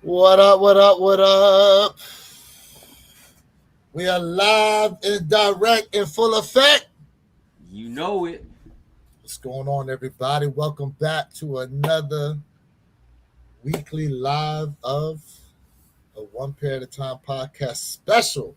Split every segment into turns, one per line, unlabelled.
What up? What up? What up? We are live and direct in full effect.
You know it.
What's going on, everybody? Welcome back to another weekly live of a One Pair at a Time podcast special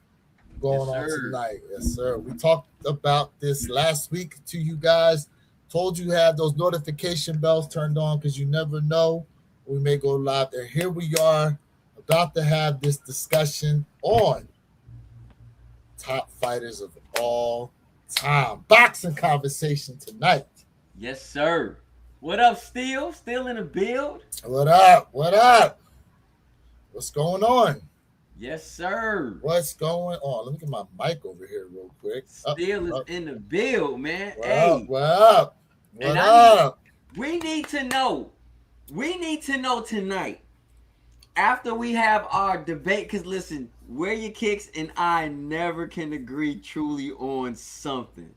Yes,
going on
sir.
tonight. Yes, sir. We talked about this last week to you guys. Told you have those notification bells turned on because you never know. We may go live. And here we are about to have this discussion on top fighters of all time. Boxing conversation tonight.
Yes, sir. What up, Steel? Still in the build?
What up? What up? What's going on?
Yes, sir.
What's going on? Let me get my mic over here real quick. Up,
Still is
up.
in the build, man.
What up?
Hey,
What up?
and
What
I need
up?
we need to know. We need to know tonight. After we have our debate, because listen, where your kicks and I never can agree truly on something.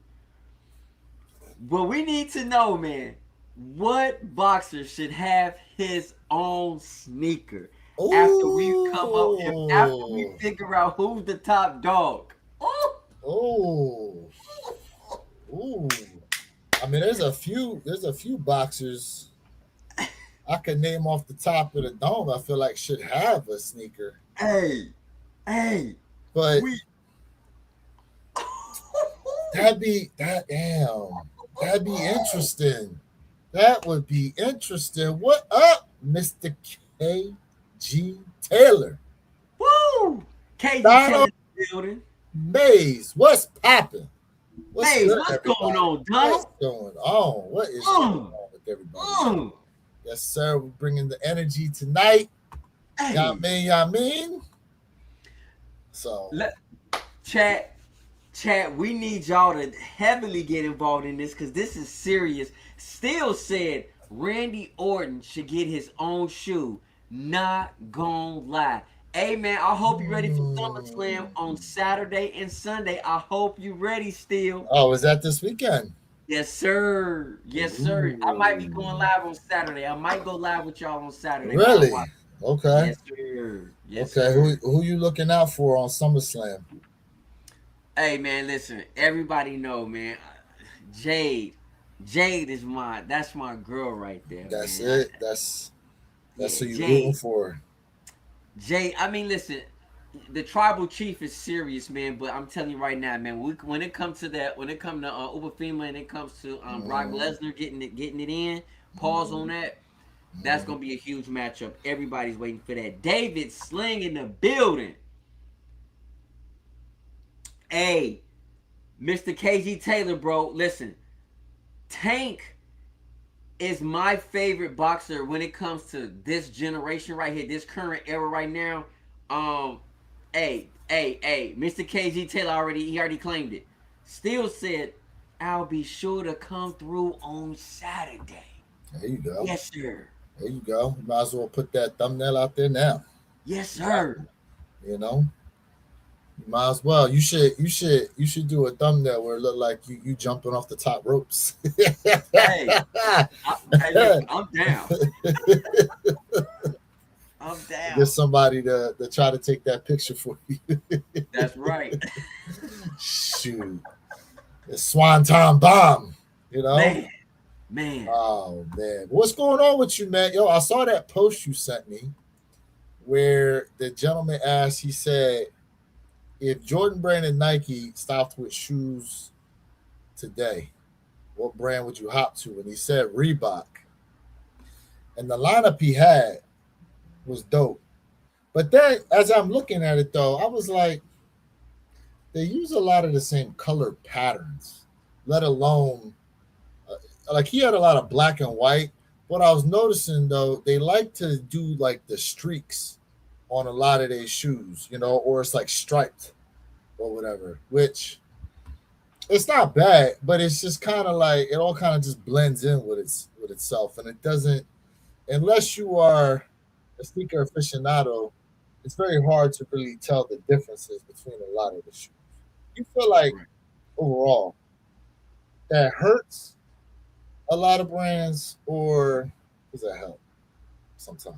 But we need to know, man, what boxer should have his own sneaker after we come up here, after we
Ooh.
figure out who's the top dog. Oh,
Ooh. Ooh. I mean, there's a few boxers I could name off the top of the dome. I feel like should have a sneaker,
hey, hey,
but
we.
that'd be interesting. That would be interesting. What up, Mister K.G. Taylor?
Woo! KG
Donald
Taylor in the building.
Mays, what's popping? What's
Maze,
good,
what's going
everybody?
on,
What's
Donald?
going on? What is going
Mm,
on with everybody?
mm.
Yes, sir. We're bringing the energy tonight. Y'all
Hey,
mean, y'all mean? So,
let chat, chat. We need y'all to heavily get involved in this because this is serious. Still said Randy Orton should get his own shoe. Not gonna lie. Hey man, I hope you ready for SummerSlam
mm.
on Saturday and Sunday. I hope you ready still.
Oh, is that this weekend?
Yes, sir. Yes, sir. I might be going
Ooh.
live on Saturday. I might go live with y'all on Saturday while I watch.
Really? Okay.
Yes, sir. Yes,
Okay.
sir.
Who you looking out for on SummerSlam?
Hey man, listen. Everybody know, man. Jade. Jade is that's my girl right there,
That's
man.
it. That's
Yeah,
who you rooting
Jade.
for.
Jade. I mean, listen. The tribal chief is serious, man. But I'm telling you right now, man. When it comes to that, when it comes to Ubafema and it comes to Brock
Mm,
Lesnar getting it in, pause on
mm,
that. That's
mm.
gonna be a huge matchup. Everybody's waiting for that. David Sling in the building. Hey, Mr. KG Taylor, bro. Listen, Tank is my favorite boxer when it comes to this generation right here, this current era right now. Um, hey, Mr. KG Taylor already claimed it. Still said, I'll be sure to come through on Saturday.
There you go.
Yes, sir.
There you go. You might as well put that thumbnail out there now.
Yes,
You got,
sir.
you know, you might as well. You should do a thumbnail where it look like you jumping off the top ropes.
Hey, hey, listen, I'm down. I'm
Get
down.
somebody to try to take that picture for you.
That's right.
Shoot, the Swanton bomb. You know.
Man, man.
Oh man, what's going on with you, man? Yo, I saw that post you sent me where the gentleman asked. He said, "If Jordan Brand and Nike stopped with shoes today, what brand would you hop to?" And he said Reebok. And the lineup he had was dope. But then, as I'm looking at it, though, I was like, they use a lot of the same color patterns, let alone like he had a lot of black and white. What I was noticing though, they like to do like the streaks on a lot of their shoes, or it's like striped or whatever, which it's not bad, but it's just kind of like it all kind of just blends in with itself, and it doesn't unless you are a sneaker aficionado. It's very hard to really tell the differences between a lot of the shoes. You feel like
Right.
overall that hurts a lot of brands, or does that help sometimes?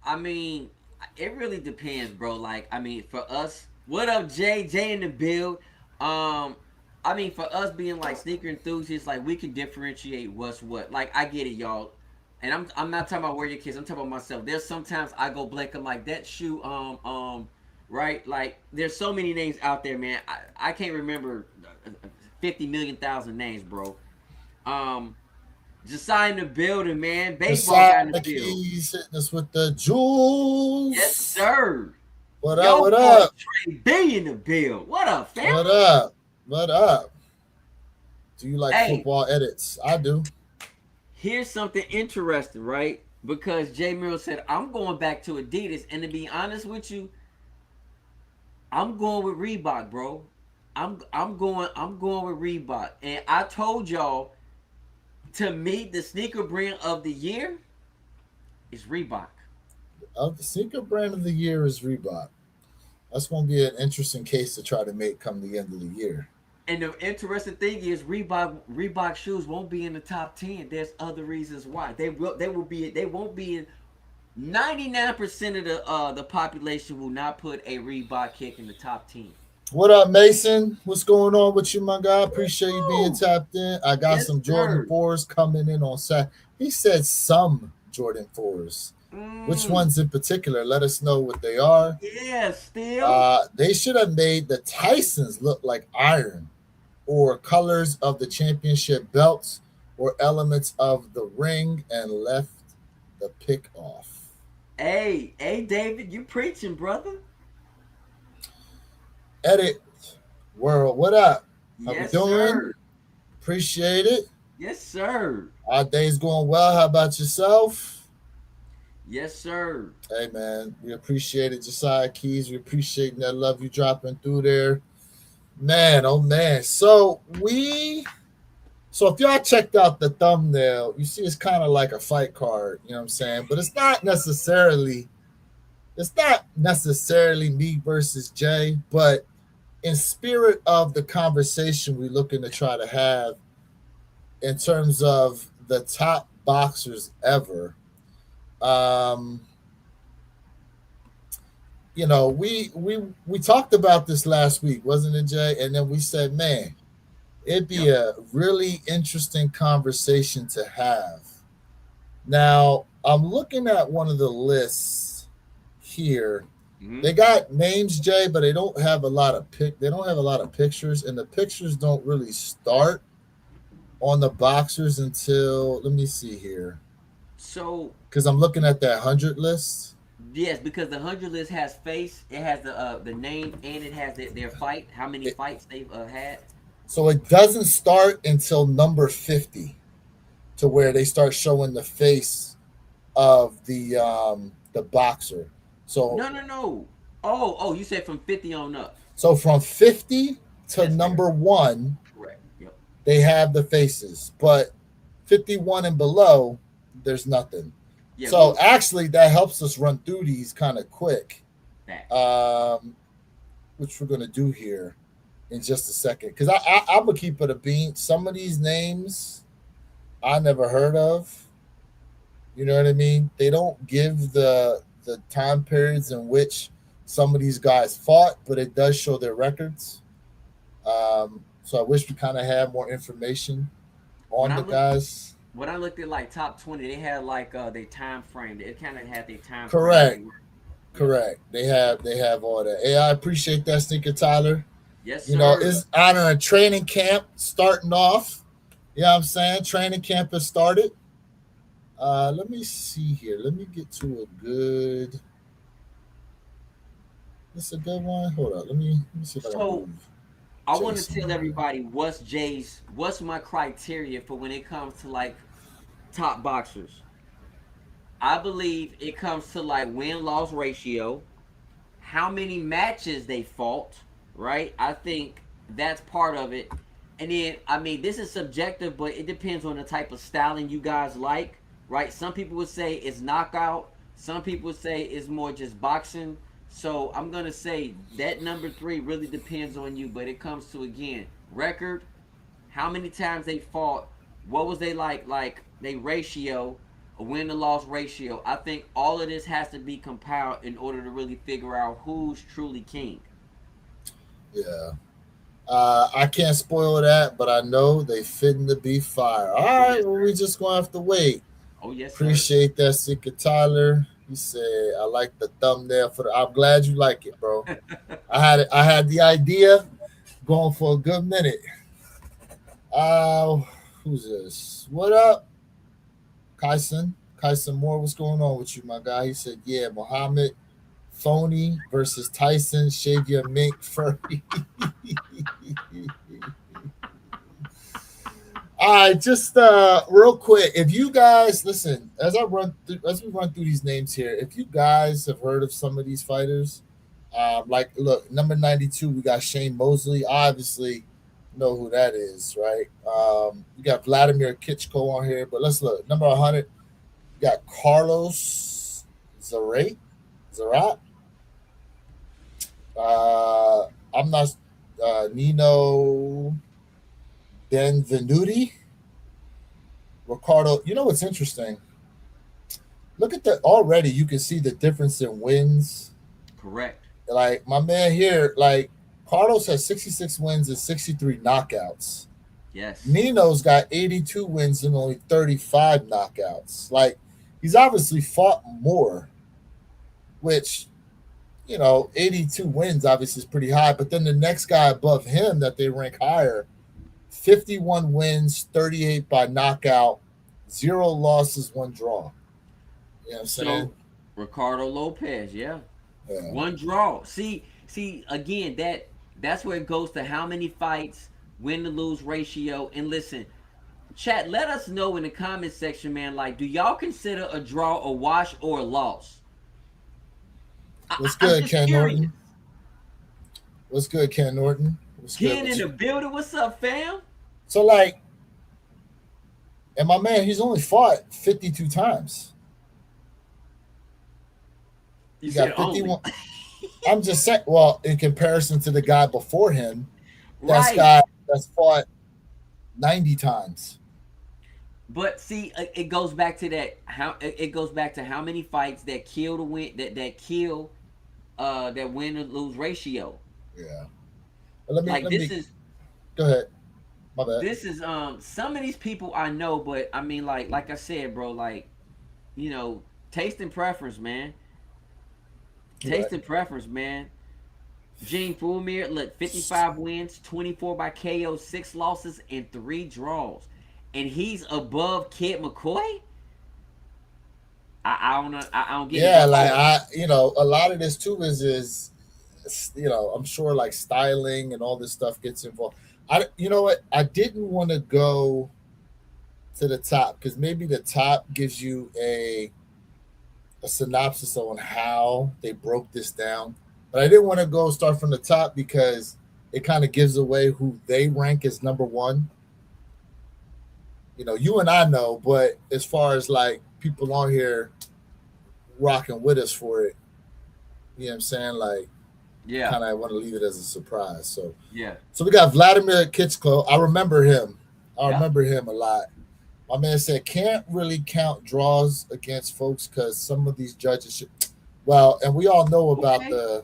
I mean, it really depends, bro. Like, I mean, for us, what up, Jay? Jay in the build. Um, I mean, for us being like sneaker enthusiasts, like we can differentiate what's what. Like, I get it, y'all. And I'm not talking about where your kids. I'm talking about myself. There's sometimes I go blank. I'm like that shoe. Right. Like, there's so many names out there, man. I can't remember 50,000,000 names, bro. Um, Josiah in the building, man. Baseball guy in
Besides
the
the
field.
keys, hitting us with the
Yes,
jewels.
sir.
What up?
Yo,
What
boy,
up?
Trey B in the build. What up, family?
What up? What up? Do you like
Hey,
football edits? I do.
here's something interesting, right? Because Jay Merrill said, I'm going back to Adidas. And to be honest with you, I'm going with Reebok, bro. I'm going with Reebok. And I told y'all, to me, the sneaker brand of the year is Reebok.
The secret brand of the year is Reebok. That's going to be an interesting case to try to make come the end of the year.
And the interesting thing is Reebok shoes won't be in the top 10. There's other reasons why. They won't be in 99% of the population will not put a Reebok kick in the top 10.
What up, Mason? What's going on with you, my guy? Appreciate you being
Woo!
tapped in. I got
Yes,
some Jordan
sir.
4s coming in on Saturday. He said some Jordan 4s. Which
Mm,
ones in particular? Let us know what they are.
yeah, still.
They should have made the Tysons look like iron or colors of the championship belts or elements of the ring and left the pick off.
Hey, David, you preaching, brother?
Edit world, what up? How we
Yes,
doing?
sir.
Appreciate it.
Yes, sir.
Our day's going well. How about yourself?
Yes, sir.
Hey man, we appreciate it, Josiah Keys. We appreciate that love you dropping through there. Man, oh man. So if y'all checked out the thumbnail, you see it's kind of like a fight card, you know what I'm saying? But it's not necessarily me versus Jay, but in spirit of the conversation we're looking to try to have in terms of the top boxers ever, um, we talked about this last week, wasn't it, Jay? And then we said, man, it'd be
Yep.
a really interesting conversation to have. Now, I'm looking at one of the lists here.
Hmm.
They got names, Jay, but they don't have a lot of pictures, and the pictures don't really start on the boxers until, let me see here,
So
because I'm looking at that 100 list.
yes, because the 100 list has face, it has the name, and it has their fight, how many
It,
fights they've had.
so it doesn't start until number 50 to where they start showing the face of the boxer. So
No, no, no. Oh, you said from 50 on up.
from 50 to
Yes, sir.
number 1,
Correct. Yep.
they have the faces, but 51 and below, there's nothing.
Yeah,
So
we
actually, that helps us run through these kind of quick,
facts.
um, which we're gonna do here in just a second. Because I'm gonna keep it a bean. Some of these names I never heard of. You know what I mean? They don't give the time periods in which some of these guys fought, but it does show their records. So I wish we kind of had more information
When
on
I
the
looked
guys.
when I looked at like top 20, they had like their time frame. It kind of had their time frame that they
Correct.
were. Yep.
Correct. They have all that. Hey, I appreciate that, Sneaker Tyler.
Yes,
You know,
sir.
it's honoring training camp starting off. You know what I'm saying? Training camp has started. Let me see here. Let me get to a good. This a good one. Hold on. Let me see if I can
So
move
I want to tell
Jason.
everybody what's my criteria for when it comes to like top boxers. I believe it comes to like win loss ratio, how many matches they fought, right? I think that's part of it. And then, I mean, this is subjective, but it depends on the type of styling you guys like, right? Some people would say it's knockout, some people would say it's more just boxing. So I'm gonna say that number three really depends on you, but it comes to again record, how many times they fought, what was they like they ratio, a win to loss ratio. I think all of this has to be compiled in order to really figure out who's truly king.
Yeah. I can't spoil that, but I know they fitting to be fire. All
Oh
right,
yes,
well,
sir.
we just gonna have to wait.
Oh yes, sir.
Appreciate that, Sika Tyler. He said, "I like the thumbnail for the." I'm glad you like it, bro. I had the idea going for a good minute. Uh, who's this? What up, Kyson? Kyson Moore, what's going on with you, my guy? He said, "Yeah, Muhammad Phony versus Tyson. Shave your mink furry." All right, just real quick, if you guys listen, as we run through these names here, if you guys have heard of some of these fighters, like look, number 92, we got Shane Mosley. Obviously, know who that is, right? We got Vladimir Kitchko on here, but let's look. Number 100, we got Carlos Zarat. Uh, I'm not Nino Benvenuti. Ricardo, you know what's interesting? Look at the already you can see the difference in wins.
Correct.
Like my man here, like Carlos has 66 wins and 63 knockouts.
Yes.
Nino's got 82 wins and only 35 knockouts. Like he's obviously fought more, which 82 wins obviously is pretty high. But then the next guy above him that they rank higher, 51 wins, 38 by knockout, 0 losses, 1 draw. You know what I'm saying?
So Ricardo Lopez, yeah.
Yeah.
One draw. See again that's where it goes to how many fights, win to lose ratio. And listen, chat, let us know in the comment section, man. Like, do y'all consider a draw a wash or a loss?
What's
I'm
good,
just
Ken
curious.
Norton? What's good, Ken Norton? What's good
Ken
with
in the
you?
building. What's up, fam?
So, like, and my man, he's only fought 52 times.
You
He
said
got
only.
51. I'm just saying, well, in comparison to the guy before him,
Right.
that's fought 90 times.
But see, it goes back to that how it goes back to how many fights that kill the win that kill that win or lose ratio.
Yeah. But let me
Like
let
this
me
is
go ahead. My bad.
some of these people I know, but I mean like I said, bro, like taste and preference, man.
You're right.
Taste and preference, man. Gene Fulmir, look, 55 wins, 24 by KO, 6 losses, and 3 draws. And he's above Kid McCoy? I don't know. I don't get it.
Yeah,
But
like a lot of this too is I'm sure like styling and all this stuff gets involved. You know what? I didn't want to go to the top because maybe the top gives you a synopsis on how they broke this down. But I didn't want to go start from the top because it kind of gives away who they rank as number one. You and I know, but as far as like people on here rocking with us for it, you know what I'm saying? Like,
yeah,
kind of want to leave it as a surprise.
yeah,
So we got Vladimir Kitchko. I remember him. I
yeah.
remember him a lot. My man said can't really count draws against folks because some of these judges should. Well, and we all know about
Okay.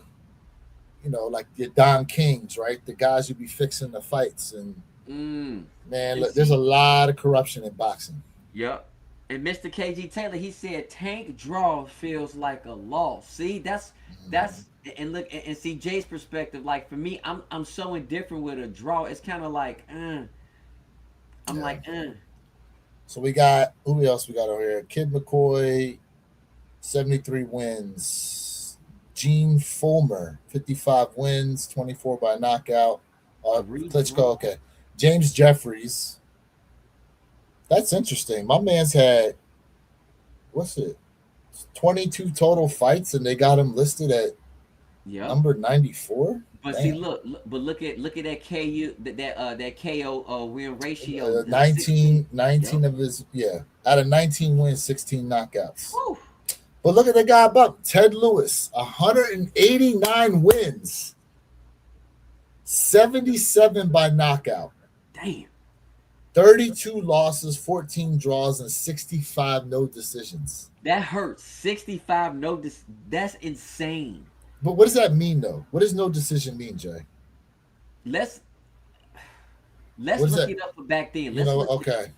like the Don Kings, right? The guys who be fixing the fights. And
Mm.
man,
And
look, there's a
see,
lot of corruption in boxing.
yep. And Mr. KG Taylor, he said Tank draw feels like a loss. See, that's and look and see Jay's perspective. Like for me, I'm so indifferent with a draw. It's kind of like, I'm
Yeah.
like,
So we got who else we got over here? Kid McCoy, 73 wins. Gene Fulmer, 55 wins, 24 by knockout.
3 draws.
Klitschko, okay. James Jeffries. That's interesting. My man's had what's it? 22 total fights, and they got him listed at
Yep.
number 94.
But see,
Damn.
but look at that KU that KO win ratio 16.
19
Yep.
of his, yeah. Out of 19 wins, 16 knockouts.
Whew.
But look at the guy above Ted Lewis, 189 wins, 77 by knockout.
Damn.
32 losses, 14 draws, and 65 no decisions.
That hurts. 65 no. That's insane.
But what does that mean, though? What does no decision mean, Jay?
Let's
What
let's
is
look
that?
it up for back then.
You
Let's
know,
look it up.
okay.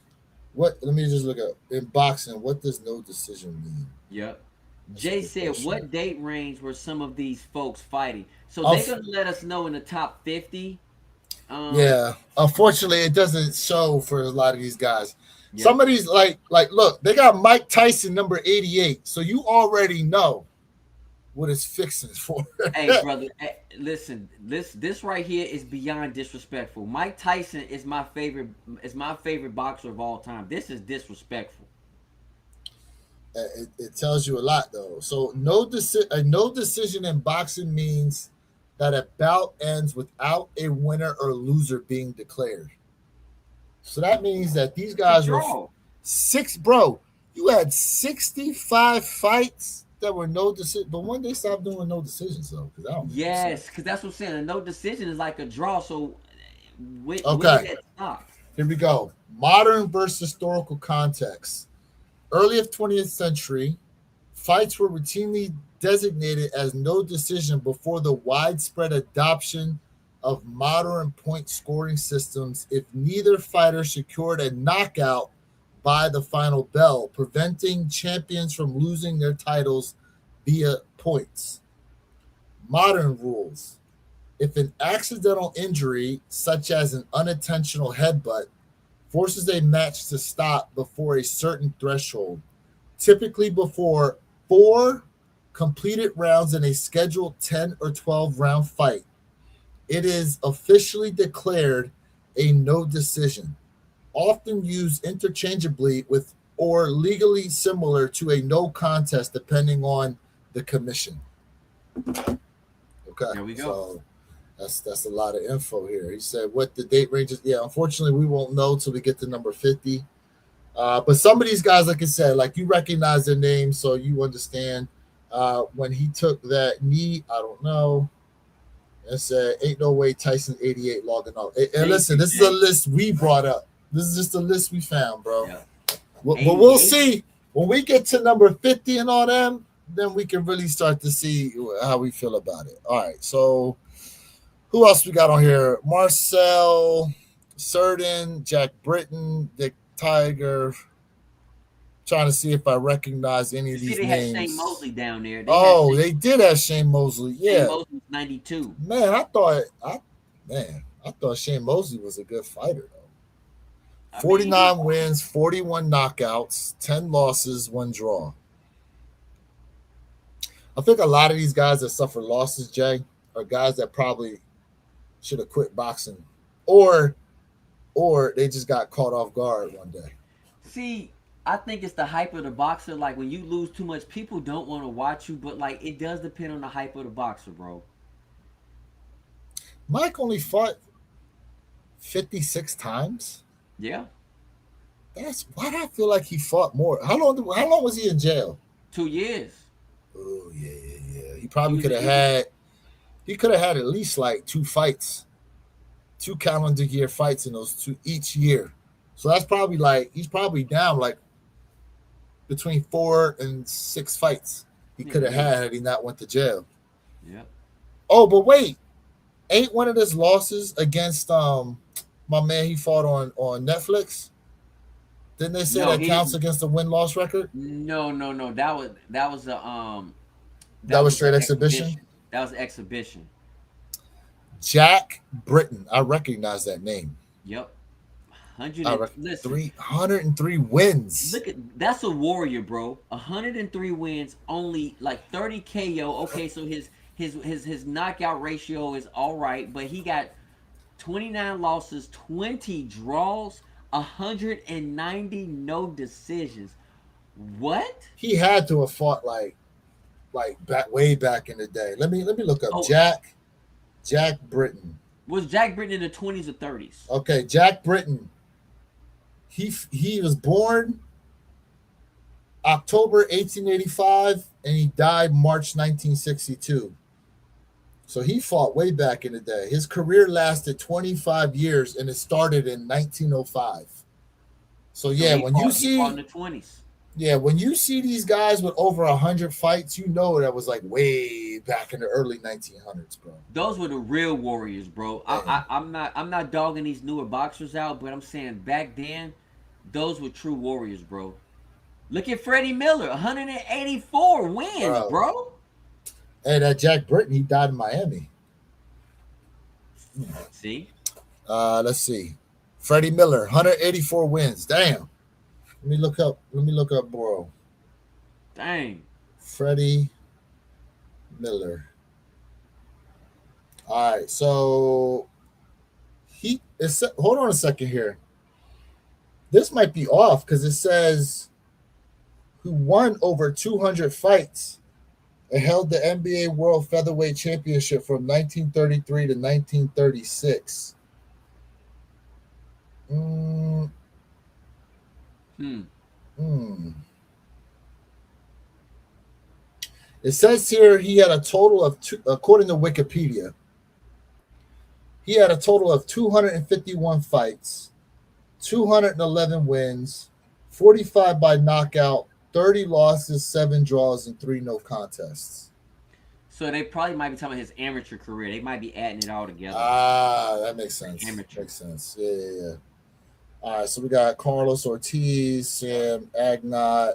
What? Let me just look up in boxing. What does no decision mean?
Yep.
That's a
Jay
good
said,
question.
what date range were some of these folks fighting? So they're
Unf-
gonna let us know in the top 50. Um,
yeah. Unfortunately, it doesn't show for a lot of these guys. Some
yep.
of these, look, they got Mike Tyson number 88, so you already know what it's fixing for.
Hey, brother, listen. This right here is beyond disrespectful. Mike Tyson is my favorite. Is my favorite boxer of all time. This is disrespectful.
It tells you a lot, though. So a no decision in boxing means that a bout ends without a winner or loser being declared. So that means that these
It's a
guys were
draw.
bro. You had 65 fights that were no decision, but when they stopped doing no decisions, though, because I don't make no
Yes,
sense.
because that's what I'm saying. A no decision is like a draw. So when did
Okay,
that stop?
here we go. Modern versus historical context. Early of 20th century, fights were routinely designated as no decision before the widespread adoption of modern point scoring systems if neither fighter secured a knockout by the final bell, preventing champions from losing their titles via points. Modern rules. If an accidental injury, such as an unintentional headbutt, forces a match to stop before a certain threshold, typically before four completed rounds in a scheduled 10 or 12 round fight, it is officially declared a no decision, often used interchangeably with or legally similar to a no contest depending on the commission. Okay,
There we go.
so that's a lot of info here. He said what the date ranges. Yeah, unfortunately, we won't know till we get to number 50. But some of these guys, like I said, like you recognize their names, so you understand. When he took that knee, I don't know. And said, "Ain't no way Tyson 88 logging off." And
Thank
listen,
you,
this is a
Jay.
list we brought up. This is just a list we found, bro.
Yeah.
But we'll
88.
see when we get to number 50 and all them. Then we can really start to see how we feel about it. All right, so who else we got on here? Marcel Cerdan, Jack Britton, Dick Tiger. Trying to see if I recognize any
You
of
see,
these
they had Shane
names.
Mosley down there.
Oh, they did have Shane Mosley.
Shane
Yeah,
Mosley was 92.
man, I thought Shane Mosley was a good fighter though.
I mean,
49 wins, 41 knockouts, 10 losses, one draw. I think a lot of these guys that suffer losses, Jay, are guys that probably should have quit boxing, or they just got caught off guard one day.
see, I think it's the hype of the boxer. Like when you lose too much, people don't want to watch you. But like, it does depend on the hype of the boxer, bro.
Mike only fought 56 times.
Yeah,
That's why do I feel like he fought more. How long was he in jail?
2 years.
Oh yeah. He
He
probably
was
could
in
have
Egypt.
had at least like two fights, two calendar year fights in those two each year. So that's probably like he's probably down like between 4 and 6 fights he
Yeah,
could have
maybe.
had he not went to jail.
Yep.
Oh, but wait, ain't one of his losses against my man he fought on Netflix? Didn't they say
No,
that
he
counts
didn't.
against the win loss record?
No. That was a
That
that
was
was the
straight exhibition.
exhibition. That was the exhibition.
Jack Britton, I recognize that name.
Yep. Hundred
I
and
rec-
listen.
303 wins.
Look at that's a warrior, bro. 103 wins, only like 30 KO. Okay, so his knockout ratio is all right, but he got 29 losses, 20 draws, 190 no decisions. What?
He had to have fought like back way back in the day. Let me look up
Oh,
Jack Britton.
was Jack Britton in the 20s or 30s?
Okay, Jack Britton. He was born October 1885 and he died March 1962. So he fought way back in the day. His career lasted 25 years and it started in 1905. So
So
yeah, when you
he fought in
see
the 20s.
when you see these guys with over 100 fights, you know that was like way back in the early 1900s, bro.
Those were the real warriors, bro.
Man,
I'm not dogging these newer boxers out, but I'm saying back then, those were true warriors, bro. Look at Freddie Miller, 184 wins,
bro.
bro.
Hey, that Jack Britton, he died in Miami.
See,
Let's see. Freddie Miller, 184 wins. Damn. Let me look up. Let me look up, bro.
dang.
Freddie Miller. All right, so hold on a second here. This might be off because it says who won over 200 fights and held the NBA World Featherweight Championship from 1933 to 1936. Mm,
Hmm.
hmm. It says here he had a total of according to Wikipedia, he had a total of 251 fights, 211 wins, 45 by knockout, 30 losses, 7 draws, and 3 no contests.
So they probably might be talking about his amateur career. They might be adding it all together.
Ah, that makes sense.
Amateur.
Makes sense. Yeah, yeah, yeah. All right, so we got Carlos Ortiz, Sam Agnot,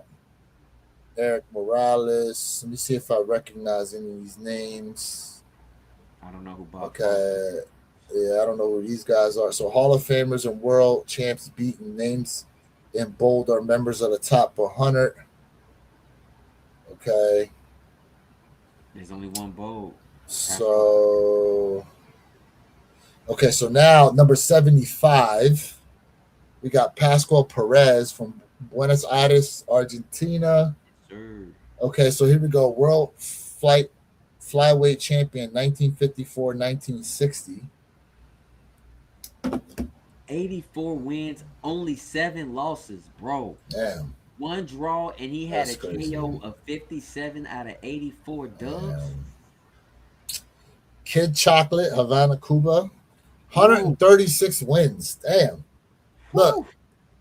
Eric Morales. Let me see if I recognize any of these names.
I don't know who Bob.
Okay. Yeah, I don't know who these guys are. So Hall of Famers and world champs beaten names in bold are members of the top 100. Okay.
There's only one bold.
So, okay, so now number 75, we got Pascual Perez from Buenos Aires, Argentina.
Sure.
Okay, so here we go. World flyweight champion 1954, 1960.
84 wins, only 7 losses, bro.
Damn.
1 draw, and he had
That's
a
crazy.
KO of 57 out of 84 dubs.
Damn. Kid Chocolate, Havana, Cuba. 136 wins. Damn. Look,
Woo.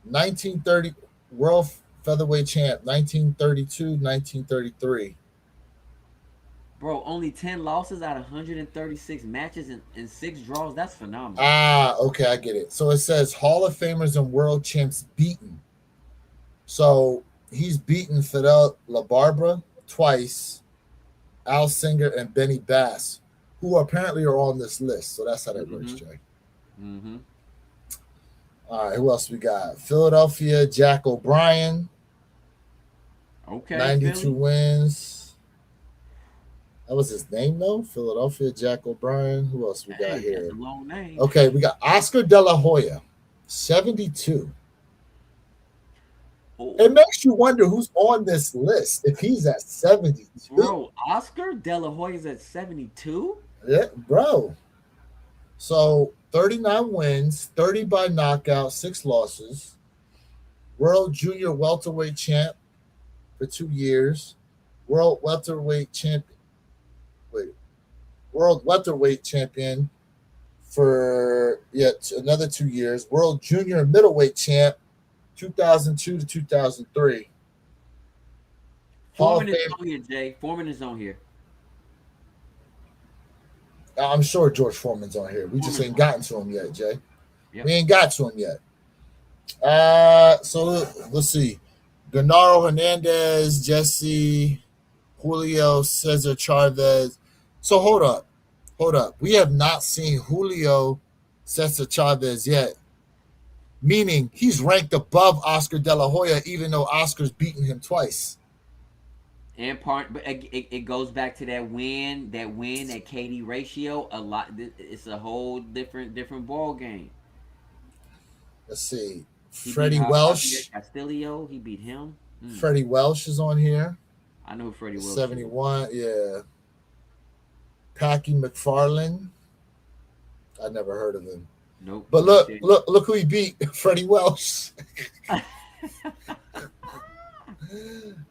1930 World Featherweight Champ, 1932, 1933.
Bro, only 10 losses out of 136 matches and 6 draws. That's phenomenal.
Ah, okay, I get it. So it says Hall of Famers and world champs beaten. So he's beaten Fidel LaBarbera twice, Al Singer, and Benny Bass, who apparently are on this list. So that's how that works, Jay.
Mm-hmm.
All right, who else we got? Philadelphia, Jack O'Brien.
Okay.
92
Philly.
wins. That was his name, though? Philadelphia, Jack O'Brien. Who else we got
Hey,
here?
that's a long name.
Okay, we got Oscar De La Hoya, 72.
Oh,
It makes you wonder who's on this list if he's at 72.
bro, Oscar De La Hoya's at 72?
Yeah, bro. So 39 wins, 30 by knockout, 6 losses. World Junior Welterweight Champ for 2 years. World Welterweight Champion. World Welterweight Champion for yet another 2 years. World Junior Middleweight Champ, 2002 to 2003.
Foreman is on here, Jay. Foreman is on here.
I'm sure George Foreman's on here. We just ain't gotten to him yet, Jay.
Yep.
We ain't got to him yet. So let's see. Gennaro Hernandez, Jesse, Julio Cesar Chavez. So hold up. We have not seen Julio Cesar Chavez yet. Meaning he's ranked above Oscar De La Hoya, even though Oscar's beaten him twice.
And but it goes back to that win, that KD ratio. A lot. It's a whole different ball game.
Let's see.
He
Freddie
beat
Welsh.
Castillo. He beat him.
Freddie Welsh is on here.
I know who Freddie Welsh
71, yeah. Packy McFarlane. I never heard of him.
Nope.
But look who he beat. Freddie Welsh.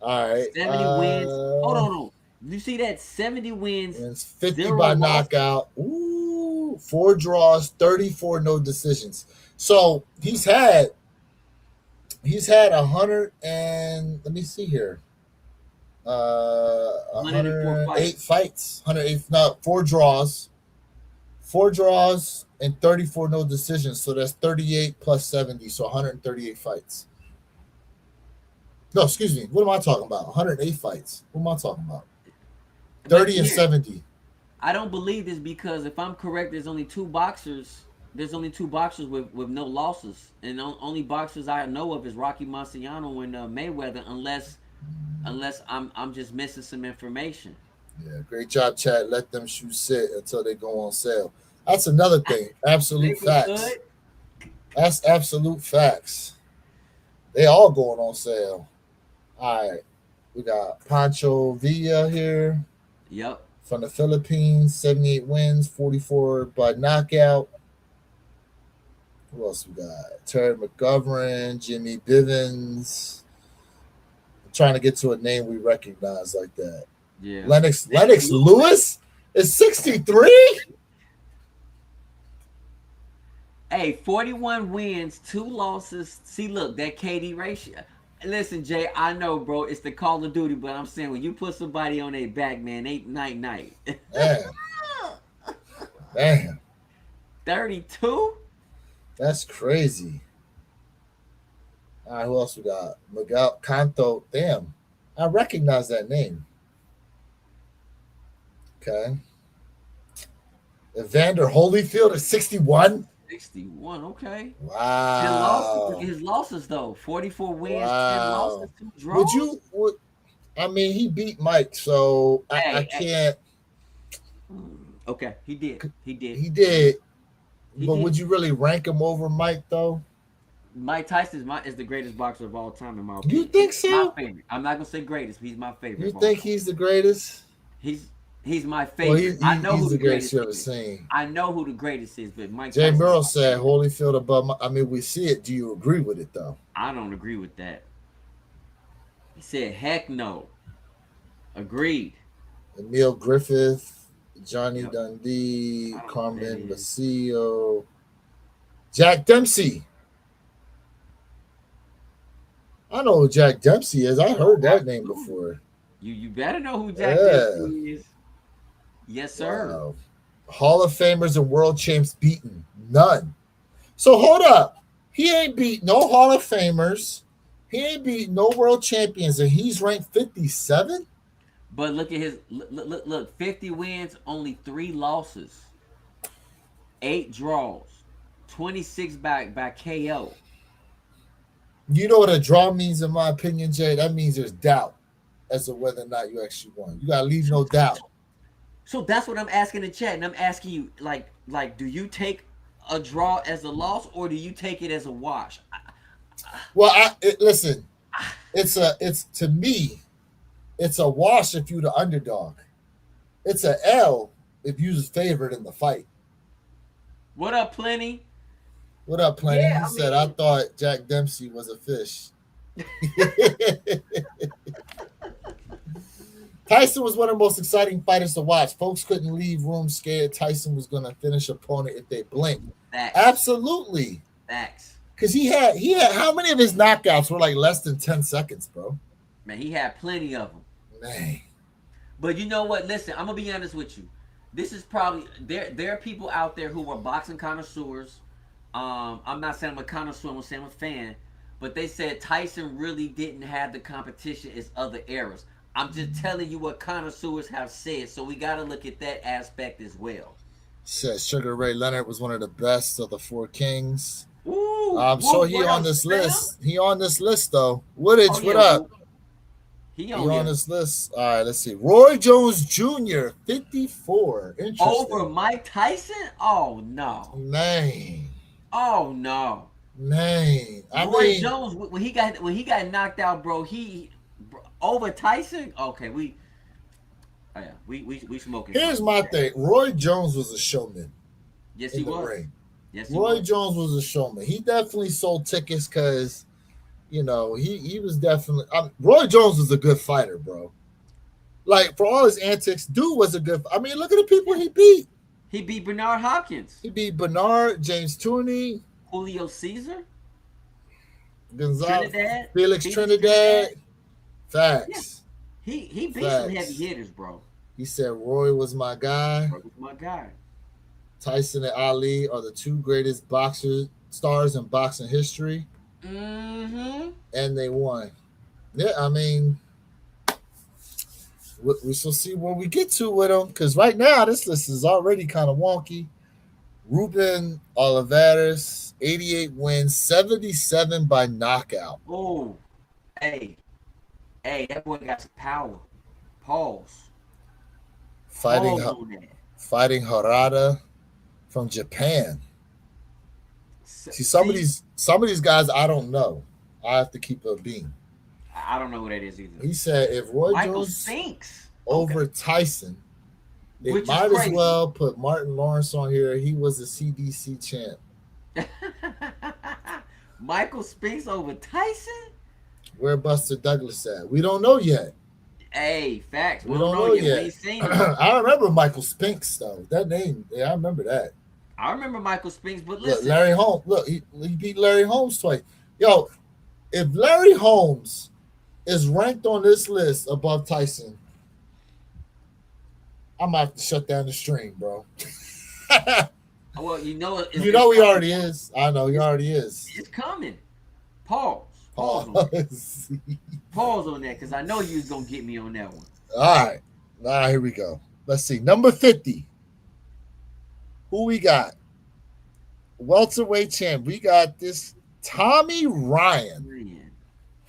All right.
70 wins. Hold on. You see that? 70 wins.
50 by knockout. Ooh, 4 draws, 34 no decisions. So he's had He's had 100 and let me see here.
104
108
fights.
fights, 108, no, four draws and 34 no decisions. So that's 38 plus 70, so 138 fights. No, excuse me. What am I talking about? 108 fights. What am I talking about?
But
30 and
here,
70.
I don't believe this because if I'm correct, there's only two boxers. There's only two boxers with no losses, and only boxers I know of is Rocky Marciano and Mayweather, unless I'm just missing some information.
Yeah, great job, Chad. Let them shoes sit until they go on sale. That's another thing.
They
Absolute
was good.
facts. That's absolute facts. They all going on sale. All right. We got Pancho Villa here
Yep.
from the Philippines, 78 wins, 44 by knockout. Who else we got? Terry McGovern, Jimmy Bivens. I'm trying to get to a name we recognize like that.
Yeah.
Lennox Lewis is 63?
Hey, 41 wins, 2 losses. See, look, that KD ratio. Listen, Jay, I know, bro, it's the Call of Duty, but I'm saying when you put somebody on their back, man, ain't night.
Man, man,
32?
that's crazy. All right, who else we got? Miguel Canto. Damn, I recognize that name. Okay. Evander Holyfield is 61?
61, okay.
Wow.
His losses, though. 44 wins, 10
Wow.
losses, 2 draws.
I mean, he beat Mike, so I
Hey.
can't.
Okay, he did.
He did.
He
But
did.
would you really rank him over Mike, though?
Mike Tyson is the greatest boxer of all time, in my
You
opinion.
think
He's my
so?
favorite. I'm not gonna say greatest, but he's my favorite
You
of all
think
time.
he's the greatest?
He's my
Well,
favorite. I know
he's
who
the
the
greatest
greatest
you ever
is.
seen.
I know who the greatest is, but Mike
Jay
Tyson is
Merrill
my
said
favorite.
Holyfield above. I mean, we see it. Do you agree with it though?
I don't agree with that. He said, "Heck no." Agreed.
Emil Griffith, Johnny
Yep.
Dundee,
I don't know who that
Carmen
is.
Basilio, Jack Dempsey. I know who Jack Dempsey is. I heard that name
Absolutely.
before.
You better know who Jack
Yeah.
Dempsey is. Yes, sir.
Wow. Hall of Famers and world champs beaten. None. So hold up. He ain't beat no Hall of Famers. He ain't beat no world champions, and he's ranked 57?
But look at his look. 50 wins, only 3 losses, 8 draws, 26 by KO.
You know what a draw means, in my opinion, Jay? That means there's doubt as to whether or not you actually won. You gotta leave no doubt.
So that's what I'm asking in chat, and I'm asking you, do you take a draw as a loss, or do you take it as a wash?
Well, listen. It's to me, it's a wash if you the underdog. It's a L if you was favored in the fight.
What up, Plenty?
What up, Plenty?
Yeah,
He
I
said, I
mean,
thought Jack Dempsey was a fish. Tyson was one of the most exciting fighters to watch. Folks couldn't leave room scared Tyson was going to finish opponent if they blinked.
facts,
Absolutely.
facts.
Because he had how many of his knockouts were like less than 10 seconds, bro?
Man, he had plenty of them.
Man.
But you know what? Listen, I'm gonna be honest with you. This is probably there are people out there who are boxing connoisseurs. I'm not saying I'm a connoisseur, I'm saying I'm a fan. But they said Tyson really didn't have the competition as other eras. I'm just telling you what connoisseurs have said, so we got to look at that aspect as well.
Says Sugar Ray Leonard was one of the best of the four kings.
Ooh,
So
whoop,
he
what
on
up,
this
Slim?
list. He on this list though. Woodage,
Oh
what
yeah,
up?
he
He
on
on
here.
this list. All right, let's see. Roy Jones Jr., 54. Interesting.
Over Mike Tyson? Oh no.
Man.
Oh no.
Man.
Roy Jones when he got knocked out, bro, over Tyson? Okay, oh yeah, we smoking.
Here's my thing. Roy Jones was a showman
Yes,
in
he
the
was.
ring.
Yes, he
Roy
was.
Jones was a showman. He definitely sold tickets because, he was definitely. Roy Jones was a good fighter, bro. Like, for all his antics, dude was a good. I mean, look at the people he beat.
He beat Bernard Hopkins.
He beat Bernard, James Tooney.
Julio Caesar.
Gonzalez,
Trinidad.
Felix Trinidad. Facts.
He beat some
Facts.
heavy hitters, bro.
He said Roy was my guy.
Bro, my guy.
Tyson and Ali are the two greatest boxer stars in boxing history,
Mm-hmm.
and they won. Yeah, I mean, we shall see where we get to with them. Because right now, this list is already kind of wonky. Ruben Olivares, 88 wins, 77 by knockout.
Oh, hey, that boy got some power. Pause.
Fighting,
Pause on that.
fighting Harada from Japan. See, some of these guys I don't know. I have to keep a beam.
I don't know who that is either.
He said if Roy
Michael
Jones
Spinks
over Tyson, they
Which is
might as
crazy.
well put Martin Lawrence on here. He was a CDC champ.
Michael Spinks over Tyson?
Where Buster Douglas at? We don't know yet.
Hey, facts.
We don't know
We
yet.
ain't seen him.
I remember Michael Spinks though. That name, yeah, I remember that.
I remember Michael Spinks, but
Look,
listen.
Larry Holmes. Look, he beat Larry Holmes twice. Yo, if Larry Holmes is ranked on this list above Tyson, I'm gonna have to shut down the stream, bro.
Well, you know it's
You know he already is. I know he already is.
It's coming. Pause.
Pause.
On that. Pause on that, because I know you was gonna get me on that one.
All right, here we go. Let's see. Number 50. Who we got? Welterweight champ. We got this Tommy Ryan
Man.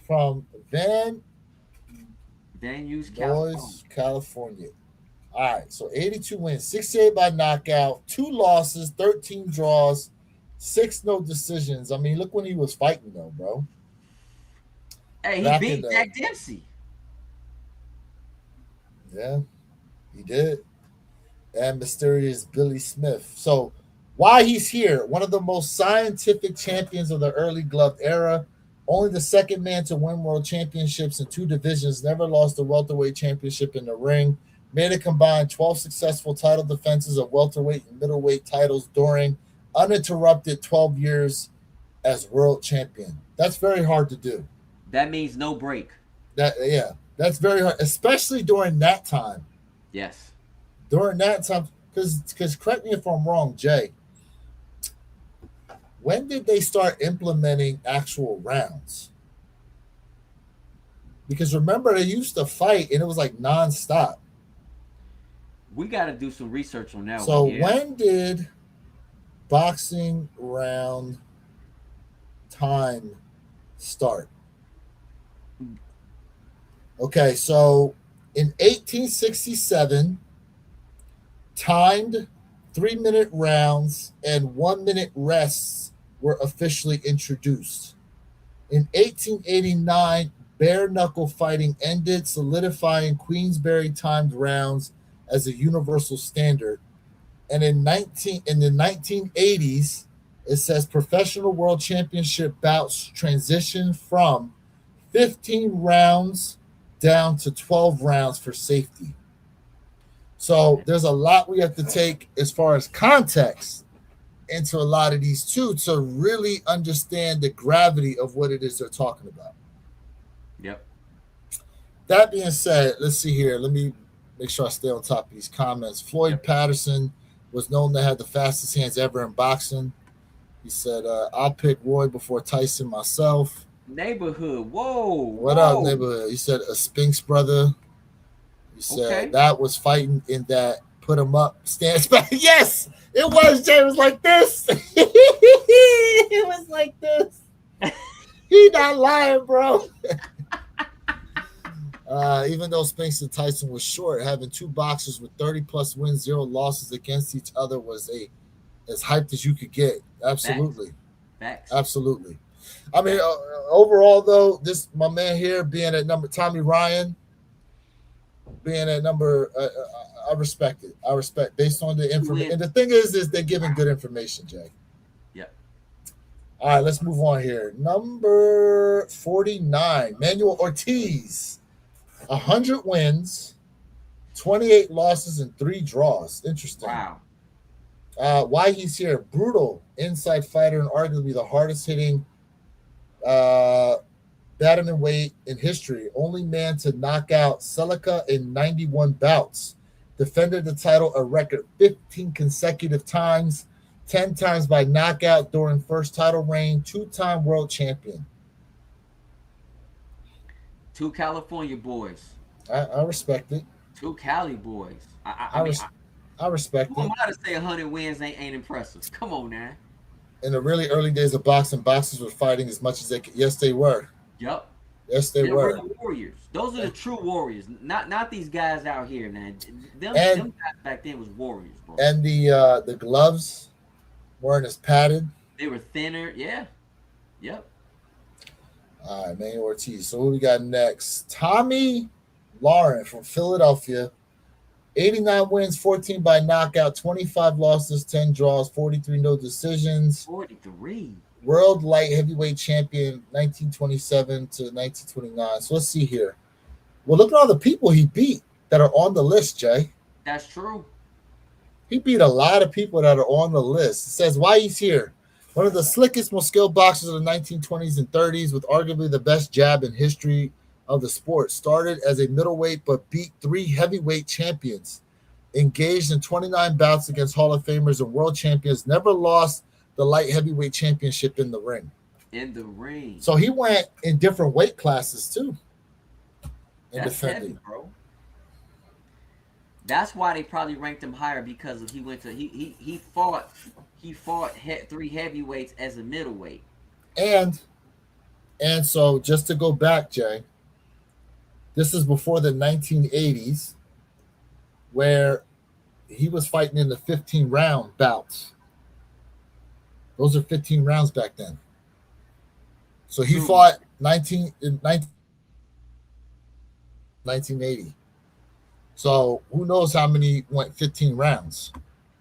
from Van
Nuys,
Nuys, California. All right, so 82 wins, 68 by knockout, 2 losses, 13 draws, 6 no decisions. I mean, look when he was fighting though, bro.
Hey,
Back
he
in
beat
the-
Jack Dempsey.
Yeah, he did. And mysterious Billy Smith. So why he's here, one of the most scientific champions of the early gloved era, only the second man to win world championships in 2 divisions, never lost a welterweight championship in the ring, made a combined 12 successful title defenses of welterweight and middleweight titles during uninterrupted 12 years as world champion. That's very hard to do.
That means no break.
That's very hard, especially during that time.
Yes.
During that time, because correct me if I'm wrong, Jay. When did they start implementing actual rounds? Because remember, they used to fight and it was like nonstop.
We got to do some research on that
So
one. Yeah.
when did boxing round time start? Okay, so in 1867, timed 3-minute rounds and 1-minute rests were officially introduced. In 1889, bare knuckle fighting ended, solidifying Queensberry timed rounds as a universal standard. And in the 1980s, it says professional world championship bouts transitioned from 15 rounds down to 12 rounds for safety. So there's a lot we have to take as far as context into a lot of these too to really understand the gravity of what it is they're talking about.
Yep.
That being said, let's see here. Let me make sure I stay on top of these comments. Floyd Patterson was known to have the fastest hands ever in boxing. He said, I'll pick Roy before Tyson myself.
Neighborhood. Whoa.
What up, neighborhood? He said a Spinks brother. He said that was fighting in that put him up stance back. Yes, it was. Jay was like this. It was like this. He not lying, bro. Even though Spinks and Tyson was short, having 2 boxers with 30 plus wins, 0 losses against each other was as hyped as you could get. Absolutely.
Facts.
Absolutely. I mean, overall though, this my man here being at number Tommy Ryan, being at number, I respect it. I respect based on the information. And the thing is they're giving good information, Jay.
Yep.
All right, let's move on here. Number 49, Manuel Ortiz, 100 wins, 28 losses, and 3 draws. Interesting.
Wow.
Why he's here? Brutal inside fighter and arguably the hardest hitting Bantamweight in history, only man to knock out Celica in 91 bouts. Defended the title a record 15 consecutive times, 10 times by knockout during first title reign, two-time world champion.
Two California boys.
I respect it.
Two Cali boys. I
I,
mean,
res- I respect
who am
it.
I to say 100 wins ain't impressive? Come on now.
In the really early days of boxing, boxers were fighting as much as they could. Yes, they were.
Yup.
Yes, they
They were
were.
the warriors. Those are the true warriors. Not these guys out here, man. Them
And
guys back then was warriors, bro.
and the gloves weren't as padded.
They were thinner. Yeah. Yep.
All right, Manny Ortiz. So what we got next? Tommy Lauren from Philadelphia. 89 wins, 14 by knockout, 25 losses, 10 draws, 43 no decisions.
43.
World light heavyweight champion 1927 to 1929. So let's see here. Well, look at all the people he beat that are on the list, Jay.
That's true.
He beat a lot of people that are on the list. It says why he's here. One of the slickest, most skilled boxers of the 1920s and 30s, with arguably the best jab in history of the sport. Started as a middleweight, but beat three heavyweight champions. Engaged in 29 bouts against Hall of Famers and world champions. Never lost the light heavyweight championship in the ring.
In the ring.
So he went in different weight classes too. And
That's heavy,
defending.
bro. That's why they probably ranked him higher because of he went to he fought three heavyweights as a middleweight.
And so just to go back, Jay, this is before the 1980s, where he was fighting in the 15 round bouts. Those are 15 rounds back then. So he
True.
fought 1980. So who knows how many went 15 rounds?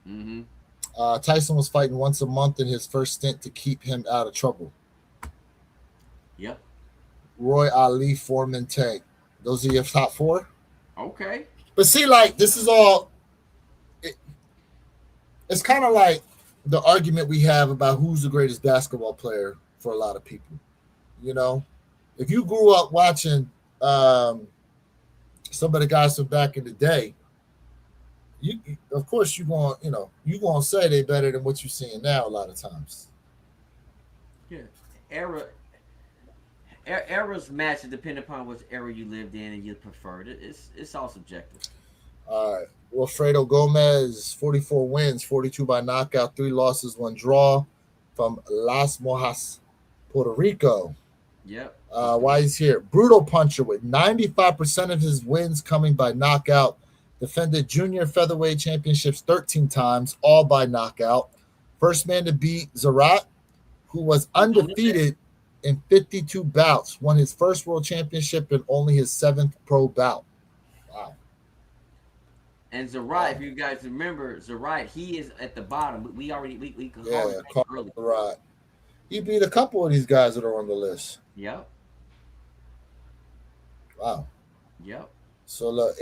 Mm-hmm.
Tyson was fighting once a month in his first stint to keep him out of trouble.
Yep.
Roy Ali, Foreman, Tank. Those are your top four?
Okay.
But see, like, this is all, it's kind of like the argument we have about who's the greatest basketball player for a lot of people. You know, if you grew up watching some of the guys from back in the day, you of course you gonna say they better than what you're seeing now a lot of times.
Yeah. Eras match it depending upon which era you lived in and you preferred it. It's all subjective.
All right. Wilfredo Gomez, 44 wins, 42 by knockout, 3 losses, 1 draw from Las Mojas, Puerto Rico.
Yep.
Why he's here? Brutal puncher with 95% of his wins coming by knockout. Defended junior featherweight championships 13 times, all by knockout. First man to beat Zarat, who was undefeated in 52 bouts. Won his first world championship and only his 7th pro bout. Wow.
And Zarat, if you guys remember, Zarat, he is at the bottom. We already we
Yeah,
early.
Zarat. He beat a couple of these guys that are on the list.
Yep.
Wow.
Yep.
So look,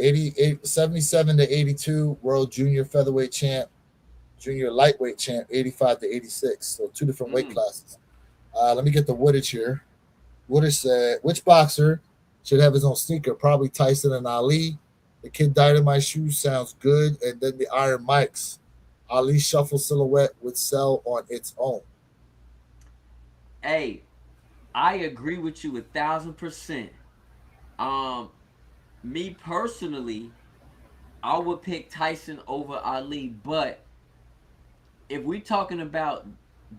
77 to 82, world junior featherweight champ, junior lightweight champ, 85 to 86. So 2 different weight classes. Let me get the Woodage here. Woodage said, which boxer should have his own sneaker? Probably Tyson and Ali. The Kid Dynamite shoes sounds good. And then the Iron Mikes. Ali Shuffle silhouette would sell on its own.
Hey, I agree with you 1,000%. Me personally, I would pick Tyson over Ali, but if we're talking about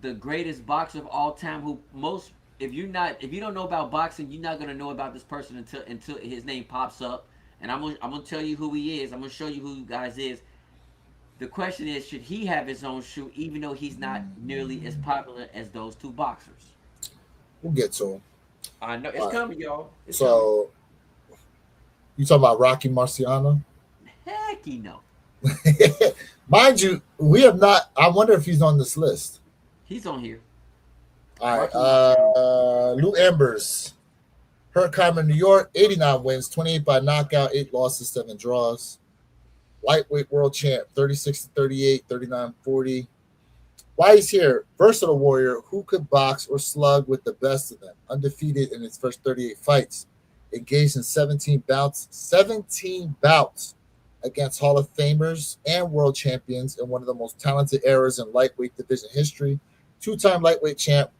the greatest boxer of all time, who most if you don't know about boxing, you're not gonna know about this person until his name pops up. And I'm gonna tell you who he is. I'm gonna show you who you guys is. The question is, should he have his own shoe, even though he's not nearly as popular as those two boxers?
We'll get to him.
I know it's coming, y'all. It's
so you talking about Rocky Marciano?
coming. Heck, he no.
Mind you, we have not. I wonder if he's on this list.
He's on here.
All right. Lou Ambers, Herkheimer, New York, 89 wins, 28 by knockout, 8 losses, 7 draws. Lightweight world champ, 36 to 38, 39 40. Why he's here? Versatile warrior who could box or slug with the best of them. Undefeated in his first 38 fights. Engaged in 17 bouts against Hall of Famers and world champions in one of the most talented eras in lightweight division history. Two-time lightweight champ,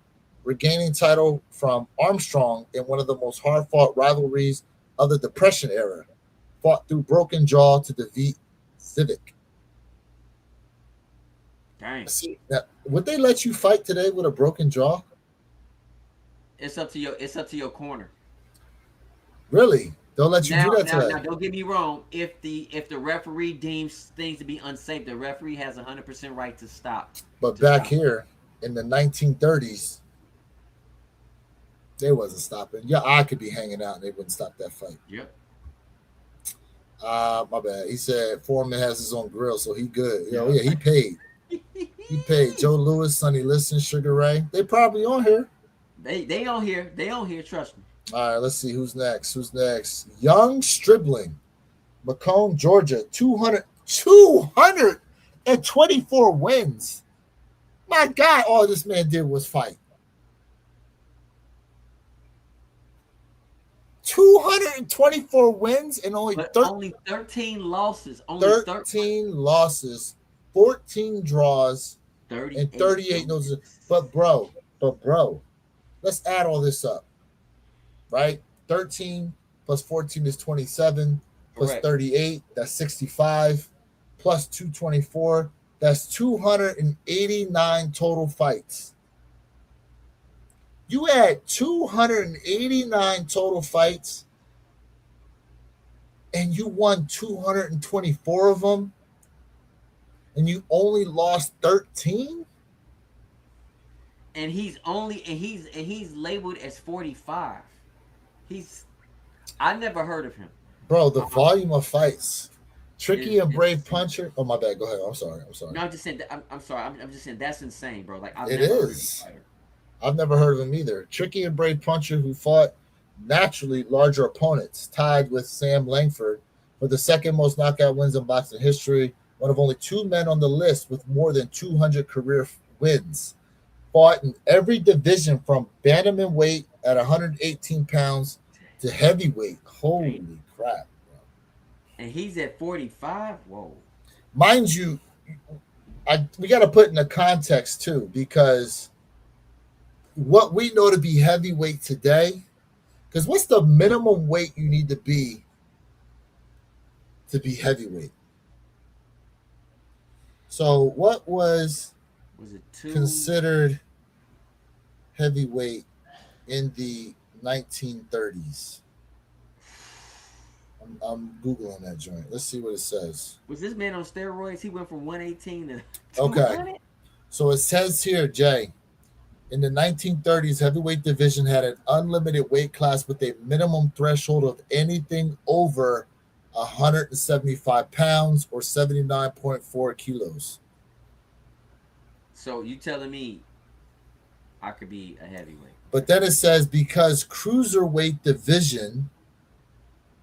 regaining title from Armstrong in one of the most hard-fought rivalries of the Depression era. Fought through broken jaw to defeat Civic.
Dang.
See, now, would they let you fight today with a broken jaw?
It's up to your corner.
Really? They'll let you
Now,
do that
now,
today?
now, don't get me wrong. If the referee deems things to be unsafe, the referee has 100% right to stop.
But back here in the 1930s, they wasn't stopping. Yeah, I could be hanging out and they wouldn't stop that fight.
Yep.
My bad. He said Foreman has his own grill, so he good. Yo, yeah, he paid. He paid. Joe Lewis, Sonny Liston, Sugar Ray. They probably on here.
They on here. They on here. Trust me.
All right, let's see who's next. Who's next? Young Stribling, Macomb, Georgia, 224 wins. My God, all this man did was fight. 224 wins and only,
only 13 losses. Only
13 losses, 14 draws, and 38 noses. But bro, let's add all this up. Right? 13 plus 14 is 27, plus
Correct.
38, that's 65, plus 224, that's 289 total fights. You had 289 total fights and you won 224 of them and you only lost 13?
And he's labeled as 45. I never heard of him.
Bro, the volume of fights. Tricky and Brave Puncher. Oh, my bad. Go ahead. I'm sorry.
No, I'm just saying. I'm sorry. I'm just saying that's insane, bro. Like
I've never heard of him either. Tricky and Brave Puncher, who fought naturally larger opponents, tied with Sam Langford for the second most knockout wins in boxing history. One of only two men on the list with more than 200 career wins. Fought in every division from bantamweight weight at 118 pounds to heavyweight. Holy crap, bro.
And he's at 45? Whoa.
Mind you, we got to put in the context too, because what we know to be heavyweight today, because what's the minimum weight you need to be heavyweight? So what was
it
considered heavyweight in the 1930s? I'm Googling that joint. Let's see what it says.
Was this man on steroids? He went from 118 to
200? Okay. So it says here, Jay, in the 1930s, heavyweight division had an unlimited weight class with a minimum threshold of anything over 175 pounds or 79.4 kilos.
So you telling me I could be a heavyweight?
But then it says because cruiserweight division,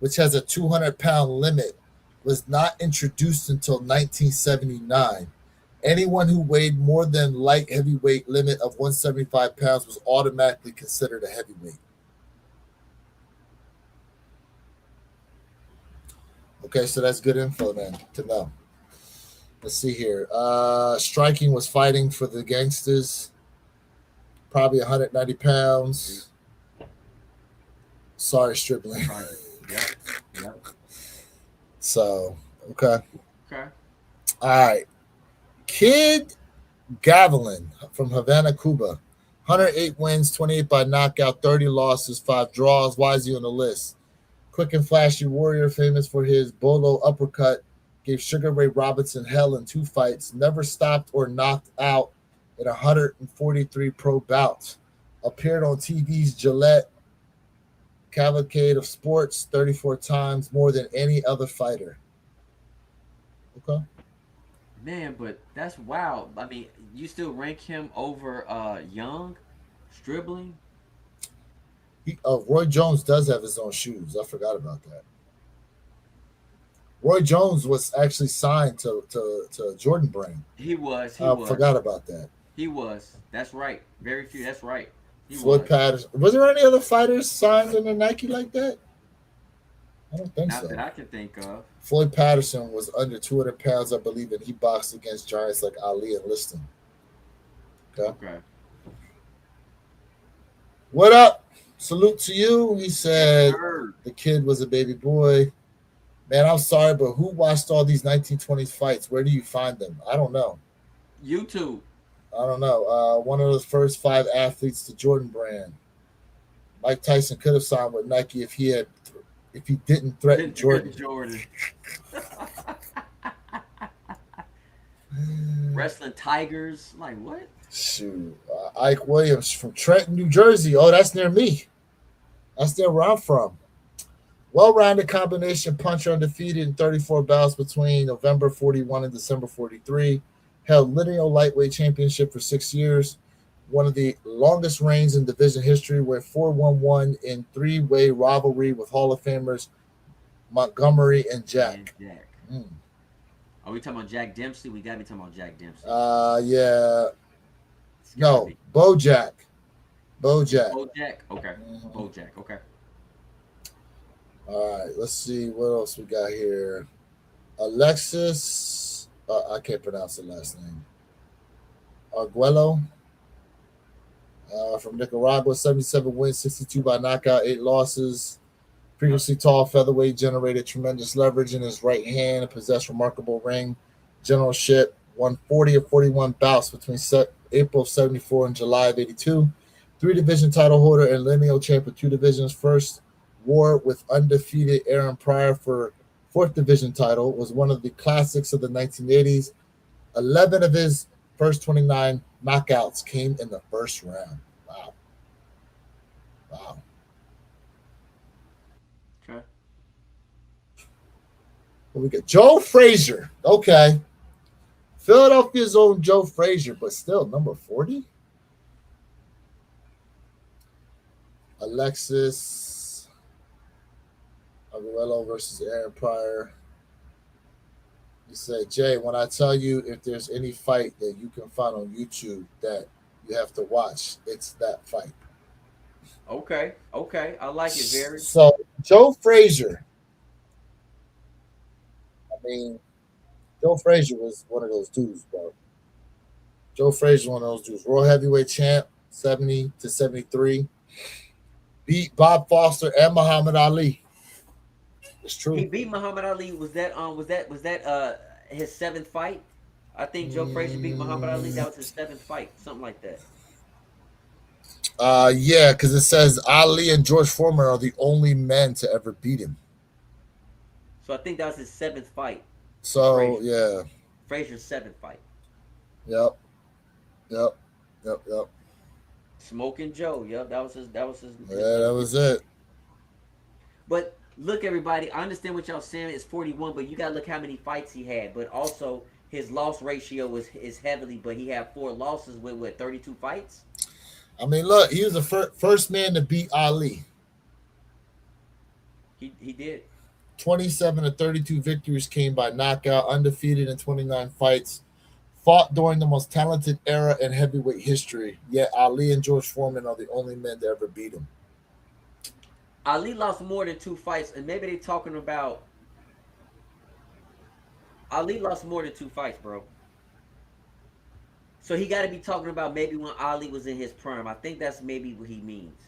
which has a 200-pound limit, was not introduced until 1979. Anyone who weighed more than light heavyweight limit of 175 pounds was automatically considered a heavyweight. Okay, so that's good info, man, to know. Let's see here. Striking was fighting for the gangsters, probably 190 pounds. Sorry, Stribling.
Yep.
So, okay.
Okay.
All right. Kid Gavilan from Havana, Cuba. 108 wins, 28 by knockout, 30 losses, 5 draws. Why is he on the list? Quick and flashy warrior, famous for his bolo uppercut, gave Sugar Ray Robinson hell in 2 fights, never stopped or knocked out in 143 pro bouts. Appeared on TV's Gillette Cavalcade of Sports 34 times, more than any other fighter. Okay.
Man, but that's wild. I mean, you still rank him over Young, Stribling?
Roy Jones does have his own shoes. I forgot about that. Roy Jones was actually signed to Jordan Brand.
He was.
Forgot about that.
He was. That's right. Very few. That's right. He
Floyd
was.
Patterson. Was there any other fighters signed under Nike like that? I don't think
Not
so.
that I can think of.
Floyd Patterson was under 200 pounds, I believe, and he boxed against giants like Ali and Liston. Okay.
Okay.
What up? Salute to you. He
Yes,
said
sir.
the kid was a baby boy. Man, I'm sorry, but who watched all these 1920s fights? Where do you find them? I don't know.
YouTube.
I don't know. One of the first 5 athletes to Jordan Brand. Mike Tyson could have signed with Nike if he didn't threaten Jordan.
Jordan. Wrestling Tigers. Like what?
Shoot, Ike Williams from Trenton, New Jersey. Oh, that's near me. That's near where I'm from. Well-rounded combination puncher, undefeated in 34 bouts between November 41 and December 43. Held lineal lightweight championship for 6 years. One of the longest reigns in division history, went 4-1-1 in three-way rivalry with Hall of Famers Montgomery and
And
Jack.
Jack.
Mm.
Are we talking about Jack Dempsey? We gotta be talking about Jack Dempsey.
Yeah.
It's gotta
No,
be.
Bojack. Bojack.
Bojack. Okay.
Mhm.
Bojack. Okay.
All right, let's see what else we got here. Alexis, I can't pronounce the last name. Arguello from Nicaragua, 77 wins, 62 by knockout, 8 losses. Previously tall featherweight, generated tremendous leverage in his right hand and possessed remarkable ring generalship. Won 40 of 41 bouts between April of 74 and July of 82. 3 division title holder and lineal champ of 2 divisions. First war with undefeated Aaron Pryor for 4th division title. Was one of the classics of the 1980s. 11 of his first 29 knockouts came in the first round. Wow. Wow.
Okay.
What we got? Joe Frazier. Okay. Philadelphia's own Joe Frazier, but still number 40. Alexis Arguello versus Aaron Pryor. He said, Jay, when I tell you if there's any fight that you can find on YouTube that you have to watch, it's that fight.
Okay. Okay. I like it very.
So, Joe Frazier, I mean, Joe Frazier was one of those dudes, bro. Joe Frazier, one of those dudes. World heavyweight champ, 70 to 73. Beat Bob Foster and Muhammad Ali. It's
He
true.
beat Muhammad Ali. Was that his 7th fight? I think Joe Frazier beat Muhammad Ali. That was his 7th fight, something like that.
Yeah, because it says Ali and George Foreman are the only men to ever beat him.
So I think that was his 7th fight.
So
Frazier.
yeah,
Frazier's 7th fight.
yep, yep, yep.
Smoking Joe. Yep, that was his. That was his.
Yeah, that was it.
But look, everybody, I understand what y'all saying. It's 41, but you gotta look how many fights he had. But also, his loss ratio is heavily. But he had 4 losses with what 32 fights.
I mean, look, he was the first man to beat Ali.
He did.
27 of 32 victories came by knockout, undefeated in 29 fights. Fought during the most talented era in heavyweight history. Yet Ali and George Foreman are the only men to ever beat him.
Ali lost more than 2 fights, and maybe they talking about Ali lost more than 2 fights, bro. So he got to be talking about maybe when Ali was in his prime. I think that's maybe what he means.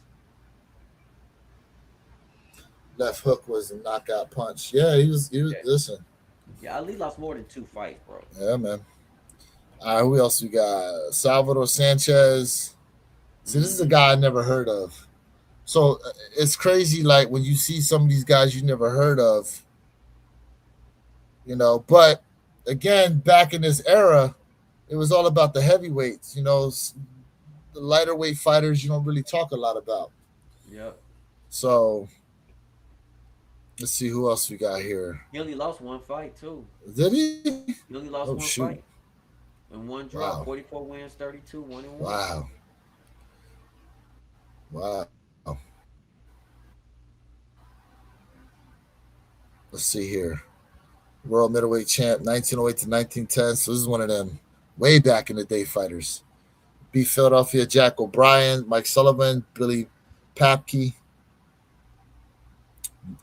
Left hook was a knockout punch. Yeah, he was.
Okay.
Listen.
Yeah, Ali lost more than 2 fights, bro.
Yeah, man. All right, who else we got? Salvador Sanchez. See, this is a guy I never heard of. So it's crazy, like when you see some of these guys you never heard of, But again, back in this era, it was all about the heavyweights. The lighter weight fighters you don't really talk a lot about.
Yep.
So let's see who else we got here.
He only lost 1 fight too.
Did he?
He only lost
Oh,
1
shoot.
fight and 1 draw.
Wow.
44 wins, 32, 1 and 1.
Wow. Wow. Let's see here. World middleweight champ, 1908 to 1910. So this is one of them way back in the day fighters. beat Philadelphia Jack O'Brien, Mike Sullivan, Billy Papke.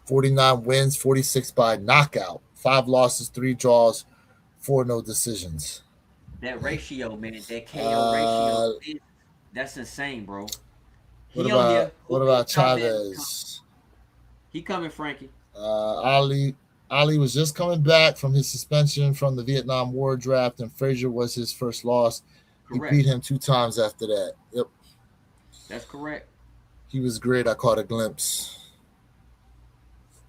49 wins, 46 by knockout, 5 losses, 3 draws, 4 no decisions.
That ratio, man, that KO ratio, that's insane, bro. He on here.
What about Chavez?
He coming, Frankie.
Ali was just coming back from his suspension from the Vietnam War draft, and Frazier was his first loss. Correct. He beat him 2 times after that. Yep.
That's correct.
He was great. I caught a glimpse.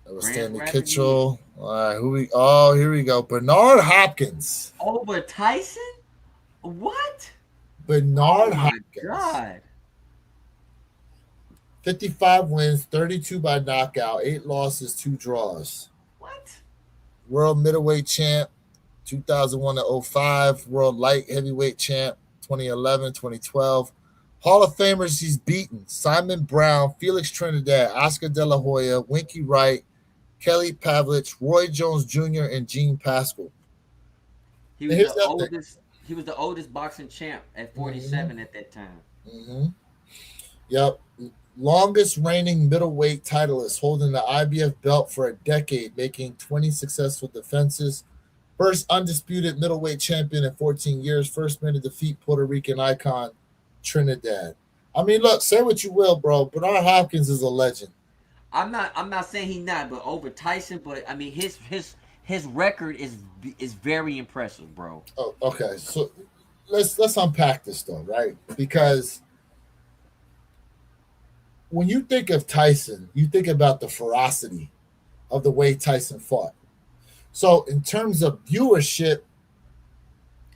That was Stanley Kitchell. All right, here we go. Bernard Hopkins.
Over Tyson? What?
Bernard Hopkins.
God.
55 wins, 32 by knockout, 8 losses, 2 draws.
What?
World middleweight champ, 2001 to 05. World light heavyweight champ, 2011, 2012. Hall of Famers he's beaten: Simon Brown, Felix Trinidad, Oscar De La Hoya, Winky Wright, Kelly Pavlich, Roy Jones Jr., and Gene Pascal.
He was the oldest boxing champ at 47 at that time.
Mm-hmm. Yep. Longest reigning middleweight titleist, holding the IBF belt for a decade, making 20 successful defenses. First undisputed middleweight champion in 14 years. First man to defeat Puerto Rican icon Trinidad. I mean, look, say what you will, bro. Bernard Hopkins is a legend.
I'm not saying he's not, but over Tyson. But I mean, his record is very impressive, bro.
Oh, okay. So let's unpack this though, right? Because when you think of Tyson, you think about the ferocity of the way Tyson fought. So in terms of viewership,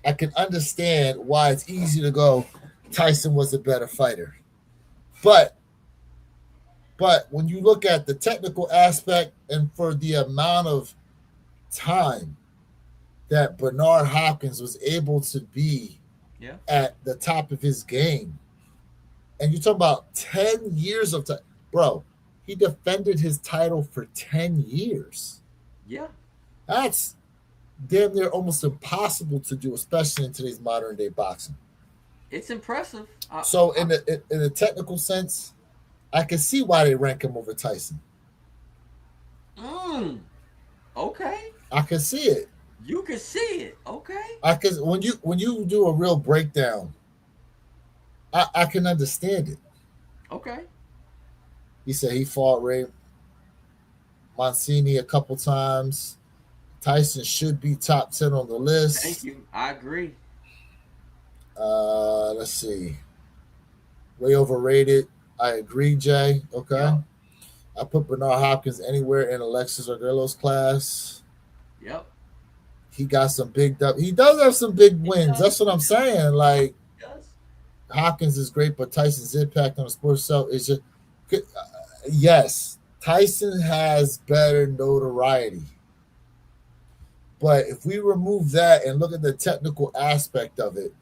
I can understand why it's easy to go Tyson was a better fighter. But when you look at the technical aspect and for the amount of time that Bernard Hopkins was able to be at the top of his game, and you're talking about 10 years of time, bro, he defended his title for 10 years.
Yeah.
That's damn near almost impossible to do, especially in today's modern day boxing.
It's impressive.
So in the technical sense, I can see why they rank him over Tyson.
Okay.
I can see it.
You can see it. Okay.
When you do a real breakdown, I can understand it.
Okay.
He said he fought Ray Mancini a couple times. Tyson should be top 10 on the list.
Thank you. I agree.
Let's see. Way overrated. I agree, Jay. Okay.
Yep.
I put Bernard Hopkins anywhere in Alexis Arguello's class.
Yep.
He got some big he does have some big wins. That's what I'm saying. Like, Hopkins is great, but Tyson's impact on the sports itself is just yes, Tyson has better notoriety. But if we remove that and look at the technical aspect of it,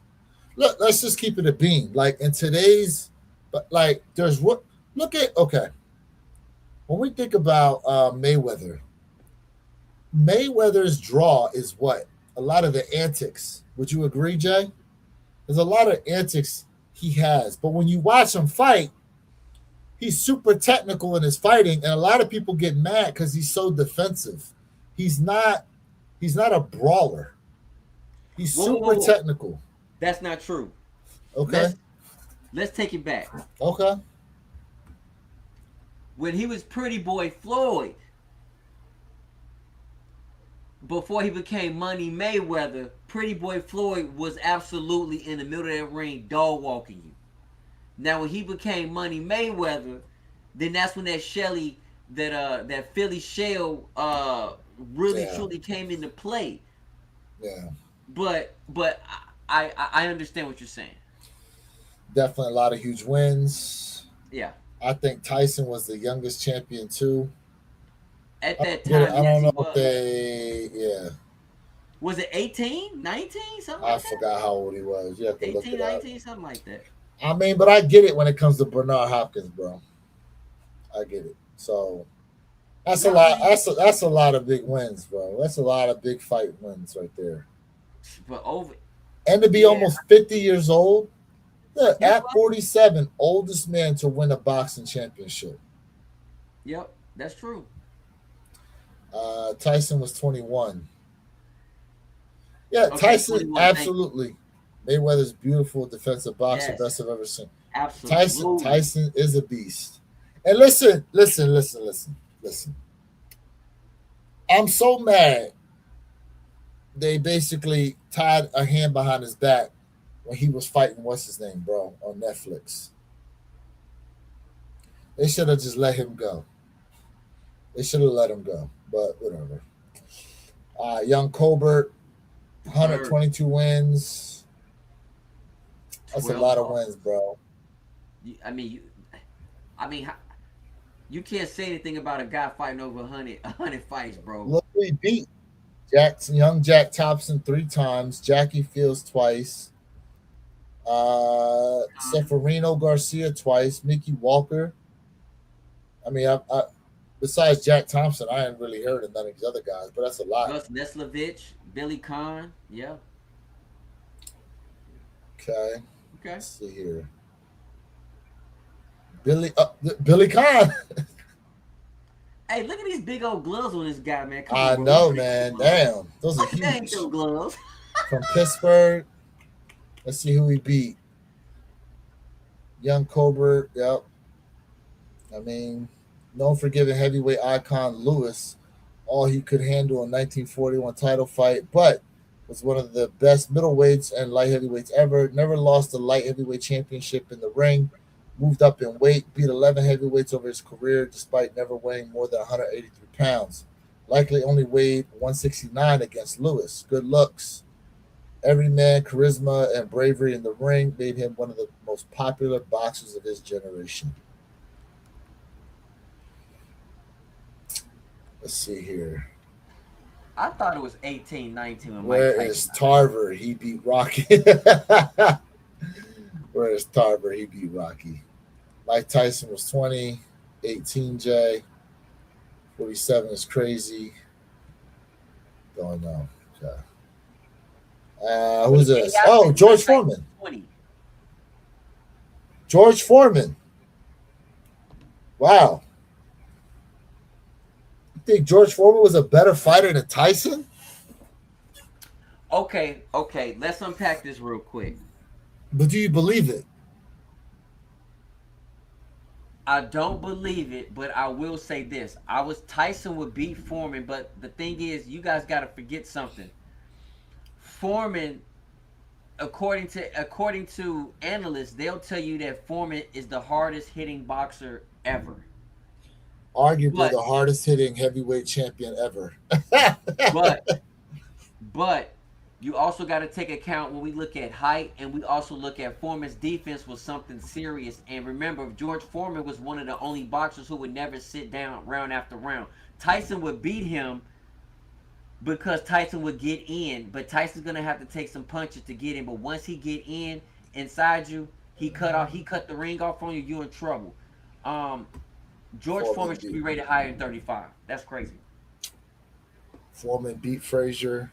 let's just keep it a beam. Like in today's, but like there's what look at when we think about Mayweather's draw is what? A lot of the antics. Would you agree, Jay? There's a lot of antics he has, but when you watch him fight, he's super technical in his fighting, and a lot of people get mad because he's so defensive. He's not a brawler. He's super technical.
That's not true.
Okay.
Let's take it back.
Okay.
When he was Pretty Boy Floyd, before he became Money Mayweather, Pretty Boy Floyd was absolutely in the middle of that ring, dog walking you. Now when he became Money Mayweather, then that's when that Philly shell really truly came into play.
Yeah.
But I understand what you're saying.
Definitely a lot of huge wins.
Yeah.
I think Tyson was the youngest champion too.
At that time,
I don't know if
was it 18, 19, something
I
like that?
forgot how old he was. You have to
18,
look it
19,
up.
something like that.
I mean, but I get it when it comes to Bernard Hopkins, bro. I get it. So that's a lot. That's a lot of big wins, bro. That's a lot of big fight wins right there.
But
and to be almost 50 years old, Look,
He
at
was.
47, oldest man to win a boxing championship.
Yep, that's true.
Tyson was 21. Yeah,
Okay,
Tyson,
21. Thank you.
absolutely. Mayweather's beautiful defensive boxer,
Yes,
best I've ever seen.
absolutely.
Tyson is a beast. And listen. I'm so mad they basically tied a hand behind his back when he was fighting what's his name, bro, on Netflix. They should have just let him go. They should have let him go, but whatever. Young Colbert,
Third,
122 wins. That's a
12
lot of
losses.
wins, bro.
I mean, I mean, you can't say anything about a guy fighting over a hundred fights, bro.
Look who he beat. Young Jack Thompson 3 times, Jackie Fields twice, Seferino Garcia twice, Mickey Walker. I mean, besides Jack Thompson, I hadn't really heard of none of these other guys, but that's a lot.
Gus Neslevich, Billy Kahn. Yeah.
Okay,
Okay.
let's see here. Billy Khan.
Hey, look at these big old gloves on this guy, man. Come on,
I
bro. We
know,
appreciate the
man.
gloves.
Damn, those are
That ain't
huge.
your gloves.
From Pittsburgh. Let's see who he beat. Young Colbert. Yep. I mean, known for giving heavyweight icon Lewis all he could handle in 1941 title fight, but was one of the best middleweights and light heavyweights ever. Never lost the light heavyweight championship in the ring. Moved up in weight, beat 11 heavyweights over his career despite never weighing more than 183 pounds. Likely only weighed 169 against Lewis. Good looks, every man, charisma, and bravery in the ring made him one of the most popular boxers of his generation. Let's see here.
I thought it was 18, 19 when Mike
Where
Tyson.
is Tarver? He beat Rocky. Where is Tarver? He beat Rocky. Mike Tyson was 20, 18 J, 47 is crazy. Don't know. Okay. Who's
Yeah,
this?
yeah, I
Oh,
said
George
Mike Tyson
Foreman.
was 20.
George Foreman. Wow. You think George Foreman was a better fighter than Tyson?
Okay. Let's unpack this real quick.
But do you believe it?
I don't believe it, but I will say this. Tyson would beat Foreman, but the thing is, you guys got to forget something. Foreman, according to analysts, they'll tell you that Foreman is the hardest hitting boxer ever.
Arguably
But
the hardest hitting heavyweight champion ever.
but but you also got to take account when we look at height and we also look at Foreman's defense was something serious. And remember, George Foreman was one of the only boxers who would never sit down round after round. Tyson would beat him because Tyson would get in, but Tyson's gonna have to take some punches to get in. But once he get in inside you, he cut the ring off on you. You're in trouble. Um, George
Foreman
Foreman should be
beat,
rated higher than 35. That's crazy.
Foreman beat Frazier.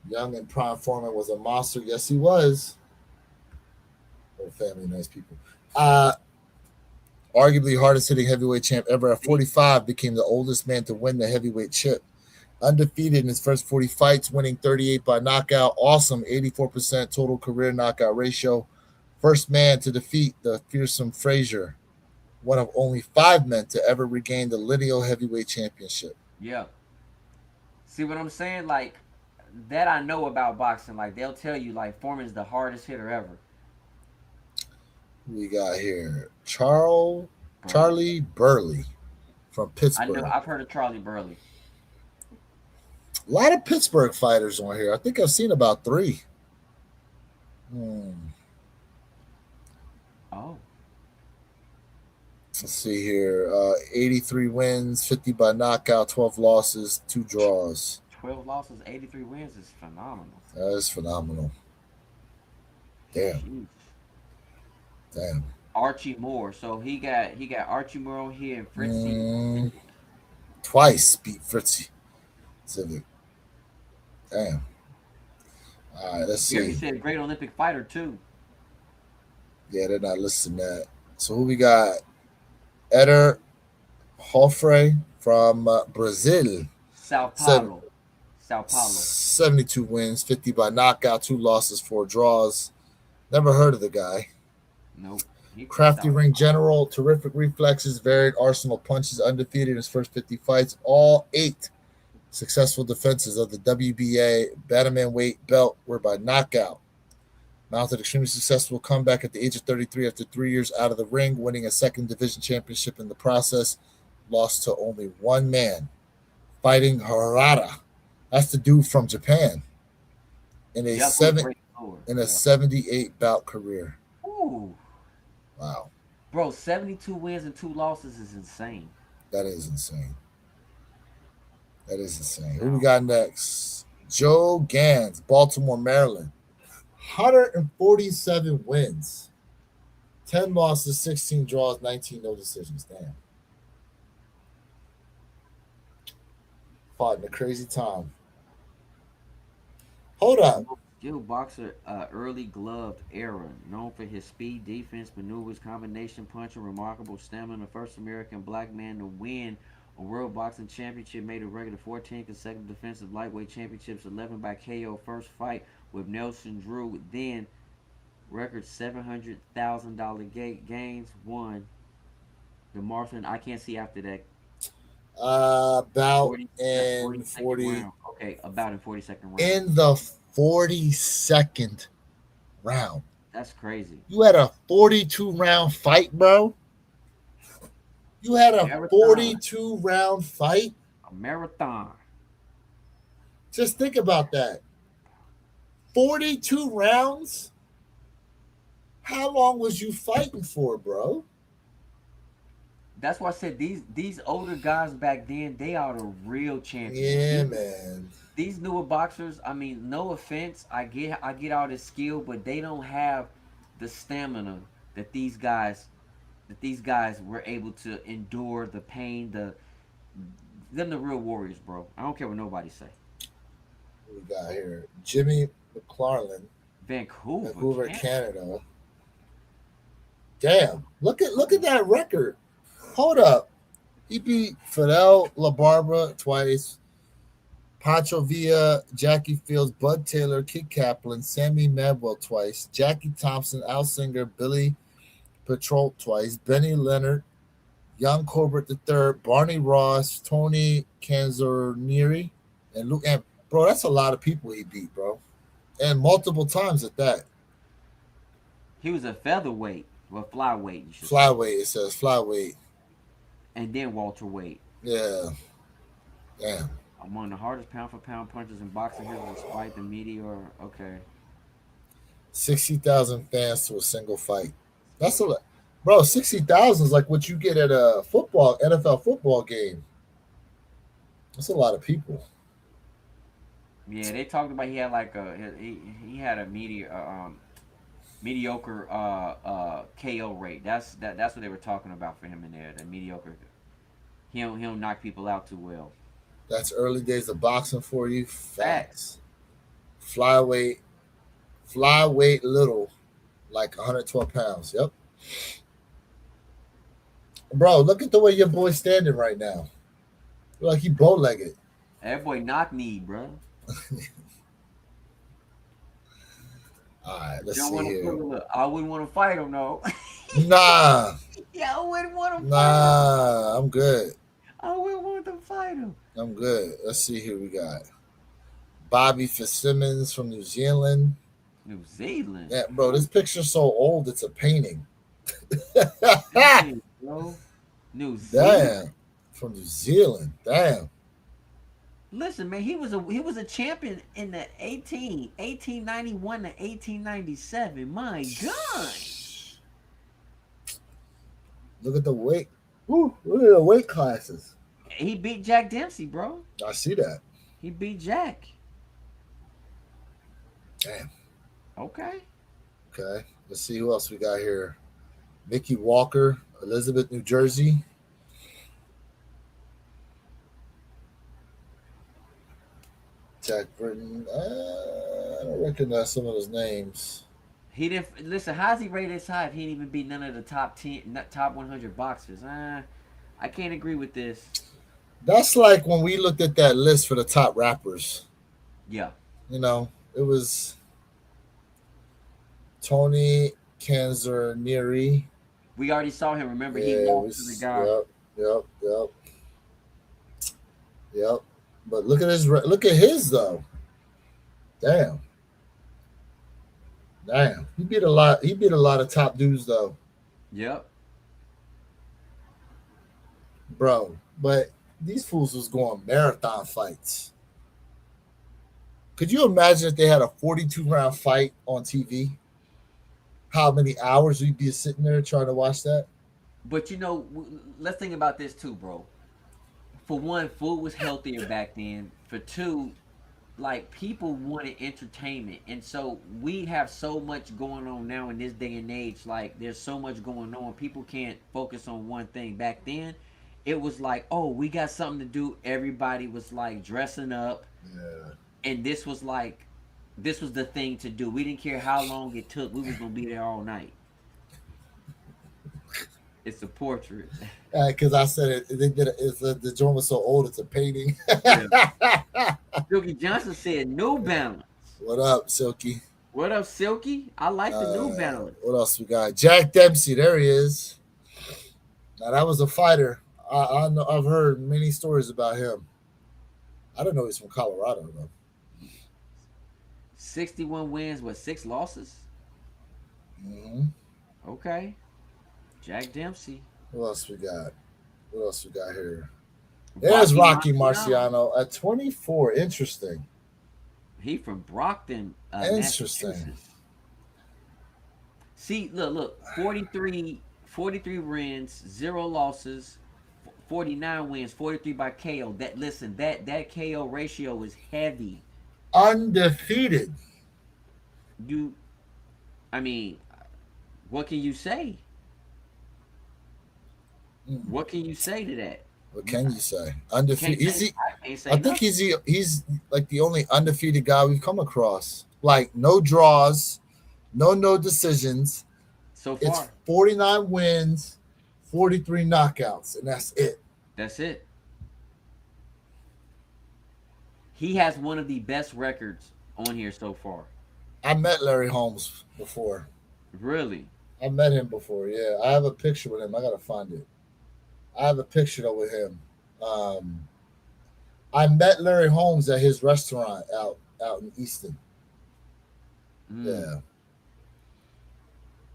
Young and Prime Foreman was a monster. Yes, he was. Whole family, nice people. Uh, Arguably hardest hitting heavyweight champ ever at 45, became the oldest man to win the heavyweight chip. Undefeated in his first 40 fights, winning 38 by knockout. Awesome 84% total career knockout ratio. First man to defeat the fearsome Frazier, one of only 5 men to ever regain the lineal heavyweight championship.
Yeah. See what I'm saying? Like that I know about boxing. Like they'll tell you like Foreman's the hardest hitter ever.
We got here
Burley.
Charlie Burley from
I know
Pittsburgh.
I've heard of Charlie Burley.
A lot of Pittsburgh fighters on here. I think I've seen about 3. Hmm.
Oh.
Let's see here. 83 wins, 50 by knockout, 12 losses, 2 draws.
12 losses, 83 wins is phenomenal.
That is phenomenal. Damn,
Jeez.
damn.
Archie Moore. So he got Archie Moore on here and Fritzy.
Mm, Twice beat Fritzy Civic. Damn. All right, let's
Gary
see.
said great Olympic fighter too.
Yeah, they're not listing that. So who we got? Eder Hofre from Brazil.
Sao
Seven,
Paulo. Sao Paulo.
72 wins, 50 by knockout, 2 losses, 4 draws. Never heard of the guy.
Nope. He from
Crafty
Sao
ring
Paulo.
general, terrific reflexes, varied arsenal punches, undefeated in his first 50 fights, all 8 successful defenses of the WBA bantamweight belt were by knockout. Mounted extremely successful comeback at the age of 33 after 3 years out of the ring, winning a second division championship in the process. Lost to only one man, fighting Harada. That's the dude from Japan in a
Yep, who's
seven
great forward.
in a
Yeah.
78 bout career.
Ooh.
Wow,
Bro, 72 wins and 2 losses is insane.
that is insane. That is insane. Who we
Wow.
got next? Joe Gans, Baltimore, Maryland. 147 wins, 10 losses, 16 draws, 19 no decisions. Damn. Fought in a crazy time. Hold up.
Skilled boxer, early gloved era, known for his speed, defense, maneuvers, combination punching, remarkable stamina. First American black man to win a World Boxing Championship, made a record of 14 consecutive defensive lightweight championships, 11 by KO. First fight with Nelson Drew, then record $700,000 gains. Won the Martian. I can't see after that.
About
40, that's
in
42nd
40
round. Okay, about in 42nd round.
in the 42nd round.
That's crazy.
You had a 42 round fight, bro. You had a
Marathon.
42 round fight.
A marathon.
Just think about that. 42 rounds? How long was you fighting for, bro?
That's why I said these older guys back then, they are the real champions.
Yeah,
These
man.
these newer boxers, I mean, no offense, I get all this skill, but they don't have the stamina that these guys were able to endure the pain, the real warriors, bro. I don't care what nobody say.
What we got here? Jimmy McLarlin,
Vancouver,
Vancouver,
Canada.
Canada. Damn. Look at that record. Hold up. He beat Fidel LaBarbera twice, Pancho Villa, Jackie Fields, Bud Taylor, Kid Kaplan, Sammy Madwell twice, Jackie Thompson, Al Singer, Billy Patrol twice, Benny Leonard, Young Corbett III, Barney Ross, Tony Canzonieri, and Luke. And bro, that's a lot of people he beat, bro, and multiple times at that.
He was a featherweight, well, flyweight, you should say,
Flyweight, it says flyweight.
and then welterweight.
Yeah, damn.
Among the hardest pound for pound punches in boxing history, despite the meteor. Okay.
60,000 fans to a single fight. That's a lot. Bro, 60,000 is like what you get at a football, NFL football game. That's a lot of people.
Yeah, they talked about he had like he had a mediocre KO rate. That's what they were talking about for him in there. The mediocre. He don't knock people out too well.
That's early days of boxing for you.
Facts.
Facts. Flyweight, flyweight little, like 112 pounds. Yep. Bro, look at the way your boy's standing right now. Like he bow legged.
That boy knock knee, bro.
All right,
You
let's
don't
see
want to
here.
put him. I wouldn't want to fight him, no.
Nah,
Yeah, I wouldn't want to fight him.
nah, I'm good.
I wouldn't want to fight him.
I'm good. Let's see here. We got Bobby Fitzsimmons from New Zealand.
New Zealand.
Yeah, bro, this picture's so old, it's a painting.
Dang, bro. New Zealand.
Damn. From New Zealand. Damn.
Listen, man, he was a champion in the 1891 to 1897. My God,
Look at the weight. Ooh, look at the weight classes.
he beat Jack Dempsey, bro.
I see that.
He beat Jack.
Damn.
Okay.
Okay. Let's see who else we got here. Mickey Walker, Elizabeth, New Jersey. Jack Britton. I don't recognize some of those names.
He didn't listen. How's he rated this high if he didn't even beat none of the top 10, top 100 boxers? I can't agree with this.
That's like when we looked at that list for the top rappers.
Yeah,
You know, it was Tony Canzonieri.
we already saw him. Remember, he
Yeah,
lost to the guy.
yep, yep. But look at his though. Damn, damn. He beat a lot. He beat a lot of top dudes though,
Yep.
bro. But these fools was going marathon fights. Could you imagine if they had a 42 round fight on TV? How many hours we'd be sitting there trying to watch that?
But let's think about this too, bro. For one, food was healthier back then. For two, like people wanted entertainment, and so we have so much going on now in this day and age. Like there's so much going on, people can't focus on one thing. Back then it was like, oh, we got something to do. Everybody was like dressing up,
Yeah.
and this was the thing to do. We didn't care how long it took, we was gonna be there all night. It's a portrait.
Because I said it, they did it. The joint was so old, it's a painting.
Yeah. Silky Johnson said New Balance.
What up, Silky?
What up, Silky? I like the New Balance.
What else we got? Jack Dempsey, there he is. Now that was a fighter. I know. I've heard many stories about him. I didn't know he's from Colorado though.
61 wins with 6 losses.
Hmm.
Okay. Jack Dempsey.
What else we got? What else we got here? There's Rocky Marciano at 24. Interesting.
He from Brockton,
Interesting.
Massachusetts. See, look, 43 wins, 0 losses, 49 wins, 43 by KO. That KO ratio is heavy.
Undefeated.
You, I mean, what can you say? What can you say to that?
What can you say? Undefeated.
I can't say
I think
nothing.
he's like the only undefeated guy we've come across. Like no draws, no decisions.
So
It's
far.
49 wins, 43 knockouts, and that's it.
That's it. He has one of the best records on here so far.
I met Larry Holmes before.
Really?
I met him before. Yeah, I have a picture with him. I gotta find it. I have a picture though with him. Um, I met Larry Holmes at his restaurant out in Easton.
Mm.
Yeah,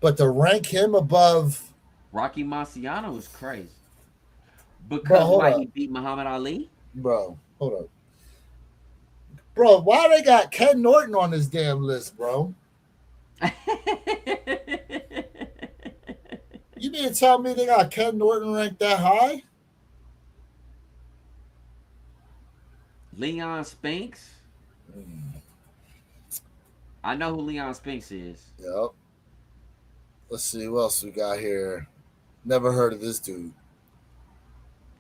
but to rank him above,
Rocky Marciano is crazy.
bro,
Because
hold
why
up,
he beat Muhammad Ali?
bro, hold up, bro. Why they got Ken Norton on this damn list, bro? You mean to tell me they got Ken Norton ranked that high?
Leon Spinks.
Mm,
I know who Leon Spinks is.
yep. Let's see what else we got here. Never heard of this dude.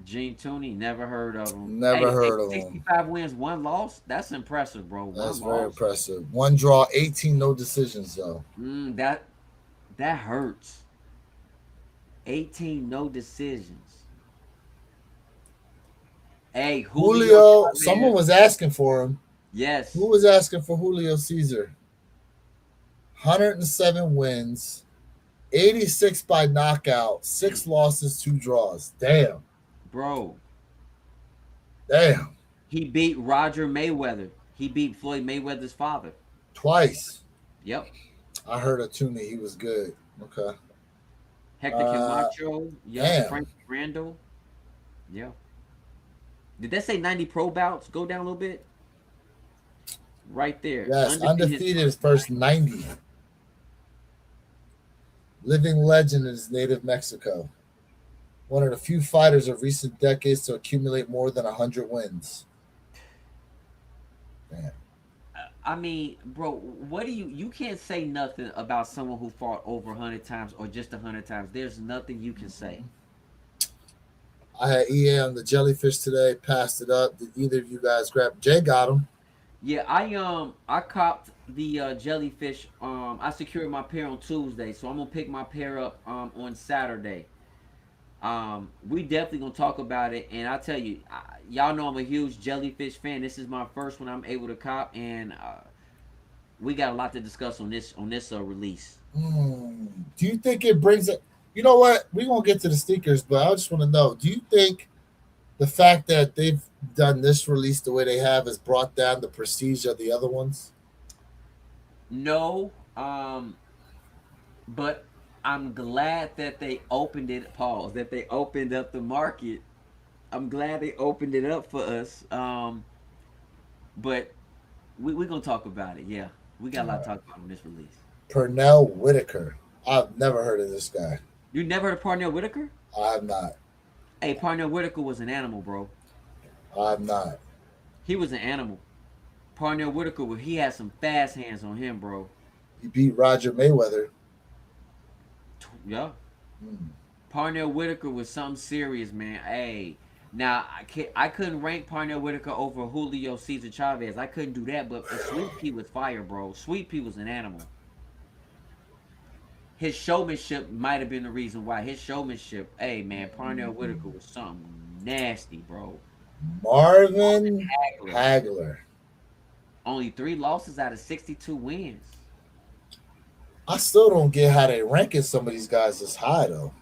Gene Tooney, never heard of him.
Never
Hey,
heard of him.
65 wins, 1 loss. That's impressive, bro.
That's
One
very
loss.
impressive. One draw, 18 no decisions though.
That hurts. 18 no decisions. Hey,
Julio,
Chavez.
someone was asking for him.
Yes.
Who was asking for Julio Caesar? 107 wins, 86 by knockout, 6 losses, 2 draws. Damn.
Bro,
Damn.
he beat Roger Mayweather. He beat Floyd Mayweather's father.
Twice.
Yep.
I heard of Tooney. He was good. Okay.
Hector Camacho. Yeah.
damn.
Frank Randall. Yeah. Did that say 90 pro bouts? Go down a little bit. Right there.
Yes, undefeated his first 90. Living legend in his native Mexico. One of the few fighters of recent decades to accumulate more than 100 wins. Damn.
I mean, bro, what do you can't say nothing about someone who fought over 100 times or just 100 times. There's nothing you can say.
I had EA on the jellyfish today, passed it up. Did either of you guys grab? Jay got him.
Yeah, I copped the jellyfish. I secured my pair on Tuesday, so I'm gonna pick my pair up on Saturday. We definitely gonna talk about it, and I tell you, y'all know I'm a huge jellyfish fan. This is my first one I'm able to cop, and we got a lot to discuss on this release.
Do you think it brings it? You know what? We're gonna get to the sneakers, but I just want to know: do you think the fact that they've done this release the way they have has brought down the prestige of the other ones?
No, but I'm glad that they opened it. Pause. That they opened up the market. I'm glad they opened it up for us. But we gonna talk about it. Yeah, we got a lot to talk about on this release.
Pernell Whitaker. I've never heard of this guy.
You never heard of Parnell Whitaker?
I have not.
Hey, Parnell Whitaker was an animal, bro.
I have not.
He was an animal. Parnell Whitaker, he had some fast hands on him, bro.
He beat Roger Mayweather.
Yeah.
Hmm.
Parnell Whitaker was something serious, man. Hey, now I couldn't rank Parnell Whitaker over Julio Cesar Chavez. I couldn't do that, but Sweet Pea was fire, bro. Sweet Pea was an animal. His showmanship might have been the reason why. His showmanship, hey man, Parnell Whitaker was something nasty, bro.
Marvin
Hagler,
Hagler.
only 3 losses out of 62 wins.
I still don't get how they ranking some of these guys this high though.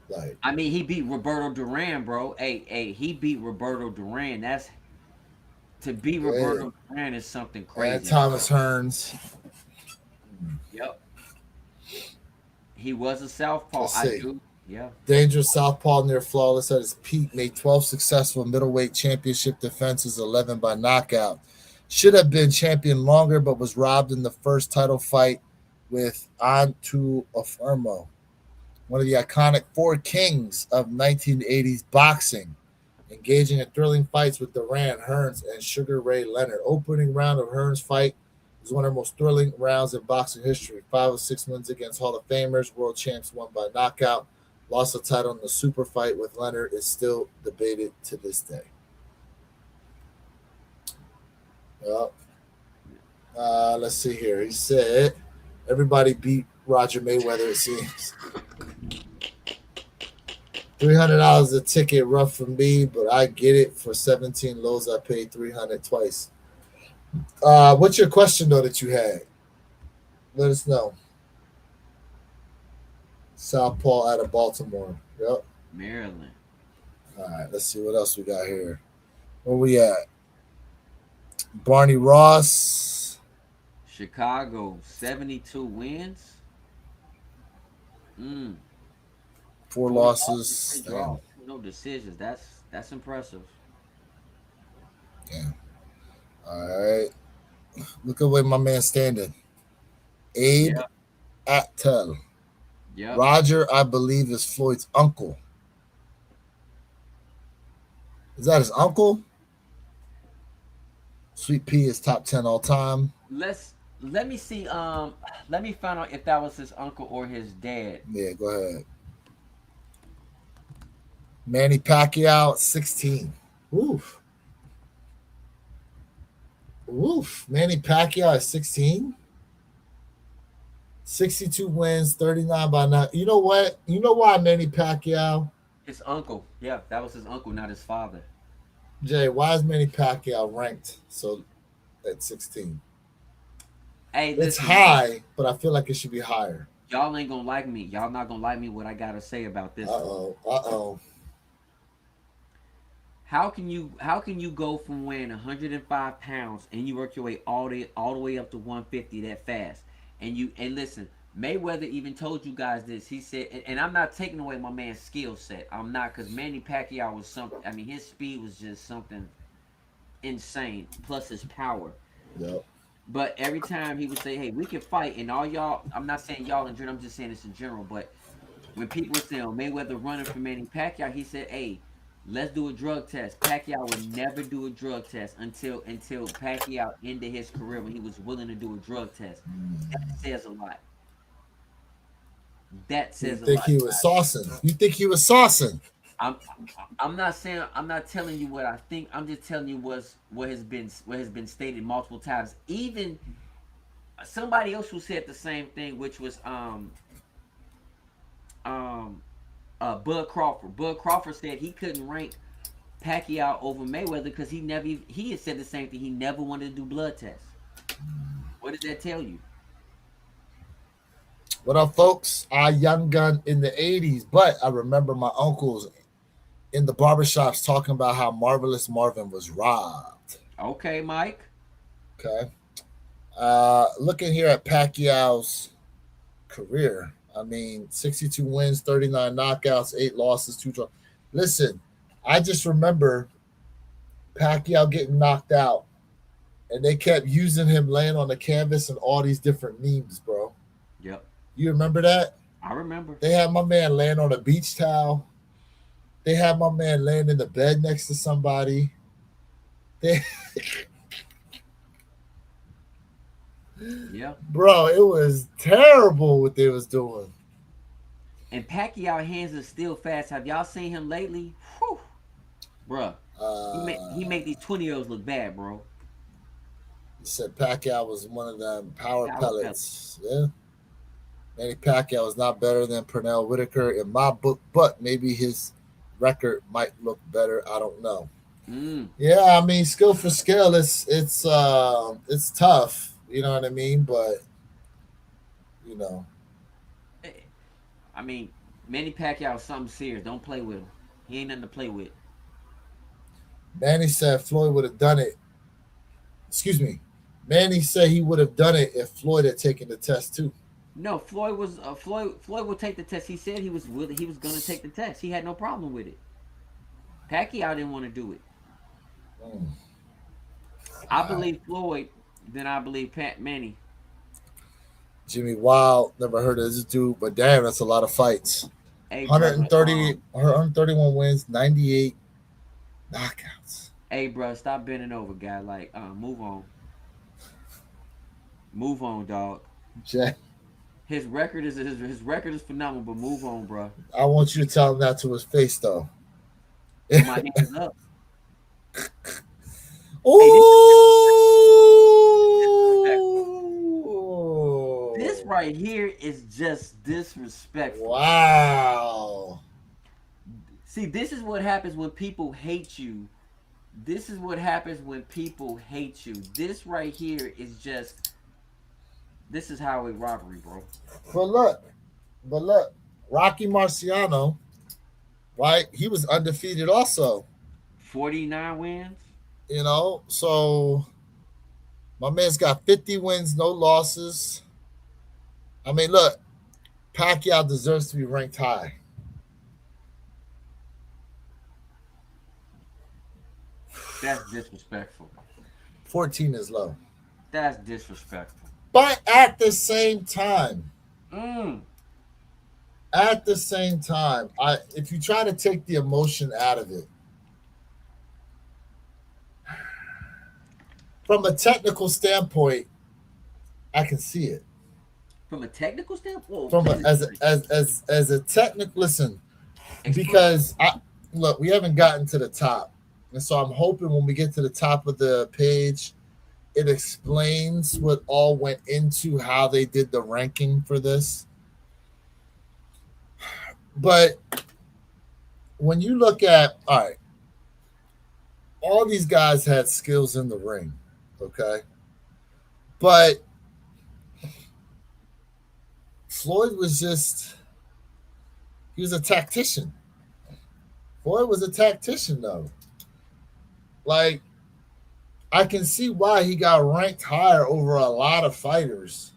Like,
I mean, he beat Roberto Duran, bro. Hey, he beat Roberto Duran. That's to beat
yeah.
Roberto Duran is something
And
crazy.
Thomas Hearns.
Yep, he was a southpaw.
Let's
I
see.
do. Yeah.
Dangerous southpaw near flawless at his peak, made 12 successful middleweight championship defenses, 11 by knockout. Should have been champion longer, but was robbed in the first title fight with Antu Afirmo, one of the iconic four kings of 1980s boxing, engaging in thrilling fights with Duran, Hearns, and Sugar Ray Leonard. Opening round of Hearns' fight was one of the most thrilling rounds in boxing history. 5 of 6 wins against Hall of Famers. World champs won by knockout. Lost the title in the super fight with Leonard is still debated to this day. Well, let's see here. He said everybody beat Roger Mayweather, it seems. $300 a ticket, rough for me, but I get it. For 17 lows, I paid 300 twice. What's your question though that you had? Let us know. Southpaw out of Baltimore. Yep.
Maryland,
All right, let's see what else we got here. Where we at? Barney Ross,
Chicago, 72 wins. Mm.
four
40 losses, three
losses. Damn.
draws, no decisions. That's impressive.
Yeah. All right. Look at where my man standing. Abe
Yep.
Attel.
Yep.
Roger, I believe, is Floyd's uncle. Is that his uncle? Sweet Pea is top 10 all time.
Let me see. Let me find out if that was his uncle or his dad.
Yeah, go ahead. Manny Pacquiao, 16. Oof. Oof. Manny Pacquiao at 16? 62 wins, 39 by 9. You know what? You know why Manny Pacquiao?
His uncle. Yeah, that was his uncle, not his father.
Jay, why is Manny Pacquiao ranked so at 16?
Hey,
It's
listen,
high, but I feel like it should be higher.
y'all ain't gonna like me. Y'all not gonna like me what I gotta say about
Uh
this one.
oh. Uh oh.
How can you go from weighing 105 pounds and you work your way all the way up to 150 that fast? And listen, Mayweather even told you guys this. He said, and I'm not taking away my man's skill set. I'm not, because Manny Pacquiao was something. I mean, his speed was just something insane. Plus his power.
Yep.
But every time he would say, "Hey, we can fight," and all y'all, I'm not saying y'all in general. I'm just saying this in general. But when people say, "Oh, Mayweather running for Manny Pacquiao," he said, "Hey, let's do a drug test." Pacquiao would never do a drug test until Pacquiao ended his career when he was willing to do a drug test. That says a lot. That
You
says a
think
lot.
he was saucing? You think he was saucing?
I'm I'm not saying I'm not telling you what I think. I'm just telling you what has been stated multiple times. Even somebody else who said the same thing, which was um Bud Crawford. Bud Crawford said he couldn't rank Pacquiao over Mayweather because he had said the same thing. He never wanted to do blood tests. What does that tell you?
What up, folks? I young gun in the 80s, but I remember my uncles in the barbershops talking about how Marvelous Marvin was robbed.
Okay, Mike.
Okay. Looking here at Pacquiao's career, I mean, 62 wins, 39 knockouts, 8 losses, 2 draws. Listen, I just remember Pacquiao getting knocked out, and they kept using him laying on the canvas and all these different memes, bro.
Yep,
You remember that?
I remember.
They had my man laying on a beach towel. They had my man laying in the bed next to somebody. They,
Yeah.
bro, it was terrible what they was doing.
And Pacquiao hands are still fast. Have y'all seen him lately? Whew, bruh. He
Uh,
make these 20-year-olds look bad, bro.
he said Pacquiao was one of them power
Power pellet.
pellets. Yeah, Manny Pacquiao is not better than Pernell Whitaker in my book, but maybe his record might look better. I don't know.
Mm.
Yeah, I mean, skill for skill, it's tough. You know what I mean? But you know,
I mean, Manny Pacquiao is something serious. Don't play with him. He ain't nothing to play with.
Manny said Floyd would have done it. Excuse me. Manny said he would have done it if Floyd had taken the test too.
No, Floyd would take the test. He said he was gonna take the test. He had no problem with it. Pacquiao didn't want to do it.
Mm.
I believe Floyd, then I believe Manny.
Jimmy Wild, never heard of this dude, but damn, that's a lot of fights.
Hey, brother.
130, 131 wins, 98 knockouts.
Hey, bro. Stop bending over, guy. Like, move on. Move on, dog.
Jay,
His record is phenomenal, but move on, bro.
I want you to tell him that to his face, though.
With my hands up. Hey, this
Ooh!
right here is just disrespectful.
Wow!
See, this is what happens when people hate you. This is what happens when people hate you. This right here is just. This is highway robbery, bro.
But look, but look, Rocky Marciano, right? He was undefeated also.
49 wins.
So my man's got 50 wins, no losses. I mean, look, Pacquiao deserves to be ranked high.
That's disrespectful.
14 is low.
That's disrespectful.
But
Mm.
at the same time, if you try to take the emotion out of it, from a technical standpoint, I can see it.
From a technical standpoint,
From a,
please
as a technical listen,
explain.
because I look, we haven't gotten to the top, and so I'm hoping when we get to the top of the page, it explains what all went into how they did the ranking for this. But when you look at all these guys had skills in the ring, okay, but Floyd was just he was a tactician. Floyd was a tactician though. Like I can see why he got ranked higher over a lot of fighters,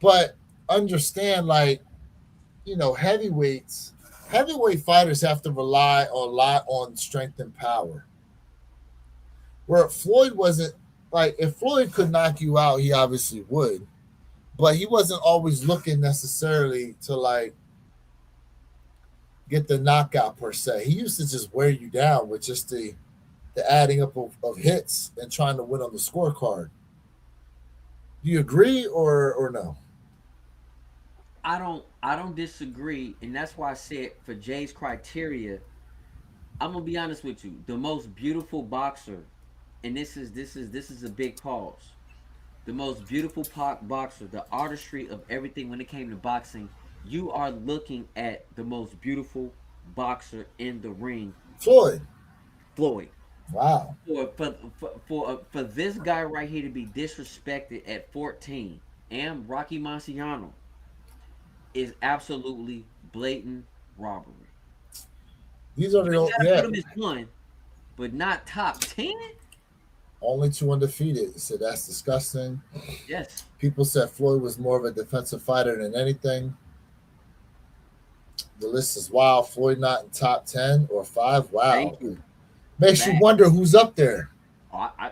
but understand like heavyweight fighters have to rely a lot on strength and power. Where Floyd wasn't like if Floyd could knock you out, he obviously would, but he wasn't always looking necessarily to like get the knockout per se. He used to just wear you down with just the adding up of hits and trying to win on the scorecard. Do you agree or no?
I don't disagree, and that's why I said for Jay's criteria, I'm gonna be honest with you. The most beautiful boxer, and this is a big pause. The most beautiful boxer, the artistry of everything when it came to boxing. You are looking at the most beautiful boxer in the ring,
Floyd.
Floyd.
Wow.
For this guy right here to be disrespected at 14 and Rocky Marciano is absolutely blatant robbery.
These are
You
the
gotta
yeah.
put him as one, but not top 10.
Only two undefeated. So that's disgusting.
Yes,
People said Floyd was more of a defensive fighter than anything. The list is wild. Floyd not in top 10 or 5. Wow.
thank you.
Makes you
Back.
wonder who's up there.
I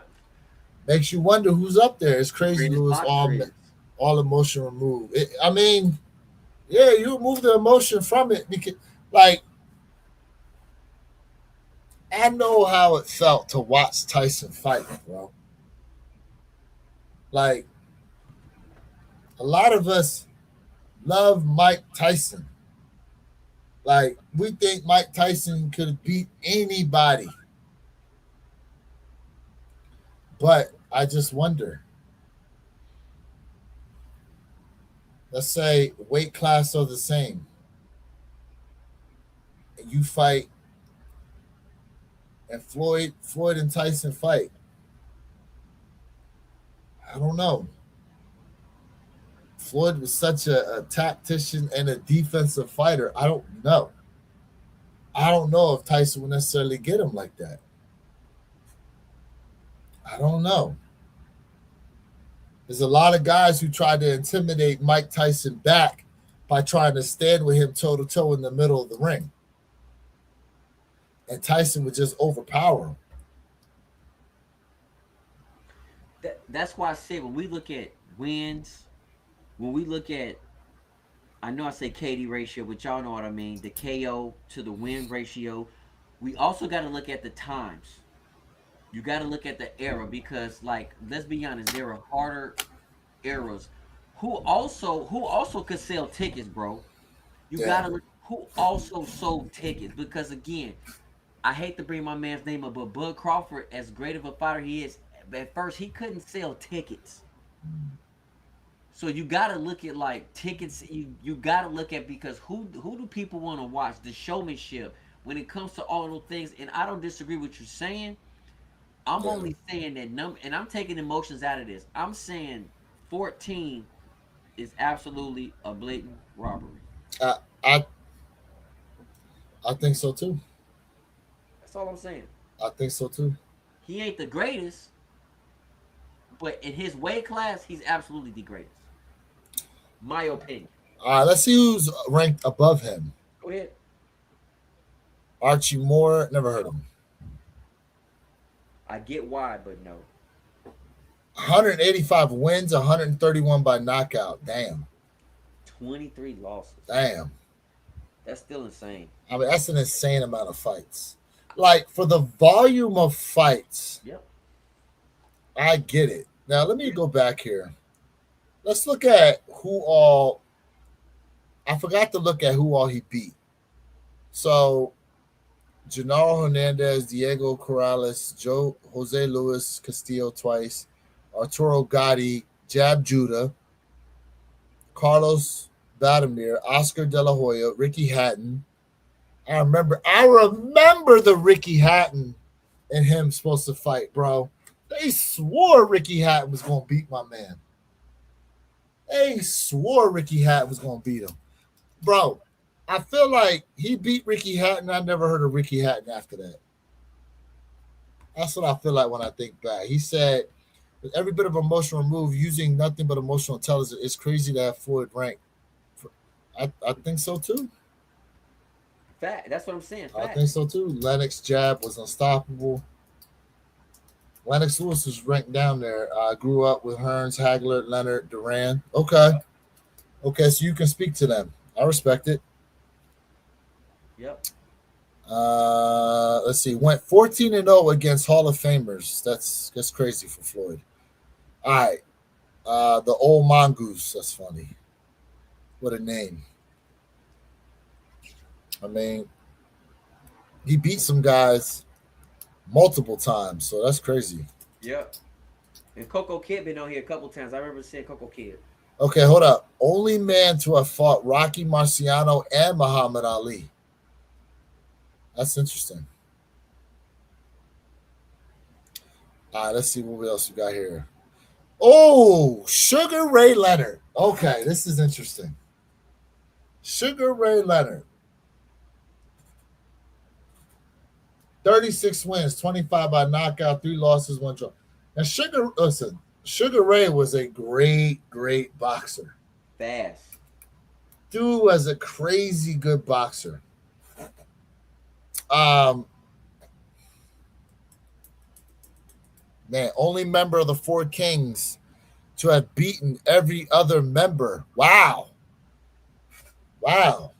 Makes you wonder who's up there. It's crazy,
greatest
Lewis.
boxer is.
All emotion removed. I mean, yeah, you remove the emotion from it because, like, I know how it felt to watch Tyson fight, bro. Like, a lot of us love Mike Tyson. Like, we think Mike Tyson could beat anybody. But I just wonder, let's say weight class are the same. And you fight, and Floyd and Tyson fight. I don't know. Floyd was such a tactician and a defensive fighter. I don't know. I don't know if Tyson would necessarily get him like that. I don't know. There's a lot of guys who tried to intimidate Mike Tyson back by trying to stand with him toe to toe in the middle of the ring. And Tyson would just overpower him.
That's why I say when we look at wins, when we look at, I know I say KD ratio, but y'all know what I mean, the KO to the win ratio. We also got to look at the times. You got to look at the era because, like, let's be honest, there are harder eras. Who also could sell tickets, bro? You
Yeah.
gotta look who also sold tickets because again, I hate to bring my man's name up, but Bud Crawford, as great of a fighter he is, at first he couldn't sell tickets. So you gotta look at like tickets. You gotta look at because who do people want to watch? The showmanship when it comes to all those things. And I don't disagree with you saying. I'm
Yeah.
only saying that number, and I'm taking emotions out of this. I'm saying 14 is absolutely a blatant robbery.
I, I I think so too.
That's all I'm saying.
I think so too.
He ain't the greatest, but in his weight class, he's absolutely the greatest. My opinion.
All right, let's see who's ranked above him.
Go ahead.
Archie Moore, never heard of him.
I get why, but no.
185 wins, 131 by knockout. Damn.
23 losses.
Damn.
That's still insane.
I mean, that's an insane amount of fights. Like, for the volume of fights,
Yep.
I get it. Now, let me go back here. Let's look at who all. I forgot to look at who all he beat. So, Genaro Hernandez, Diego Corrales, Jose Luis Castillo twice, Arturo Gatti, Jab Judah, Carlos Badamir, Oscar De La Hoya, Ricky Hatton. I remember the Ricky Hatton and him supposed to fight, bro. They swore Ricky Hatton was gonna beat my man. They swore Ricky Hatton was gonna beat him. Bro, I feel like he beat Ricky Hatton. I never heard of Ricky Hatton after that. That's what I feel like when I think back. He said, with every bit of emotion removed, using nothing but emotional intelligence, it's crazy to have Floyd ranked. I think so too.
Fact. That's what I'm saying.
I
Fact.
think so too. Lennox jab was unstoppable. Lennox Lewis was ranked down there. I grew up with Hearns, Hagler, Leonard, Duran. Okay. Okay, so you can speak to them. I respect it.
Yep.
Let's see. Went 14-0 against Hall of Famers. That's crazy for Floyd. All right. The old mongoose. That's funny. What a name. I mean, he beat some guys multiple times, so that's crazy.
Yep. And Coco Kid been on here a couple times. I remember seeing Coco Kid.
Okay, hold up. Only man to have fought Rocky Marciano and Muhammad Ali. That's interesting. All right, let's see what else we got here. Oh, Sugar Ray Leonard. Okay, this is interesting. Sugar Ray Leonard. 36 wins, 25 by knockout, 3 losses, 1 draw. And Sugar Ray was a great boxer.
Fast.
Dude was a crazy good boxer. Um, Man, only member of the Four Kings to have beaten every other member. Wow. Wow.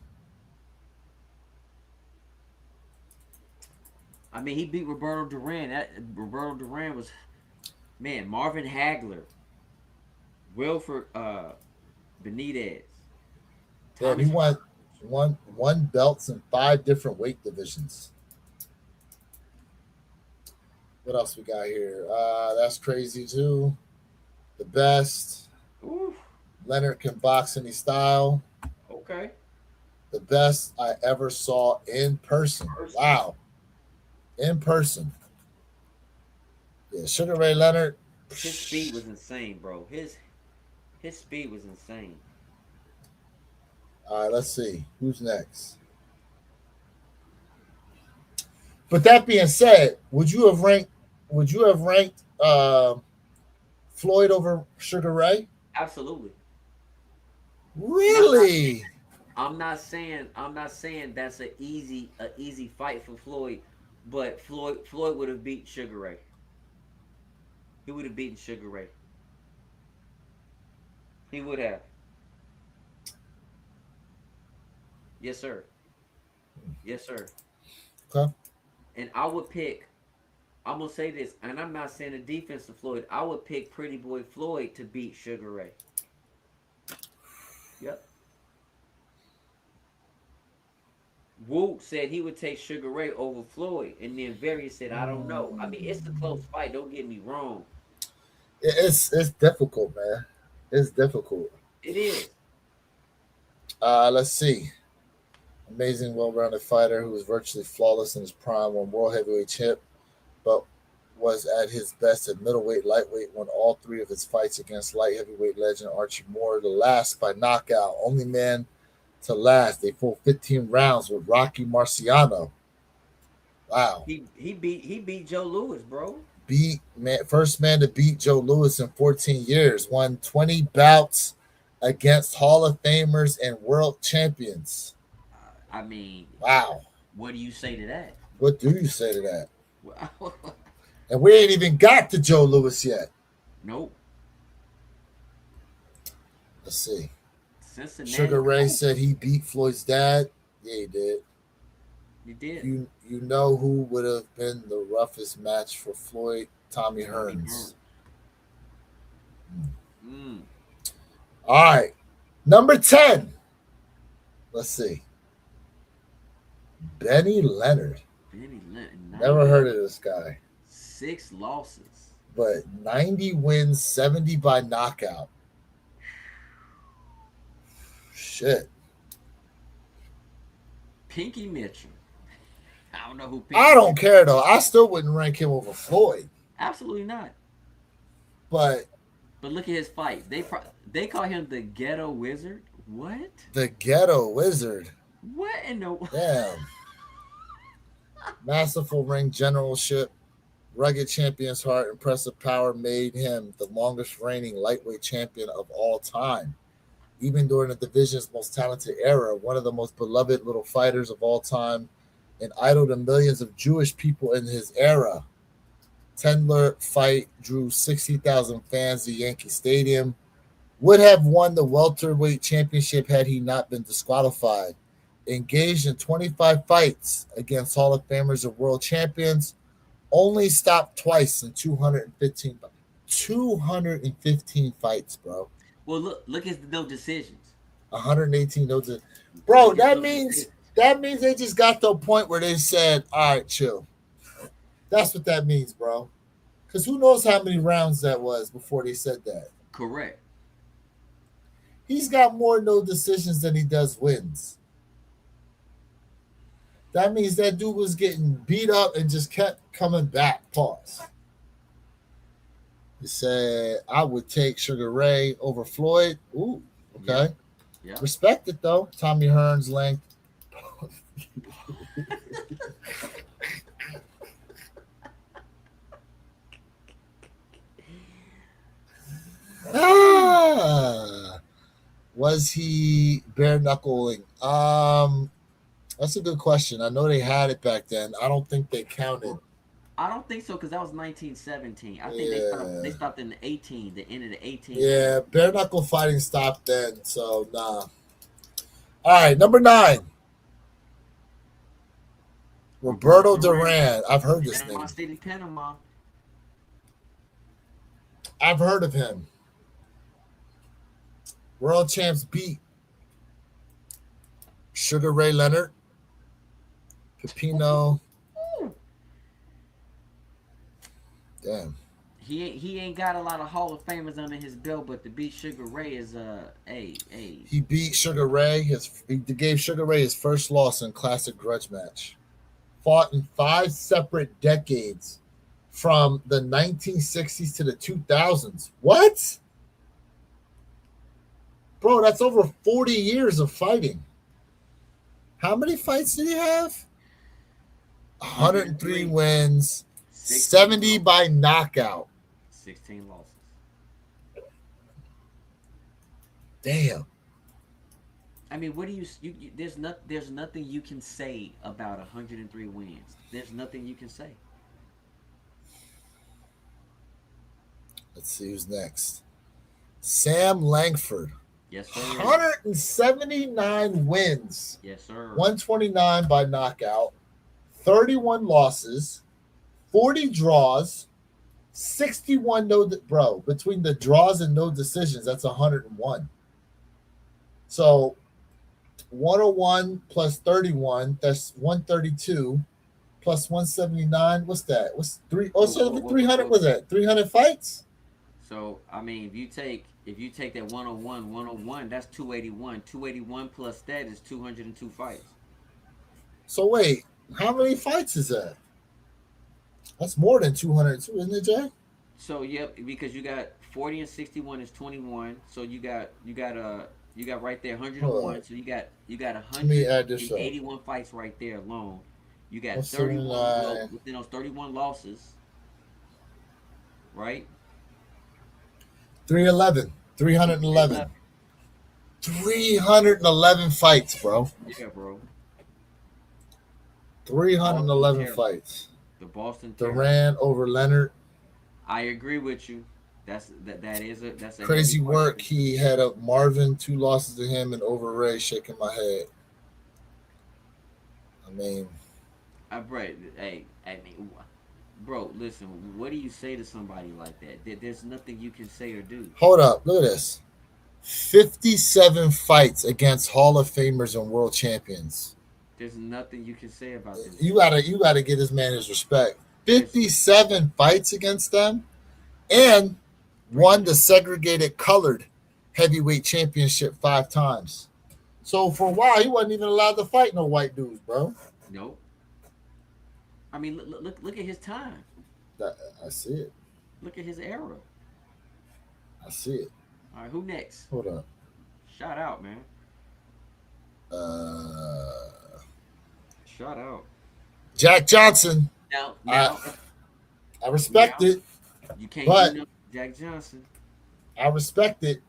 I mean, he beat Roberto Duran. Roberto Duran was, man, Marvin Hagler, Wilfred Benitez,
Damn, he won belts in 5 different weight divisions. What else we got here? That's crazy too. The best.
Oof.
Leonard can box any style.
Okay.
The best I ever saw in person. Wow. In person. Yeah, Sugar Ray Leonard.
His speed was insane, bro. His speed was insane.
All right, let's see. Who's next? But that being said, would you have ranked Floyd over Sugar Ray?
Absolutely.
Really?
I'm not saying that's a easy fight for Floyd, but Floyd would have beat Sugar Ray. He would have beaten Sugar Ray. He would have. Yes, sir. Yes, sir.
Okay.
And I would pick. I'm gonna say this, and I'm not saying the defense of Floyd. I would pick Pretty Boy Floyd to beat Sugar Ray. Yep. Woot said he would take Sugar Ray over Floyd, and then Various said, "I don't know." I mean, it's a close fight. Don't get me wrong.
It's difficult, man. It's difficult.
It is.
Let's see. Amazing, well-rounded fighter who was virtually flawless in his prime, won world heavyweight champ, but was at his best at middleweight, lightweight, won all 3 of his fights against light heavyweight legend Archie Moore, the last by knockout, only man to last a full 15 rounds with Rocky Marciano. Wow.
He beat Joe Louis, bro.
First man to beat Joe Louis in 14 years, won 20 bouts against Hall of Famers and world champions.
I mean,
Wow.
what do you say to that?
What do you say to that? And we ain't even got to Joe Louis yet.
Nope.
Let's see.
Cincinnati.
Sugar Ray said he beat Floyd's dad. Yeah, he did.
You did.
You know who would have been the roughest match for Floyd? Tommy Hearns.
Mm.
All right. Number 10. Let's see. Benny Leonard.
Benny Leonard.
Never heard of this guy.
6 losses.
But 90 wins, 70 by knockout. Shit.
Pinky Mitchell. I don't know who.
I don't care though. I still wouldn't rank him over Floyd.
Absolutely not.
But
look at his fight. They call him the Ghetto Wizard. What?
The Ghetto Wizard.
What in the?
Damn. Masterful ring generalship, rugged champion's heart, impressive power made him the longest reigning lightweight champion of all time. Even during the division's most talented era, one of the most beloved little fighters of all time, an idol to millions of Jewish people in his era. Tendler fight drew 60,000 fans to Yankee Stadium. Would have won the welterweight championship had he not been disqualified. Engaged in 25 fights against Hall of Famers and world champions. Only stopped twice in 215 fights, bro.
Well, look at the no decisions.
118 no. Bro, that means they just got to a point where they said, "All right, chill." That's what that means, bro. Because who knows how many rounds that was before they said that.
Correct.
He's got more no decisions than he does wins. That means that dude was getting beat up and just kept coming back. Pause. He said, I would take Sugar Ray over Floyd. Ooh, okay.
Yeah.
Respect it, though. Tommy Hearns length. Was he bare knuckling? That's a good question. I know they had it back then. I don't think they counted.
I don't think so because that was 1917. I think they stopped in the 18, the end of the 18.
Yeah, bare knuckle fighting stopped then. So nah. All right, number 9. Roberto Duran. I've heard this name.
Panama City, Panama.
I've heard of him. World champs beat Sugar Ray Leonard, Pepino. Damn.
He ain't got a lot of Hall of Famers under his belt, but to beat Sugar Ray is
He beat Sugar Ray. He gave Sugar Ray his first loss in classic grudge match. Fought in 5 separate decades, from the 1960s to the 2000s. What? Bro, that's over 40 years of fighting. How many fights did he have? 103 wins, 70 by knockout.
16 losses.
Damn.
I mean, what do you there's nothing you can say about 103 wins. There's nothing you can say.
Let's see who's next. Sam Langford.
Yes, sir.
179 wins.
Yes, sir.
129 by knockout, 31 losses, 40 draws, 61 no. Bro, between the draws and no decisions, that's 101. So 101 plus 31, that's 132 plus 179. What's that? What's 3? Oh, so 300 was that? 300 fights?
So, I mean, if you take that 101, that's 281. 281 plus that is 202 fights.
So wait, how many fights is that? That's more than 202, isn't it, Jay?
So yep, because you got 40 and 61 is 21. So you got right there 101. So you got 181 fights right there alone. You got 31 within those 31 losses, right?
311. 311 fights, bro.
Yeah, bro.
311 fights.
The Boston
Duran over Leonard.
I agree with you. That's a
crazy work. He had up Marvin, 2 losses to him, and over Ray. Shaking my head. I mean,
bro, listen. What do you say to somebody like that? There's nothing you can say or do.
Hold up, look at this. 57 fights against Hall of Famers and world champions.
There's nothing you can say about this.
You gotta give this man his respect. 57 fights against them, and won the segregated colored heavyweight championship 5 times. So for a while, he wasn't even allowed to fight no white dudes, bro.
Nope. I mean, look at his time.
I see it.
Look at his era.
I see it.
All right, who next?
Hold up.
Shout out, man. Shout out.
Jack Johnson.
Now
I respect it.
You can't do no Jack Johnson.
I respect it.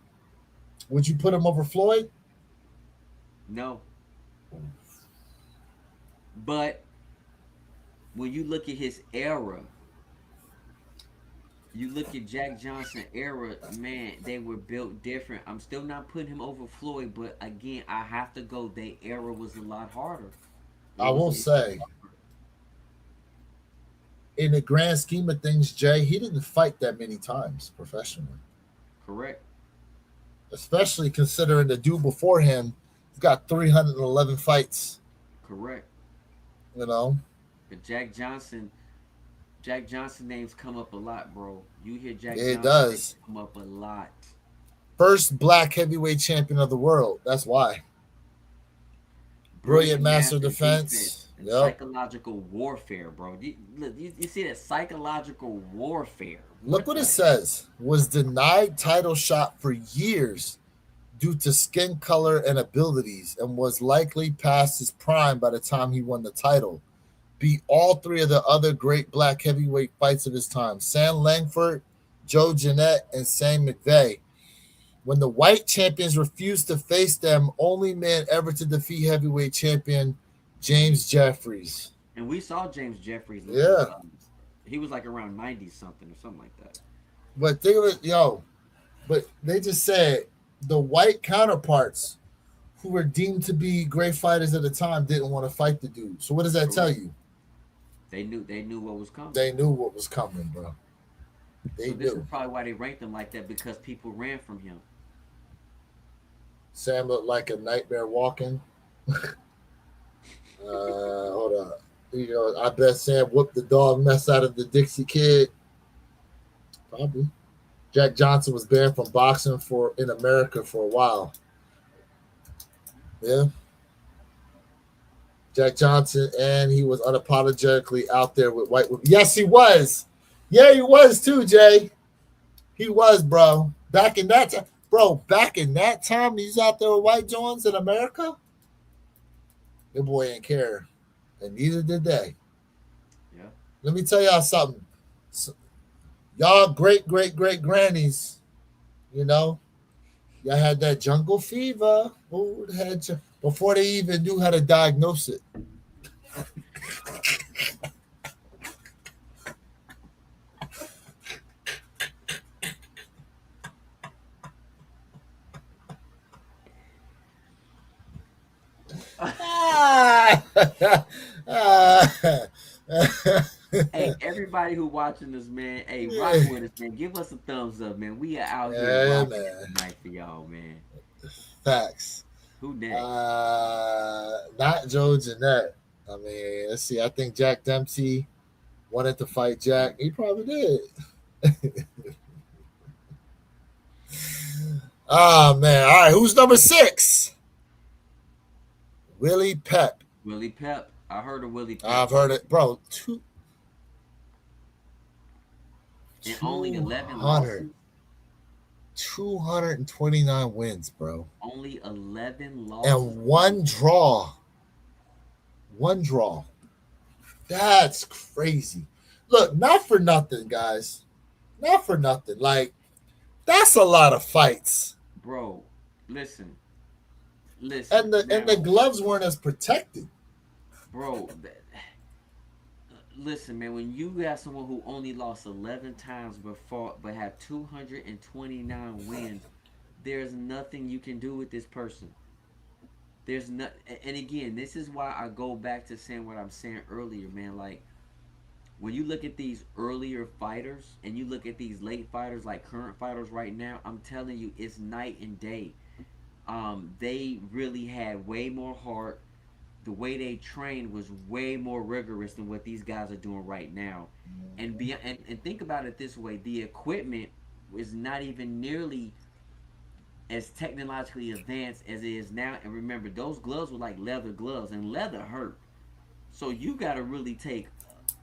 Would you put him over Floyd?
No. But when you look at his era, you look at Jack Johnson era, man, they were built different. I'm still not putting him over Floyd, but again, I have to go. Their era was a lot harder.
I will say, in the grand scheme of things, Jay, he didn't fight that many times professionally.
Correct.
especially considering the dude before him, he's got 311 fights.
Correct.
You know,
But Jack Johnson names come up a lot, bro. You hear Jack
it
Johnson names
does.
come up a lot.
First black heavyweight champion of the world. That's why. Brilliant
Brilliant
master
master defense
defense.
and
Yep.
psychological warfare, bro. You see that psychological warfare?
Look
What
what it
the?
says. Was denied title shot for years due to skin color and abilities, and was likely past his prime by the time he won the title. Beat all three of the other great black heavyweight fights of his time: Sam Langford, Joe Jeanette, and Sam McVeigh. When the white champions refused to face them, only man ever to defeat heavyweight champion James Jeffries.
And we saw James Jeffries live.
Yeah,
He was like around 90 something or something like that.
but think of it, but they just said the white counterparts who were deemed to be great fighters at the time didn't want to fight the dude. So what does that tell
Correct.
you?
They knew what was coming.
They knew what was coming, bro. They
So this is
knew.
probably why they ranked him like that because people ran from him.
Sam looked like a nightmare walking. Hold on. I bet Sam whooped the dog mess out of the Dixie Kid. Probably. Jack Johnson was banned from boxing for in America for a while. Yeah. Jack Johnson, and he was unapologetically out there with white women. Yes, he was. Yeah, he was too, Jay. He was, bro. Back in that time, bro. Back in that time, he's out there with white Johns in America. The boy didn't care, and neither did they.
Yeah.
Let me tell y'all something. So, y'all great grannies, you know, y'all had that jungle fever. Ooh, before they even knew how to diagnose it. Ah! Ah!
Hey, everybody who watching this, man, hey, rock with us, man. Give us a thumbs up, man. We are out here
Yeah,
rocking
man.
tonight for y'all, man.
Facts.
Who next?
Not Joe Jeanette. I mean, let's see. I think Jack Dempsey wanted to fight Jack. He probably did. Oh man. All right. Who's number 6? Willie Pep.
Willie Pep. I heard of Willie Pep.
I've heard it, bro.
And only 11
200,
losses.
229 wins, bro.
Only 11 losses.
And one draw. One draw. That's crazy. Look, not for nothing, guys. Not for nothing. Like, that's a lot of fights.
Bro, listen.
And the
Now,
gloves weren't as protected.
bro, listen, man, when you got someone who only lost 11 times but had 229 wins, there's nothing you can do with this person. There's not, and again, this is why I go back to saying what I'm saying earlier, man. Like, when you look at these earlier fighters and you look at these late fighters, like current fighters right now, I'm telling you, it's night and day. They really had way more heart. The way they trained was way more rigorous than what these guys are doing right now. And think about it this way: the equipment is not even nearly as technologically advanced as it is now. And remember, those gloves were like leather gloves, and leather hurt. So you got to really take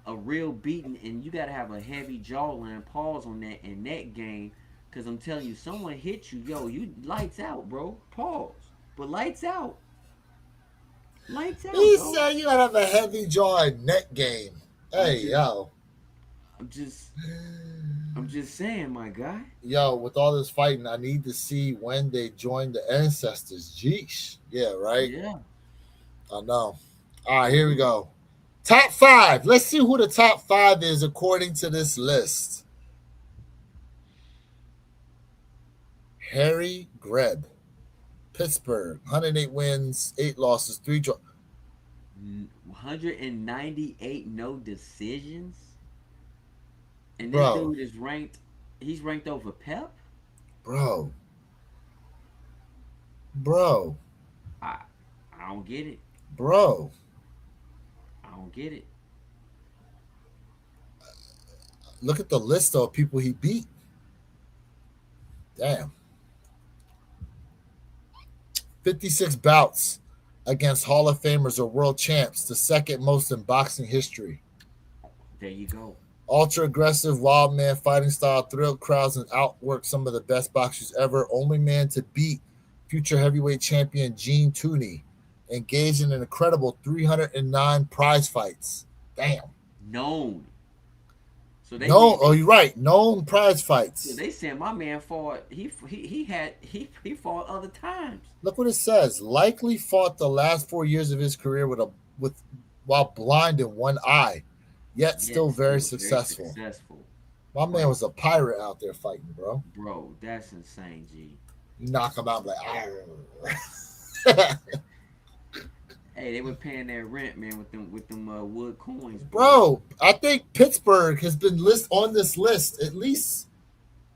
a real beating, and you got to have a heavy jawline, pause on that, and neck game. Because I'm telling you, someone hit you, yo, you lights out, bro. Pause. But lights out. Lights out,
He
bro.
said you gotta have a heavy jaw and neck game. Hey, yo.
I'm just I'm just saying, my guy.
Yo, with all this fighting, I need to see when they joined the ancestors. Jeesh. Yeah, right?
Yeah.
I know. All right, here we go. Top 5. Let's see who the top 5 is according to this list. Harry Greb, Pittsburgh, 108 wins, 8 losses, 3 draws.
198 no decisions. And this
Bro,
dude is ranked. He's ranked over Pep.
bro. bro,
I I don't get it.
bro.
I don't get it.
Look at the list of people he beat. Damn, 56 bouts against Hall of Famers or world champs, the second most in boxing history.
There you go.
Ultra aggressive, wild man fighting style, thrilled crowds, and outworked some of the best boxers ever. Only man to beat future heavyweight champion Gene Tooney. Engaged in an incredible 309 prize fights. Damn.
Known. So
No, oh, you're right. Known prize
so
fights.
they said my man fought. He fought other times.
Look what it says. Likely fought the last 4 years of his career with while blind in one eye, yet
Yet
still very
still very
successful.
successful,
My man
bro.
was a pirate out there fighting, bro.
Bro, that's insane, G.
You knock him out like,
Hey, they were paying their rent, man, with them wood coins, boy.
bro. I think Pittsburgh has been on this list at least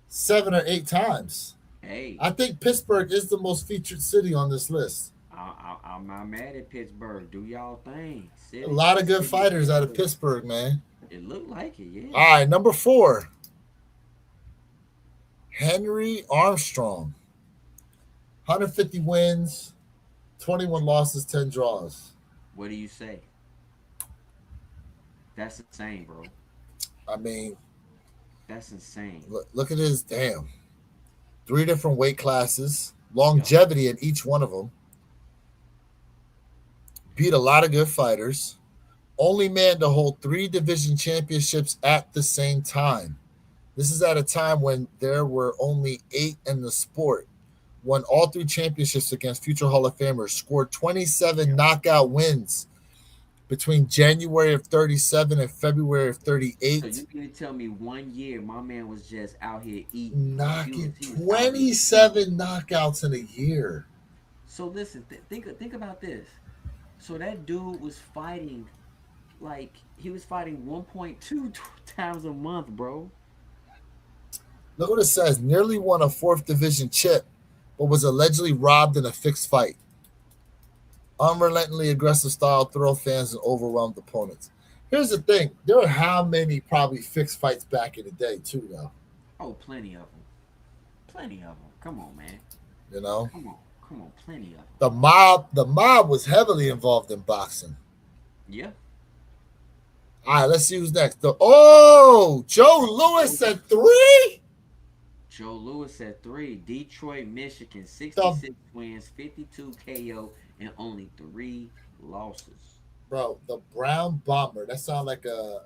7 or 8 times.
Hey,
I think Pittsburgh is the most featured city on this list.
I'm not mad at Pittsburgh. Do y'all thing.
A
City,
lot of good
city,
fighters out of
Pittsburgh.
Pittsburgh, man.
It looked like it, yeah.
All right, number 4, Henry Armstrong, 150 wins, 21 losses, 10 draws.
What do you say? That's insane, bro.
I mean,
That's insane.
look at his damn 3 different weight classes,
Yep.
longevity in each one of them. Beat a lot of good fighters. Only man to hold 3 division championships at the same time. This is at a time when there were only 8 in the sport. Won all 3 championships against future Hall of Famers. Scored 27
Yep.
knockout wins between January of 37 and February of
So
38.
you mean to tell me 1 year my man was just out here eating?
Knocking
He was out here eating.
27 knockouts in a year.
So listen, think about this. So that dude was fighting like he was fighting 1.2 times a month, bro.
Look what it says. Nearly won a 4th division chip, but was allegedly robbed in a fixed fight. Unrelentingly aggressive style, thrill fans and overwhelmed opponents. Here's the thing: there are how many probably fixed fights back in the day too, though.
Oh, plenty of them. Plenty of them. Come on, man.
You know,
Come on. Come on, plenty of them.
the mob was heavily involved in boxing.
Yeah.
All right, let's see who's next. Joe Lewis at 3.
Joe Lewis at 3. Detroit, Michigan,
The
66 wins, 52 KO, and only 3 losses.
bro, the Brown Bomber. That sounds like a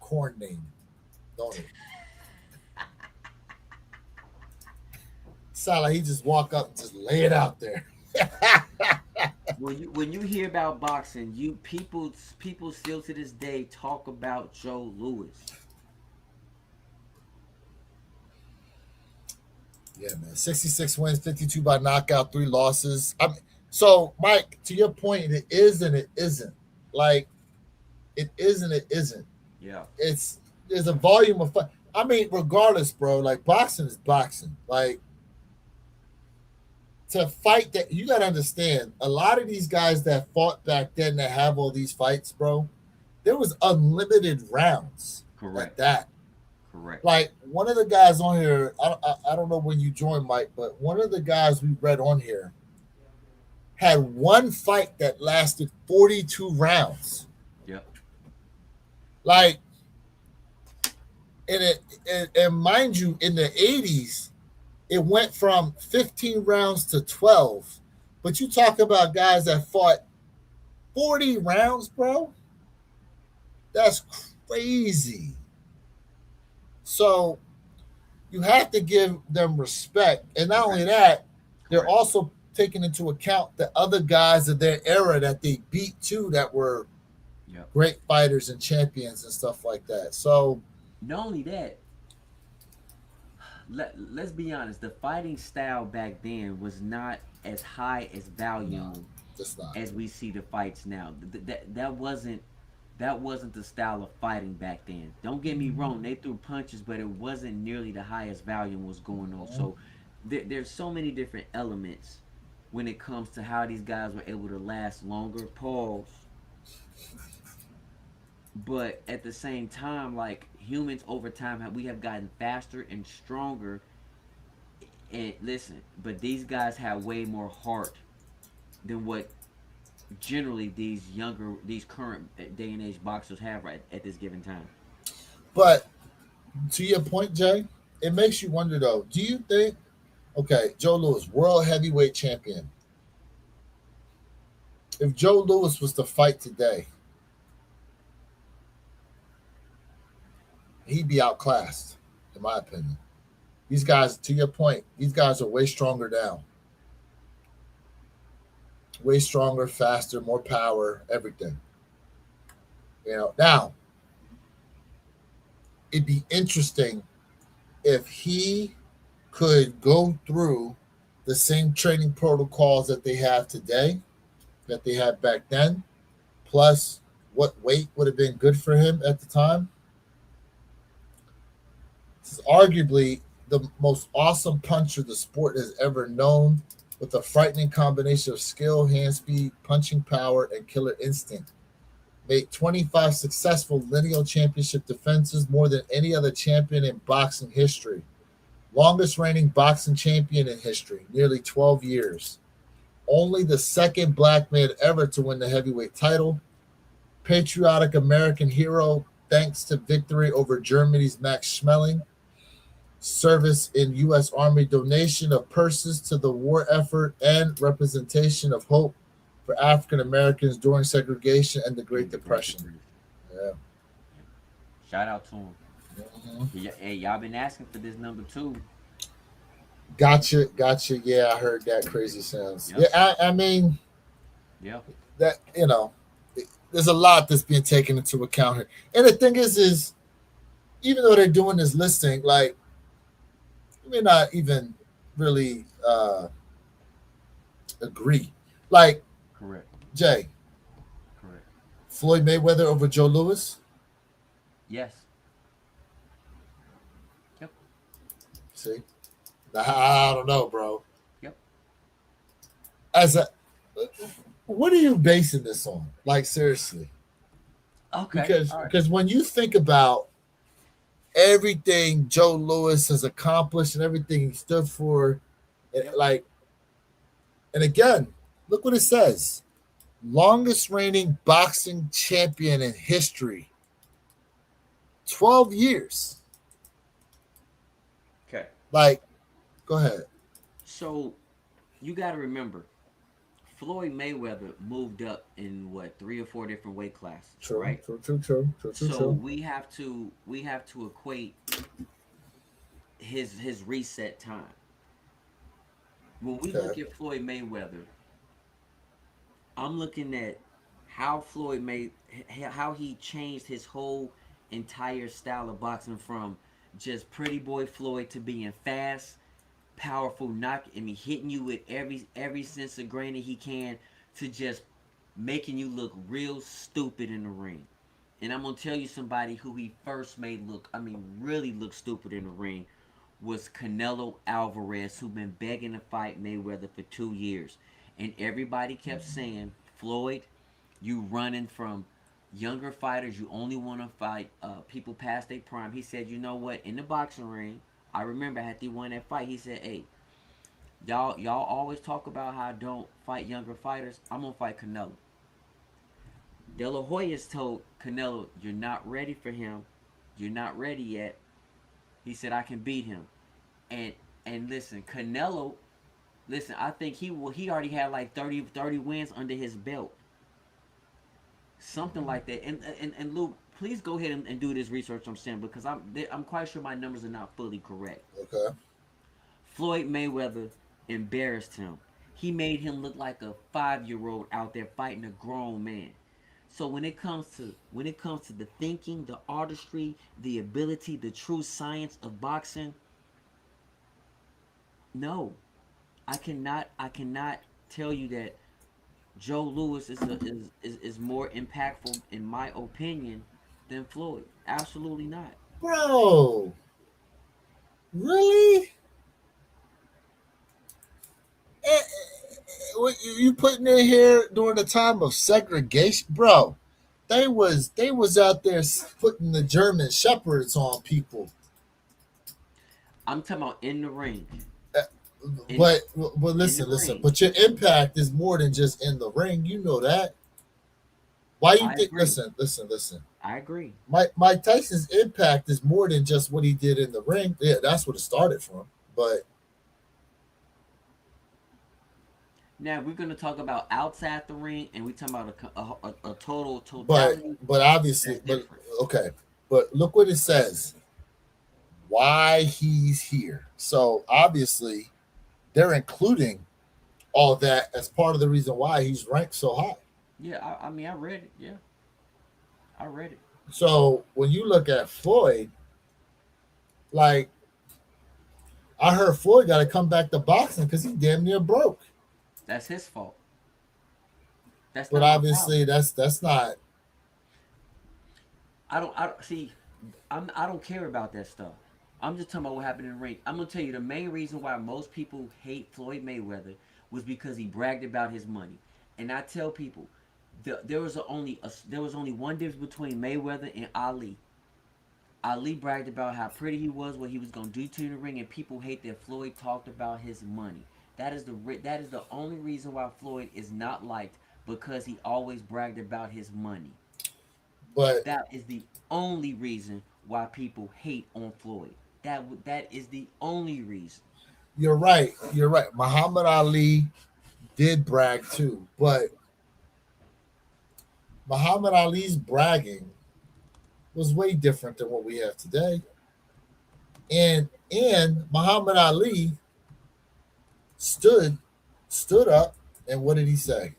corn name, don't it? Sound like he just walk up and just lay it out there.
When you hear about boxing, you people still to this day talk about Joe Lewis.
Yeah, man. 66 wins, 52 by knockout, 3 losses. So, Mike, to your point, it is and it isn't. Like, it is and it isn't.
Yeah.
It's there's a volume of fight. I mean, regardless, bro, like boxing is boxing. Like to fight that you gotta understand, a lot of these guys that fought back then that have all these fights, bro, there was unlimited rounds at
Correct.
that.
Correct.
Like one of the guys on here, I don't know when you joined, Mike, but one of the guys we read on here had one fight that lasted 42 rounds.
Yep.
Like, and mind you, in the 80s, it went from 15 rounds to 12. But you talk about guys that fought 40 rounds, bro. That's crazy. So you have to give them respect. And not only
Correct.
that, they're
Correct.
also taking into account the other guys of their era that they beat too that were
Yep.
great fighters and champions and stuff like that. So
Not only that, let's be honest, the fighting style back then was not as high as
no,
volume
just not.
as we see the fights now. That wasn't the style of fighting back then. Don't get me wrong, they threw punches, but it wasn't nearly the highest volume was going on. So there's so many different elements when it comes to how these guys were able to last longer. Pause. But at the same time, like humans over time, we have gotten faster and stronger. And listen, but these guys have way more heart than what generally these current day and age boxers have right at this given time.
But to your point, Jay, it makes you wonder though. Do you think? Okay, Joe Louis, world heavyweight champion. If Joe Louis was to fight today, he'd be outclassed, in my opinion. These guys, to your point, these guys are way stronger now. Way stronger, faster, more power, everything. Now it'd be interesting if he could go through the same training protocols that they have today, that they had back then, plus what weight would have been good for him at the time. This is arguably the most awesome puncher the sport has ever known, with a frightening combination of skill, hand speed, punching power, and killer instinct. Made 25 successful lineal championship defenses, more than any other champion in boxing history. Longest reigning boxing champion in history, nearly 12 years. Only the second black man ever to win the heavyweight title. Patriotic American hero, thanks to victory over Germany's Max Schmeling. Service in U.S. Army, donation of purses to the war effort, and representation of hope for African Americans during segregation and the Great Depression. Yeah.
Shout out to him. Hey, y'all been asking for this number 2.
Gotcha. Yeah, I heard that crazy sounds. Yep. Yeah, I mean,
yeah,
that there's a lot that's being taken into account here. And the thing is even though they're doing this listing, like, you may not even really agree. Like,
correct,
Jay.
Correct.
Floyd Mayweather over Joe Louis?
Yes. Yep.
See? I don't know, bro.
Yep.
What are you basing this on? Like, seriously.
Okay.
Because when you think about everything Joe Louis has accomplished and everything he stood for, and again, look what it says. Longest reigning boxing champion in history. 12 years.
Okay.
Like, go ahead.
So, you got to remember, Floyd Mayweather moved up in 3 or 4 different weight classes, right?
True.
So we have to equate his reset time. When we look at Floyd Mayweather, I'm looking at how how he changed his whole entire style of boxing from just pretty boy Floyd to being fast, powerful, hitting you with every sense of grain that he can, to just making you look real stupid in the ring. And I'm gonna tell you somebody who he first made really look stupid in the ring was Canelo Alvarez, who been begging to fight Mayweather for 2 years. And everybody kept saying, Floyd, you running from younger fighters, you only want to fight people past their prime. He said, you know what, in the boxing ring, I remember after he won that fight, he said, hey, y'all always talk about how I don't fight younger fighters. I'm gonna fight Canelo. De La Hoya's told Canelo, you're not ready for him. You're not ready yet. He said, I can beat him. And listen, Canelo, I think he already had like 30 wins under his belt. Something like that. And Luke, please go ahead and do this research I'm saying, because I'm quite sure my numbers are not fully correct.
Okay.
Floyd Mayweather embarrassed him. He made him look like a 5-year-old out there fighting a grown man. So when it comes to the thinking, the artistry, the ability, the true science of boxing, no, I cannot tell you that Joe Louis is more impactful, in my opinion, than Floyd. Absolutely not.
Bro. Really? what you putting in here during the time of segregation, bro? They was out there putting the German shepherds on people.
I'm talking about in the ring.
Uh,
In
but
in the
listen.
ring.
But your impact is more than just in the ring. You know that. Why you
I
think?
agree.
Listen.
I agree.
Mike Tyson's impact is more than just what he did in the ring. Yeah, that's what it started from. But
Now we're gonna talk about outside the ring, and we talking about a total
but
totality.
but obviously,
That's
but
different.
okay. But look what it says. Why he's here. So obviously, they're including all that as part of the reason why he's ranked so high.
Yeah, I mean, I read it. Yeah, I read it.
So when you look at Floyd, like I heard Floyd got to come back to boxing because he damn near broke.
That's his fault. That's
But
not my problem.
obviously, that's not.
I don't see. I don't care about that stuff. I'm just talking about what happened in the ring. I'm gonna tell you the main reason why most people hate Floyd Mayweather was because he bragged about his money. And I tell people, there was only one difference between Mayweather and Ali. Ali bragged about how pretty he was, what he was gonna do to you in the ring, and people hate that Floyd talked about his money. That is the only reason why Floyd is not liked, because he always bragged about his money.
But
That is the only reason why people hate on Floyd. That is the only reason.
you're right. You're right. Muhammad Ali did brag too, but Muhammad Ali's bragging was way different than what we have today. And Muhammad Ali stood stood up, and what did he say?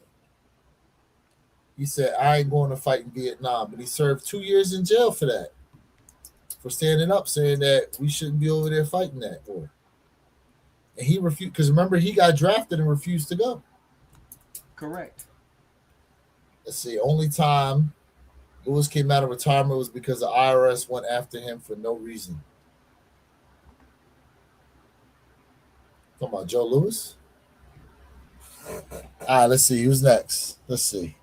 He said, "I ain't going to fight in Vietnam," but he served 2 years in jail for that, for standing up, saying that we shouldn't be over there fighting that war. And he refused because remember he got drafted and refused to go.
Correct.
Let's see, only time Lewis came out of retirement was because the IRS went after him for no reason. Talking about Joe Lewis. All right, let's see who's next. Let's see.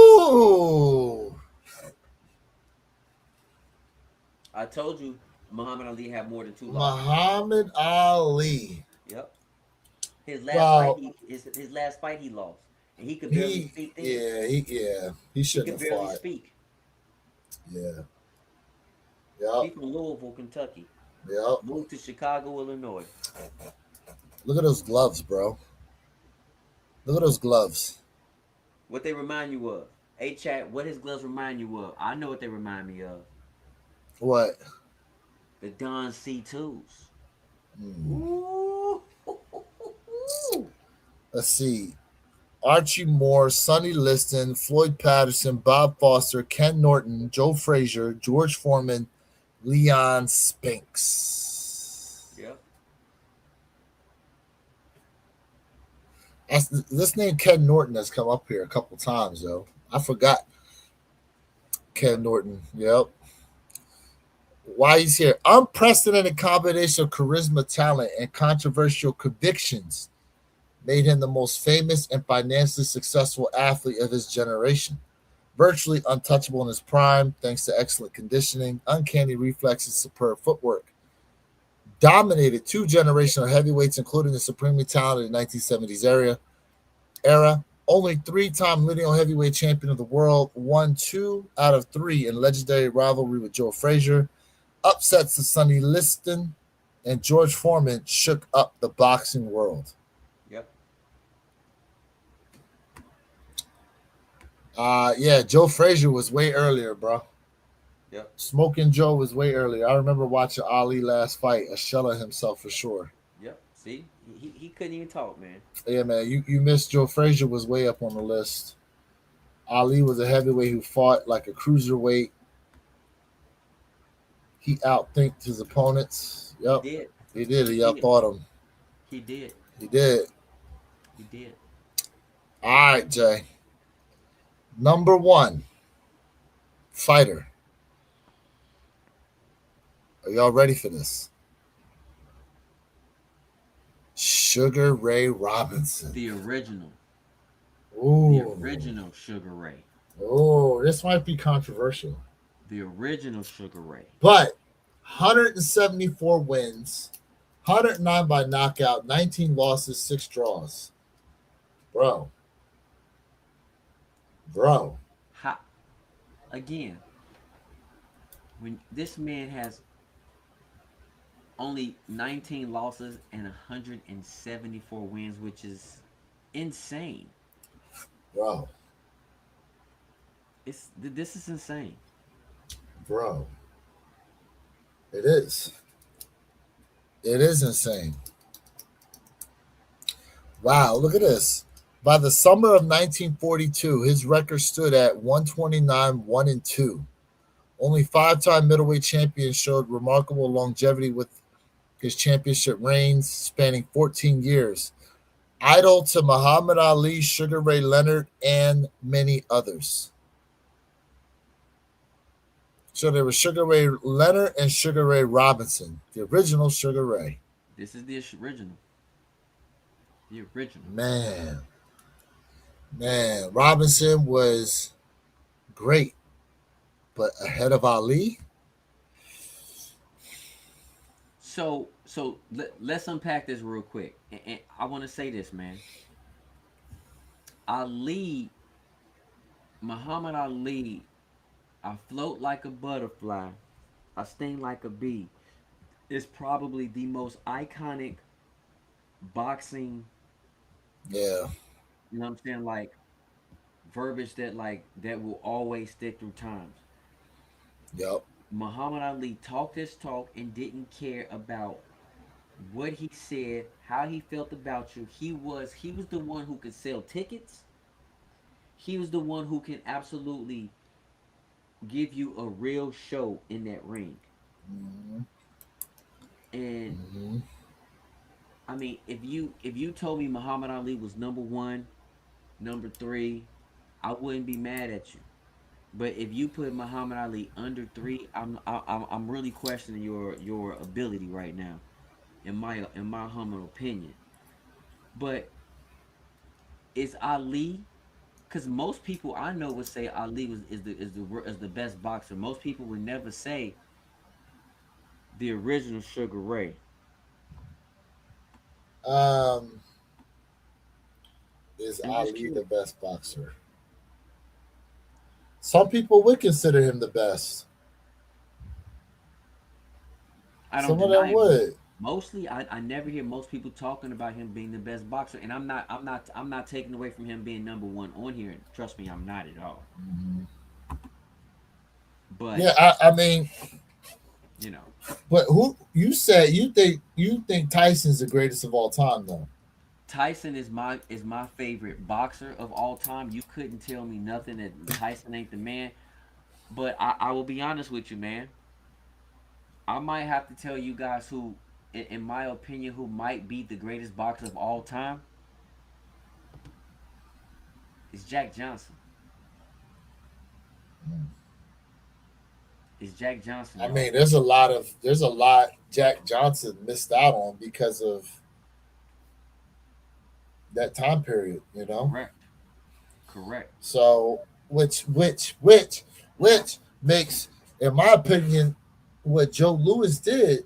Woo!
I told you Muhammad Ali had more than two losses.
Muhammad Ali.
Yep.
Well,
His last fight he lost, and he could barely
he
speak then.
he
He
shouldn't
could
have
barely
fought.
speak.
Yeah. Yep.
He from Louisville, Kentucky.
Yep.
Moved to Chicago, Illinois.
Look at those gloves, bro. Look at those gloves.
What they remind you of? Hey, chat. What his gloves remind you of? I know what they remind me of.
What?
The Don C2s.
Hmm.
Ooh.
Let's see. Archie Moore, Sonny Liston, Floyd Patterson, Bob Foster, Ken Norton, Joe Frazier, George Foreman, Leon Spinks.
Yep.
This name Ken Norton has come up here a couple times, though. I forgot Ken Norton. Yep. Why he's here. Unprecedented combination of charisma, talent, and controversial convictions made him the most famous and financially successful athlete of his generation. Virtually untouchable in his prime, thanks to excellent conditioning, uncanny reflexes, superb footwork. Dominated two generational heavyweights, including the supremely talented 1970s era. Only three-time lineal heavyweight champion of the world, won 2 out of 3 in legendary rivalry with Joe Frazier. Upsets of Sonny Liston and George Foreman shook up the boxing world.
Yep.
Yeah, Joe Frazier was way earlier, bro.
Yep.
Smoking Joe was way earlier. I remember watching Ali last fight, a shell of himself for sure.
Yep. See, he couldn't even talk, man.
Yeah, man, you missed Joe Frazier was way up on the list. Ali was a heavyweight who fought like a cruiserweight. He outthinked his opponents.
He
Yep,
did.
he did.
He
He
did.
outthought him.
He did.
He did.
He did.
All right, Jay. Number one fighter. Are y'all ready for this? Sugar Ray Robinson.
The original. The
Ooh,
original Sugar Ray.
oh, this might be controversial,
The original Sugar Ray.
but 174 wins, 109 by knockout, 19 losses, 6 draws, bro, bro.
Ha, again, when this man has only 19 losses and 174 wins, which is insane.
Bro,
This is insane.
bro, it is. It is insane. Wow, look at this. By the summer of 1942, his record stood at 129, 1 and 2. Only five-time middleweight champion showed remarkable longevity with his championship reigns spanning 14 years. Idol to Muhammad Ali, Sugar Ray Leonard, and many others. So there was Sugar Ray Leonard and Sugar Ray Robinson, the original Sugar Ray.
This is the original. The original.
Man, Robinson was great, but ahead of Ali.
Let's unpack this real quick. And I want to say this, man. Ali, Muhammad Ali, I float like a butterfly, I sting like a bee, is probably the most iconic boxing,
Yeah,
you know what I'm saying, like verbiage that will always stick through times.
yep.
Muhammad Ali talked his talk and didn't care about what he said, how he felt about you. He was the one who could sell tickets. He was the one who can absolutely give you a real show in that ring.
Hmm.
And
Hmm.
I mean, if you told me Muhammad Ali was number one, number three, I wouldn't be mad at you. But if you put Muhammad Ali under three, I'm really questioning your ability right now, in my humble opinion. But is Ali? Because most people I know would say Ali is the best boxer. Most people would never say the original Sugar Ray.
Um, is
I'm just
Ali the
curious.
best boxer? Some people would consider him the best.
I don't
Some of
deny
them
it.
would.
Mostly, I never hear most people talking about him being the best boxer, and I'm not taking away from him being number one on here. Trust me, I'm not at all.
Mhm.
But
Yeah, I mean,
you know,
but who you said you think Tyson's the greatest of all time though?
Tyson is my favorite boxer of all time. You couldn't tell me nothing that Tyson ain't the man. But I will be honest with you, man. I might have to tell you guys who, in my opinion, who might be the greatest boxer of all time is Jack Johnson. Is Jack Johnson,
I
y'all?
mean, there's a lot Jack Johnson missed out on because of that time period, you know.
Correct. Correct.
So which makes, in my opinion, what Joe Lewis did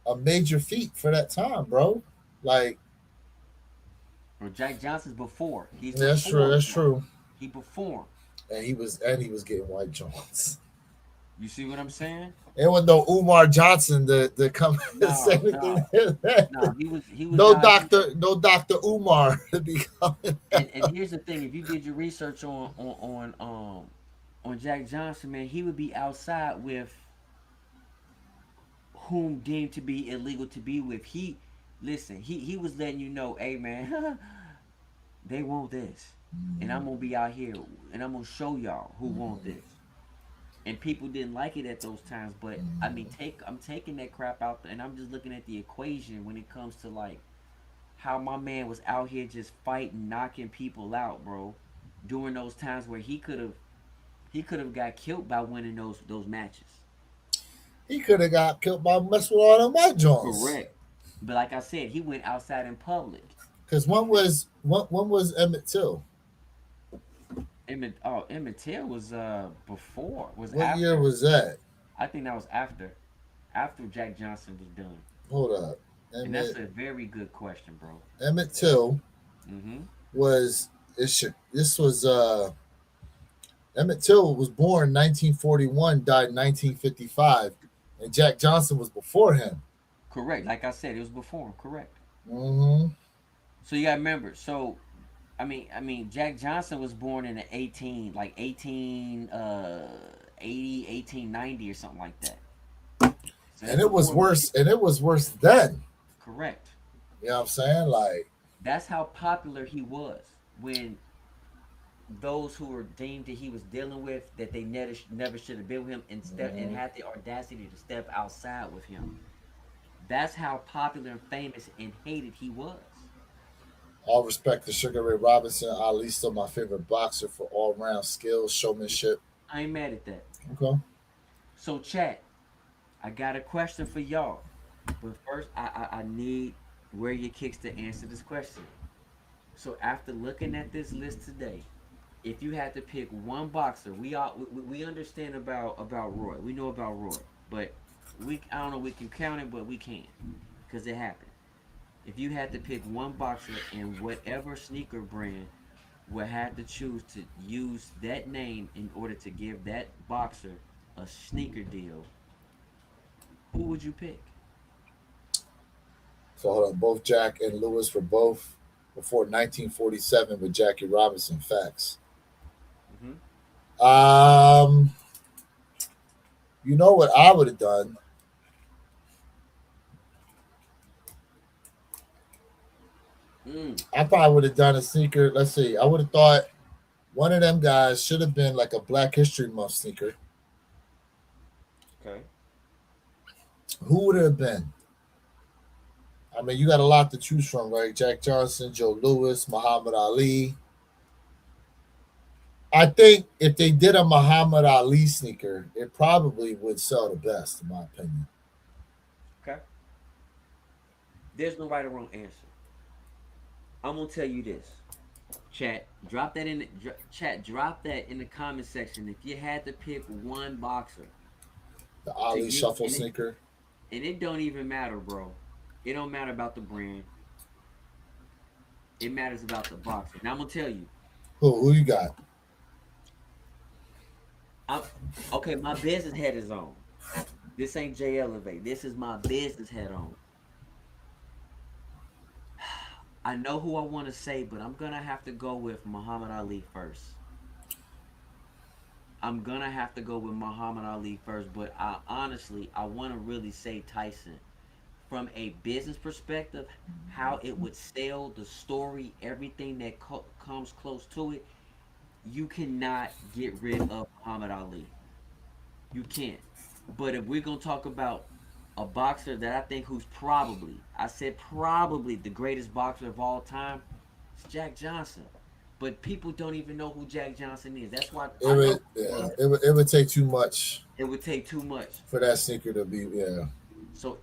a major feat for that time, bro. Like
Or Jack Johnson's before. He's
that's true.
before
That's
Floyd.
true.
He performed.
And he was getting white Jones.
You see what I'm saying?
It was no Umar Johnson to come and say
No,
anything.
no, no. He was
No
not.
Doctor Umar to be coming.
And here's the thing: if you did your research on Jack Johnson, man, he would be outside with whom deemed to be illegal to be with. He was letting you know, hey man, they want this, and I'm gonna be out here, and I'm gonna show y'all who want this. And people didn't like it at those times, but I mean, I'm taking that crap out, and I'm just looking at the equation when it comes to like how my man was out here just fighting, knocking people out, bro. During those times where he could have got killed by winning those matches.
He could have got killed by messing with all them white Jones.
Correct. But like I said, he went outside in public.
Because one was Emmett Till.
Emmett Till was before, was
What year
after.
was that?
I think that was after Jack Johnson was done.
Hold up.
And that's
Emmett
a very good question, bro.
Emmett Till
Mm-hmm.
was it should this was Emmett Till was born 1941, died 1955, and Jack Johnson was before him.
Correct. Like I said, it was before him. Correct.
Hmm.
So you got to remember. So Jack Johnson was born in the 80, 1890 or something like that. So
And
that's
it was
before.
worse. And it was worse then.
Correct.
You know what I'm saying? Like,
That's how popular he was when those who were deemed that he was dealing with that they never should have been with him and
mhm.
had the audacity to step outside with him. That's how popular and famous and hated he was.
All respect to Sugar Ray Robinson. Ali still my favorite boxer for all round skills, showmanship.
I ain't mad at that.
Okay.
So chat, I got a question for y'all. But first I need where your kicks to answer this question. So after looking at this list today, if you had to pick one boxer, we understand about Roy. We know about Roy, but we I don't know we can count it, but we can because it happened. If you had to pick one boxer in whatever sneaker brand would have to choose to use that name in order to give that boxer a sneaker deal, who would you pick?
So hold on. Both Jack and Lewis were both before 1947 with Jackie Robinson. Facts.
Mm-hmm.
Um, you know what I would have done?
Mm,
I probably would have done a sneaker. Let's see. I would have thought one of them guys should have been like a Black History Month sneaker.
okay.
Who would it have been? I mean, you got a lot to choose from, right? Jack Johnson, Joe Lewis, Muhammad Ali. I think if they did a Muhammad Ali sneaker, it probably would sell the best, in my opinion.
Okay. There's no right or wrong answer. I'm gonna tell you this. Chat, drop that in the chat. Drop that in the comment section. If you had to pick one boxer
The
to
Ali
use,
Shuffle sneaker.
and it don't even matter, bro. It don't matter about the brand. It matters about the boxer. Now I'm gonna tell you.
Who you got?
I'm okay. My business head is on. This ain't J Elevate. This is my business head on. I know who I want to say, but I'm gonna have to go with Muhammad Ali first. I'm gonna have to go with Muhammad Ali first, but I want to really say Tyson from a business perspective, how it would sell the story, everything that comes close to it. You cannot get rid of Muhammad Ali. You can't. But if we're gonna talk about a boxer that I think who's probably, I said probably the greatest boxer of all time, it's Jack Johnson. But people don't even know who Jack Johnson is. That's why
It
I know
would, yeah, it would take too much
it would take too much.
for that sneaker to be, yeah.
So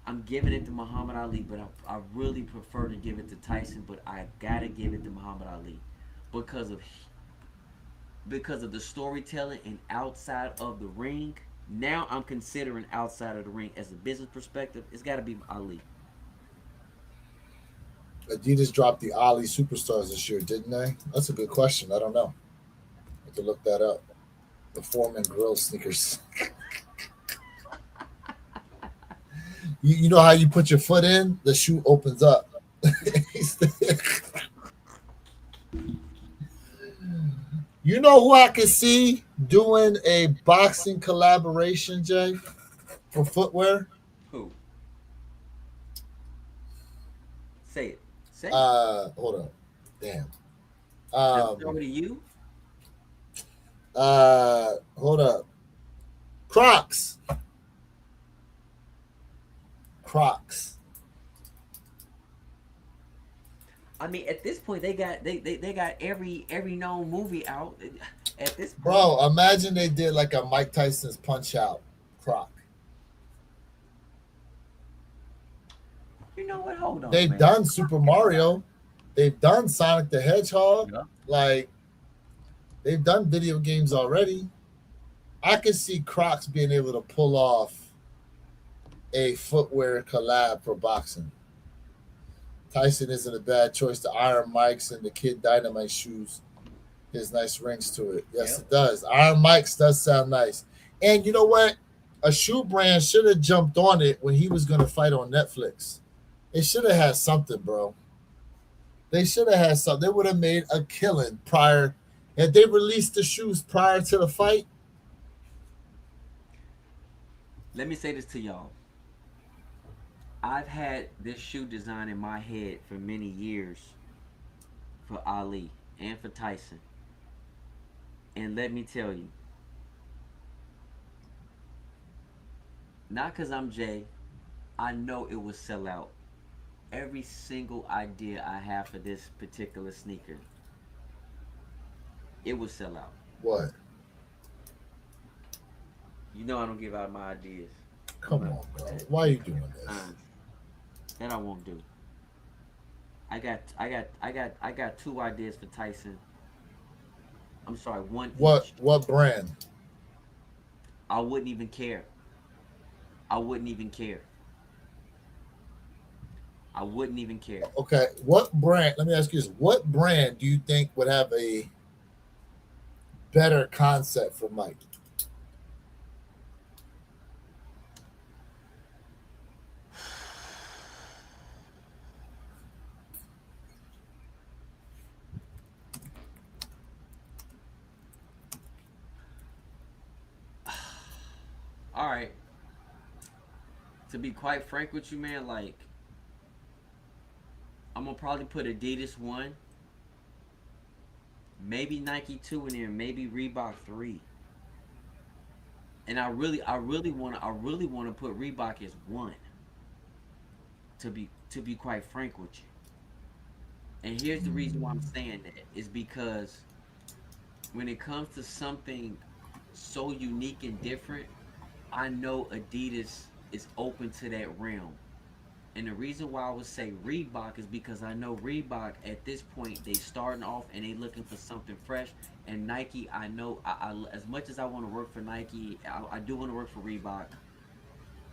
I'm giving it to Muhammad Ali, but I really prefer to give it to Tyson. But I gotta give it to Muhammad Ali because of the storytelling and outside of the ring. Now I'm considering outside of the ring as a business perspective. It's got to be Ali.
Adidas dropped the Ali Superstars this year, didn't they? That's a good question. I don't know. I have to look that up. The Foreman Grill sneakers. You know how you put your foot in, the shoe opens up. You know who I could see doing a boxing collaboration, Jay, for footwear?
Who? Say it. Say it.
Hold up. Damn.
Does it over
Um,
to you?
hold up. Crocs. Crocs.
I mean, at this point, they got every known movie out. At this point,
Bro, imagine they did like a Mike Tyson's Punch Out Croc.
You know what? Hold on,
They've
man.
done Super Mario. They've done Sonic the Hedgehog.
Yeah.
Like they've done video games already. I could see Crocs being able to pull off a footwear collab for boxing. Tyson isn't a bad choice. The Iron Mikes and the Kid Dynamite shoes. There's nice rings to it. Yes,
Yep.
it does. Iron Mike's does sound nice. And you know what? A shoe brand should have jumped on it when he was going to fight on Netflix. They should have had something, bro. They should have had something. They would have made a killing prior. Had they released the shoes prior to the fight?
Let me say this to y'all. I've had this shoe design in my head for many years for Ali and for Tyson. And let me tell you, not because I'm Jay, I know it will sell out. Every single idea I have for this particular sneaker, it will sell out.
What?
You know I don't give out my ideas.
Come on, bro. Why are you doing this?
That I won't do. I got two ideas for Tyson. I'm sorry, one
What?
each.
What brand?
I wouldn't even care. I wouldn't even care. I wouldn't even care.
Okay. What brand? Let me ask you this: what brand do you think would have a better concept for Mike?
All right. To be quite frank with you, man, like I'm gonna probably put Adidas one, maybe Nike two in there, maybe Reebok three. And I really wanna put Reebok as one. To be quite frank with you. And here's the reason why I'm saying that is because when it comes to something so unique and different, I know Adidas is open to that realm. And the reason why I would say Reebok is because I know Reebok at this point they starting off and they looking for something fresh. And Nike, I know as much as I want to work for Nike, I do want to work for Reebok.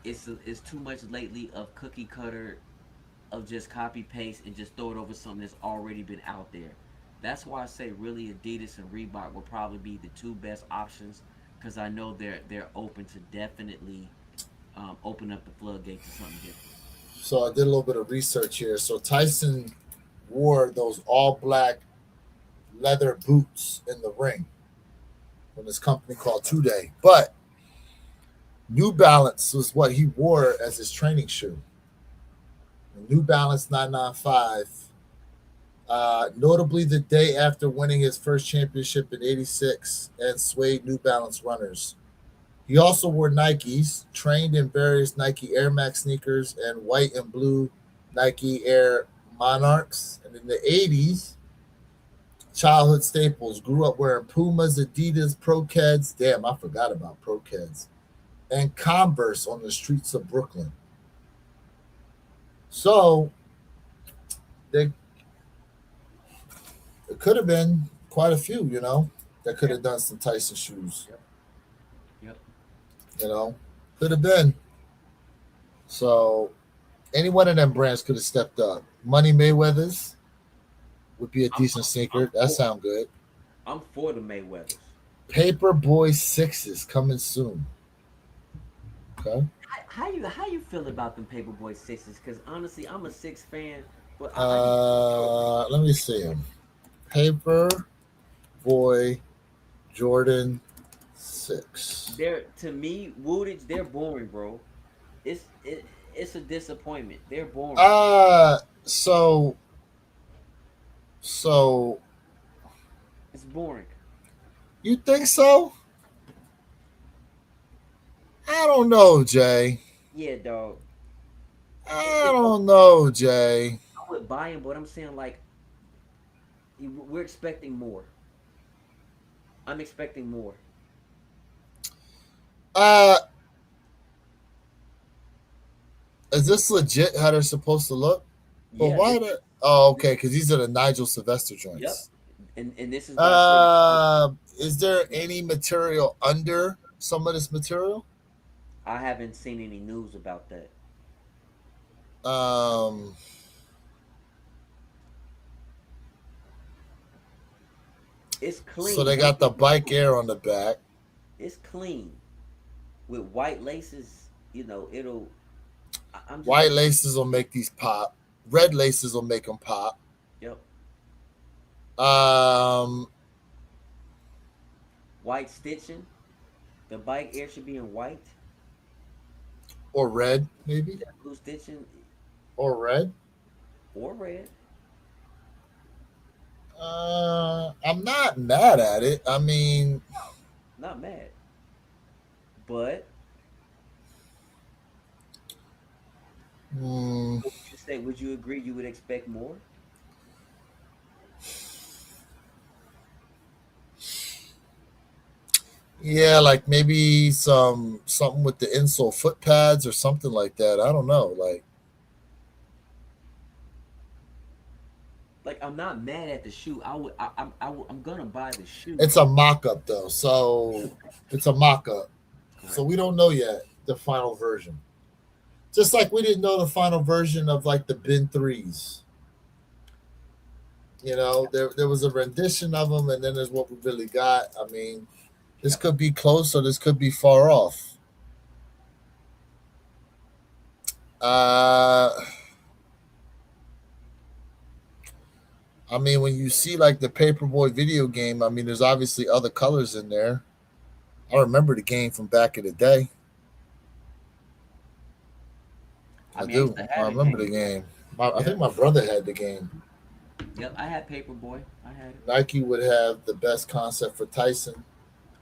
It's too much lately of cookie cutter, of just copy paste and just throw it over something that's already been out there. That's why I say really Adidas and Reebok will probably be the two best options because I know they're open to definitely open up the floodgates to something different.
So I did a little bit of research here. So Tyson wore those all black leather boots in the ring from this company called Two Day. But New Balance was what he wore as his training shoe. The New Balance 995. Notably, the day after winning his first championship in '86 and suede New Balance runners. He also wore Nikes, trained in various Nike Air Max sneakers and white and blue Nike Air Monarchs. And in the '80s, childhood staples, grew up wearing Pumas, Adidas, Pro Keds. Damn, I forgot about Pro Keds. And Converse on the streets of Brooklyn. So they it could have been quite a few, that could have done some Tyson shoes,
Yep. Yep.
could have been. So any one of them brands could have stepped up. Money Mayweather's would be a
I'm,
decent sneaker.
I'm
That
for
sound good.
I'm for the Mayweathers.
Paper Boy Sixes coming soon. Okay.
How you feel about them Paperboy sixes? Because honestly, I'm a six fan, but I just don't
Let me see them. Paper Boy Jordan 6.
they're to me Woodage. They're boring, bro. It's a disappointment. They're boring.
So so
It's boring.
you think so? I don't know, Jay.
Yeah, dog.
I
It's
don't
okay.
know, Jay.
I would buy him, but I'm saying like we're expecting more. I'm expecting more.
Uh Is this legit how they're supposed to look? But
Yeah,
why
this,
the? Oh, okay, because these are the Nigel Sylvester
yep.
joints.
And this is why I say
Is there any material under some of this material?
I haven't seen any news about that.
Um,
It's
so
clean.
they
Don't
got the
get me
bike
wrong.
air on the back.
It's clean with white laces. You know, it'll. I'm just
White
looking.
laces will make these pop. Red laces will make them pop.
Yep,
Um,
white stitching. The bike air should be in white.
or red maybe,
That blue stitching
or red.
or red.
I'm not mad at it. I mean,
Not mad, but
hmm,
what would you say? Would you agree? You would expect more?
yeah, like maybe something with the insole foot pads or something like that. I don't know. Like
Like I'm not mad at the shoe. I would. I'm gonna buy the shoe.
it's a mock-up though, so it's a mock-up. So
Correct.
we don't know yet the final version. Just like we didn't know the final version of like the bin threes. You know, there was a rendition of them, and then there's what we really got. I mean, this
Yep.
could be close or this could be far off. Uh, I mean, when you see like the Paperboy video game, I mean, there's obviously other colors in there. I remember the game from back in the day.
I
I
mean, I used
do.
to
I
have the
remember the
game.
game. I
Yeah.
think my brother had the game.
Yep. I had Paperboy. I had it.
Nike would have the best concept for Tyson.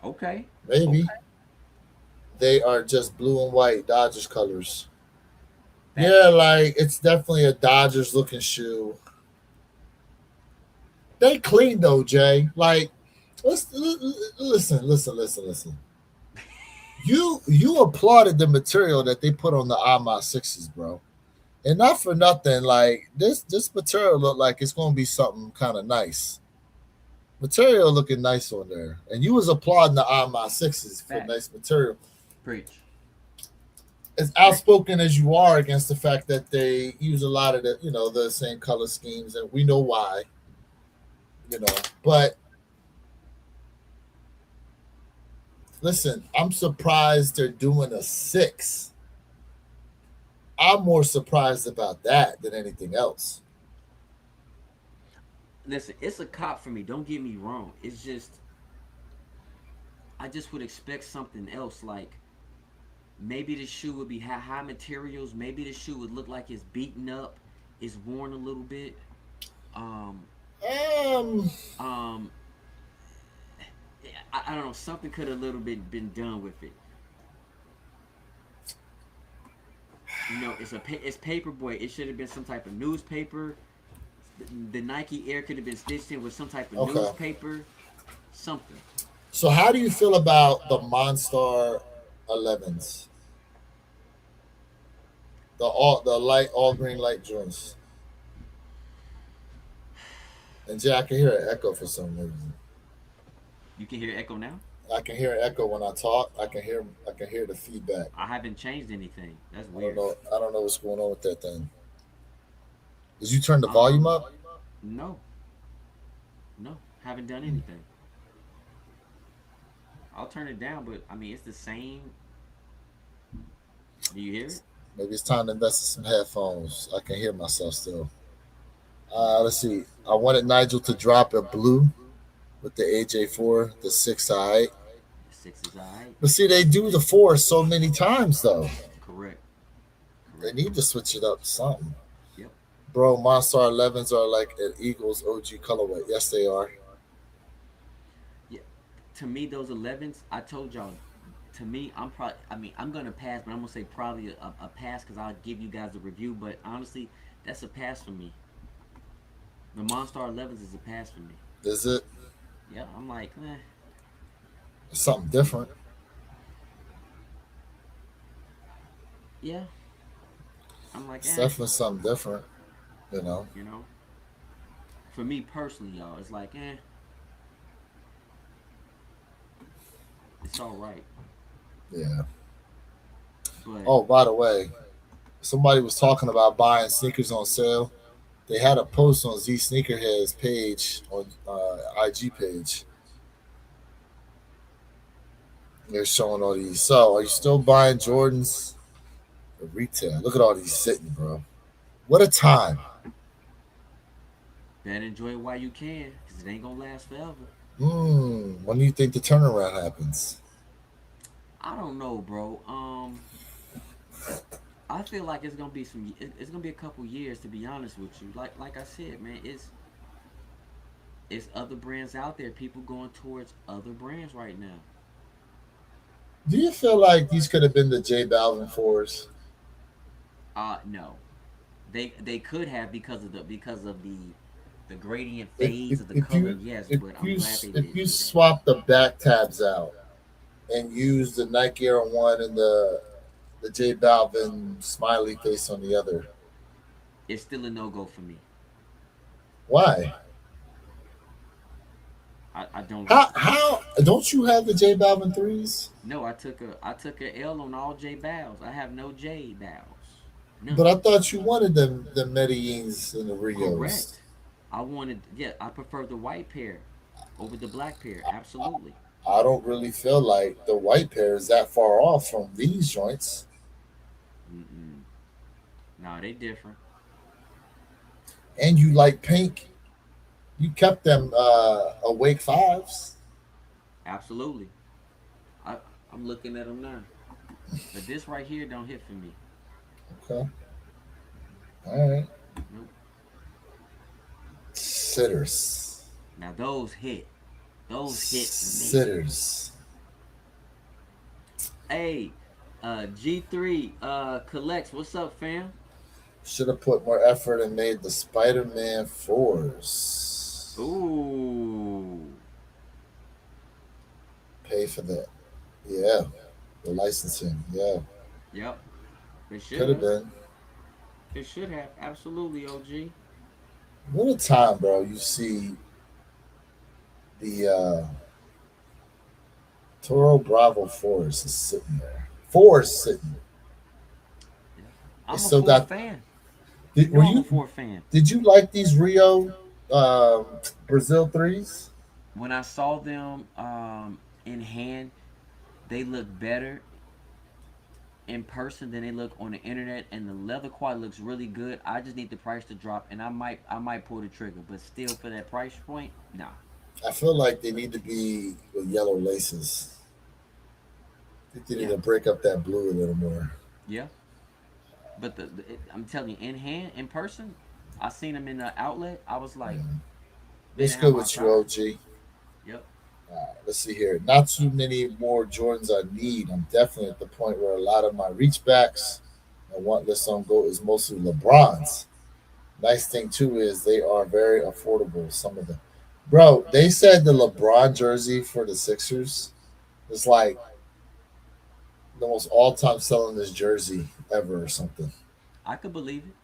Okay.
Maybe
Okay.
they are just blue and white Dodgers colors.
That
Yeah, like it's definitely a Dodgers looking shoe. They clean though, Jay. Like, listen. You applauded the material that they put on the Ama sixes, bro. And not for nothing, like this material look like it's gonna be something kind of nice. Material looking nice on there, and you was applauding the Ama sixes for
facts.
nice material.
Preach.
As outspoken as you are against the fact that they use a lot of the same color schemes, and we know why, you know. But listen, I'm surprised they're doing a six. I'm more surprised about that than anything else.
Listen, it's a cop for me. Don't get me wrong. It's just I just would expect something else. Like maybe the shoe would be high materials. Maybe the shoe would look like it's beaten up, it's worn a little bit. Um,
Um,
um, I don't know. Something could have a little bit been done with it. You know, it's paperboy. It should have been some type of newspaper. The Nike Air could have been stitched in with some type of
okay.
newspaper. Something.
So how do you feel about the Monstar 11s? The light all green light joints. And Jay, I can hear an echo for some reason.
You can hear echo now.
I can hear an echo when I talk. I can hear the feedback.
I haven't changed anything. That's
I don't
weird.
know. I don't know what's going on with that thing. Did you turn the volume
Um,
up?
no, no, haven't done anything. I'll turn it down, but I mean it's the same. Do you hear it?
Maybe it's time to invest in some headphones. I can hear myself still. Let's see. I wanted Nigel to drop a blue with the AJ4, the 6i.
The six is alright.
But see, they do the 4 so many times, though.
Correct.
They
Correct.
need to switch it up to something.
Yep.
Bro, Monstar 11s are like an Eagles OG colorway. Yes, they are.
Yeah. To me, those 11s, I told y'all. To me, I'm probably. I mean, I'm gonna pass, but I'm gonna say probably a pass because I'll give you guys a review. But honestly, that's a pass for me. The Monstar 11s is a pass for me.
Is it?
Yeah, I'm like,
It's something different.
yeah. I'm like,
It's definitely something different, you know.
you know. For me personally, y'all, it's like, it's all right.
Yeah.
But
Oh, by the way, somebody was talking about buying sneakers on sale. They had a post on Z Sneakerhead's page on IG page. They're showing all these. So, are you still buying Jordans at retail? Look at all these sitting, bro. What a time.
better enjoy it while you can, cause it ain't gonna last forever.
When do you think the turnaround happens?
I don't know, bro. I feel like it's gonna be It's gonna be a couple years, to be honest with you. Like I said, man, it's other brands out there. People going towards other brands right now.
Do you feel like these could have been the J Balvin fours?
No, they could have because of the gradient
If,
fades
if,
of the
if
color.
you
Yes,
if
but I'm
you
glad they
if
didn't
you
do that.
swap the back tabs out and use the Nike Air One and the J Balvin smiley face on the other,
It's still a no go for me.
why?
I don't like the color.
How don't you have the J Balvin threes?
No, I took a L on all J Bows. I have no J Bows.
But
None.
I thought you wanted them the Medellins and the Rios.
Correct. I wanted, yeah, I prefer the white pair over the black pair. Absolutely.
I don't really feel like the white pair is that far off from these joints.
Mm-mm. No, they different.
And you like pink. You kept them awake fives.
Absolutely. I I'm looking at them now. But this right here don't hit for me.
Okay. All right.
Nope.
Sitters.
Now those hit. Those hit for me.
Sitters.
Hey, G3 collects. What's up, fam?
Should have put more effort and made the Spider Man 4s.
Ooh.
Pay for that. Yeah. The licensing. Yeah.
Yep. They should
Could have
have.
been.
They should have. Absolutely, OG.
What a time, bro. You see the Toro Bravo 4s is sitting there. Four is sitting.
Yeah.
They
I'm a
still
four
got.
fan. You
Were
know I'm a
you?
four fan.
Did you like these Rio Brazil threes?
When I saw them in hand, they look better in person than they look on the internet, and the leather quality looks really good. I just need the price to drop, and I might pull the trigger, but still for that price point, nah.
I feel like they need to be with yellow laces. I think they need
Yeah,
to break up that blue a little more.
yeah. But I'm telling you, in hand, in person, I seen them in the outlet. I was
Yeah.
like, they
What's
didn't have
good
my
with you,
size.
OG?
Yep.
Let's see here. Not too many more Jordans I need. I'm definitely at the point where a lot of my reach backs I want this on go is mostly LeBrons. Nice thing too is they are very affordable. Some of them, bro. They said the LeBron jersey for the Sixers is like the most all-time selling this jersey ever or something.
I could believe it.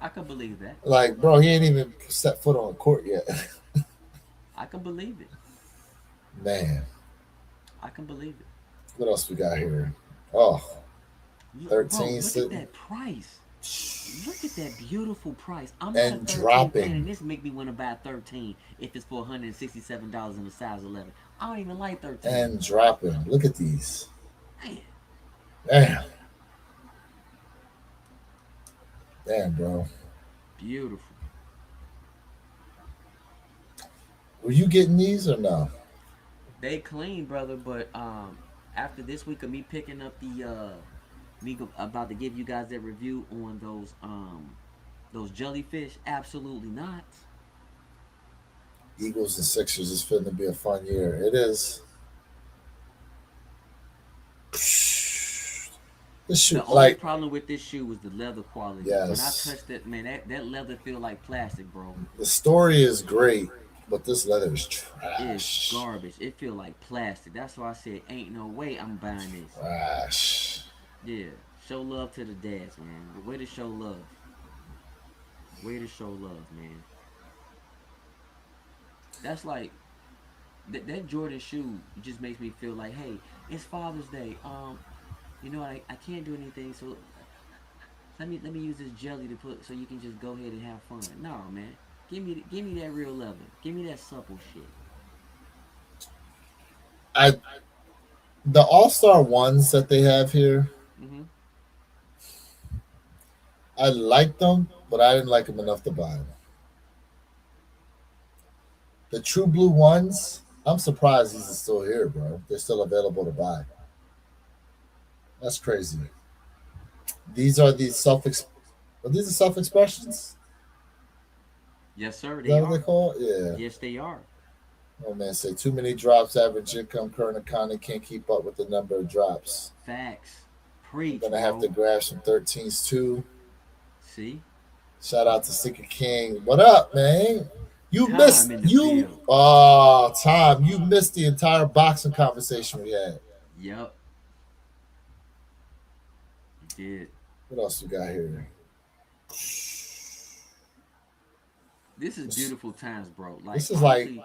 I could believe that.
Like, bro, he ain't even set foot on the court yet.
I can believe it.
Man,
I can believe it.
what else we got here? Oh,
Bro,
13
look at
sitting
that price. Look at that beautiful price. I'm not a
and
13 fan, and
dropping
this make me want to buy 13 if it's for $167 in a size 11. I don't even like 13.
and dropping. Look at these.
Man,
Damn, damn, bro.
beautiful.
Were you getting these or no?
They clean, brother, but after this week of me picking up the about to give you guys that review on those jellyfish, absolutely not.
Eagles and Sixers is fitting to be a fun year. It is. This
The
shoot,
only
like,
problem with this shoe was the leather quality. When I
yes,
touched it, man, that leather feel like plastic, bro.
the story is great, but this leather is
It is
trash.
garbage. It feel like plastic. That's why I said, ain't no way I'm buying this.
Trash.
Yeah, Show love to the dads, man. Way to show love. Way to show love, man. That's like that Jordan shoe just makes me feel like, hey, it's Father's Day. I can't do anything, so let me use this jelly to put so you can just go ahead and have fun. No, man. Give me that real loving. Give me that supple shit.
I the All-Star ones that they have here,
Mm-hmm.
I like them, but I didn't like them enough to buy them. The True Blue ones, I'm surprised these are still here, bro. They're still available to buy. That's crazy. These are these self. Are these the self expressions?
Yes, sir.
Is
They
that what they
are.
call it? Yeah.
Yes, they are.
Oh man, say too many drops. Average income, current economy can't keep up with the number of drops.
Facts.
I'm
Preach,
gonna have to
bro.
grab some 13s too.
See?
Shout out to Sticker King. What up, man? You
Time
missed
in the
you.
build.
Oh, Tom, you missed the entire boxing conversation we had.
Yep, you did.
What else we got here?
This is
This,
beautiful times, bro. Like,
this is like
honestly,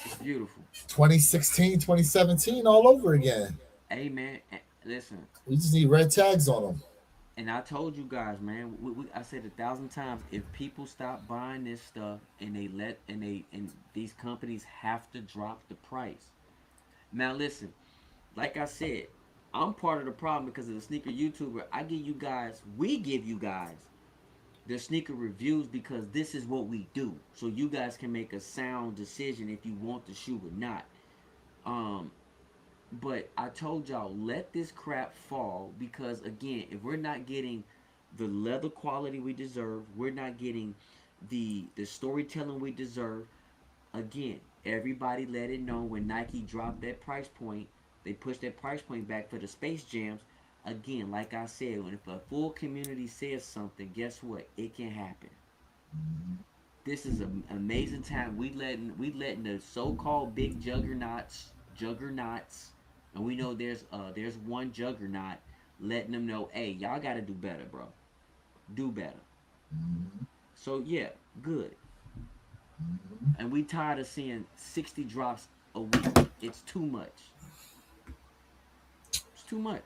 it's beautiful.
2016, 2017 all over again.
Hey, man, listen.
We just need red tags on them.
And I told you guys, man. I said 1,000 times. If people stop buying this stuff and and these companies have to drop the price. Now, listen. Like I said, I'm part of the problem because of the sneaker YouTuber. We give you guys the sneaker reviews because this is what we do. So you guys can make a sound decision if you want the shoe or not. Um, but I told y'all, let this crap fall because again, if we're not getting the leather quality we deserve, we're not getting the storytelling we deserve. Again, everybody let it know when Nike dropped that price point, they pushed that price point back for the Space Jams. Again, like I said, when if a full community says something, guess what? It can happen. This is an amazing time. We letting the so-called big juggernauts, and we know there's one juggernaut letting them know, hey, y'all got to do better, bro. Do better. So yeah, good. And we tired of seeing 60 drops a week. It's too much. It's too much.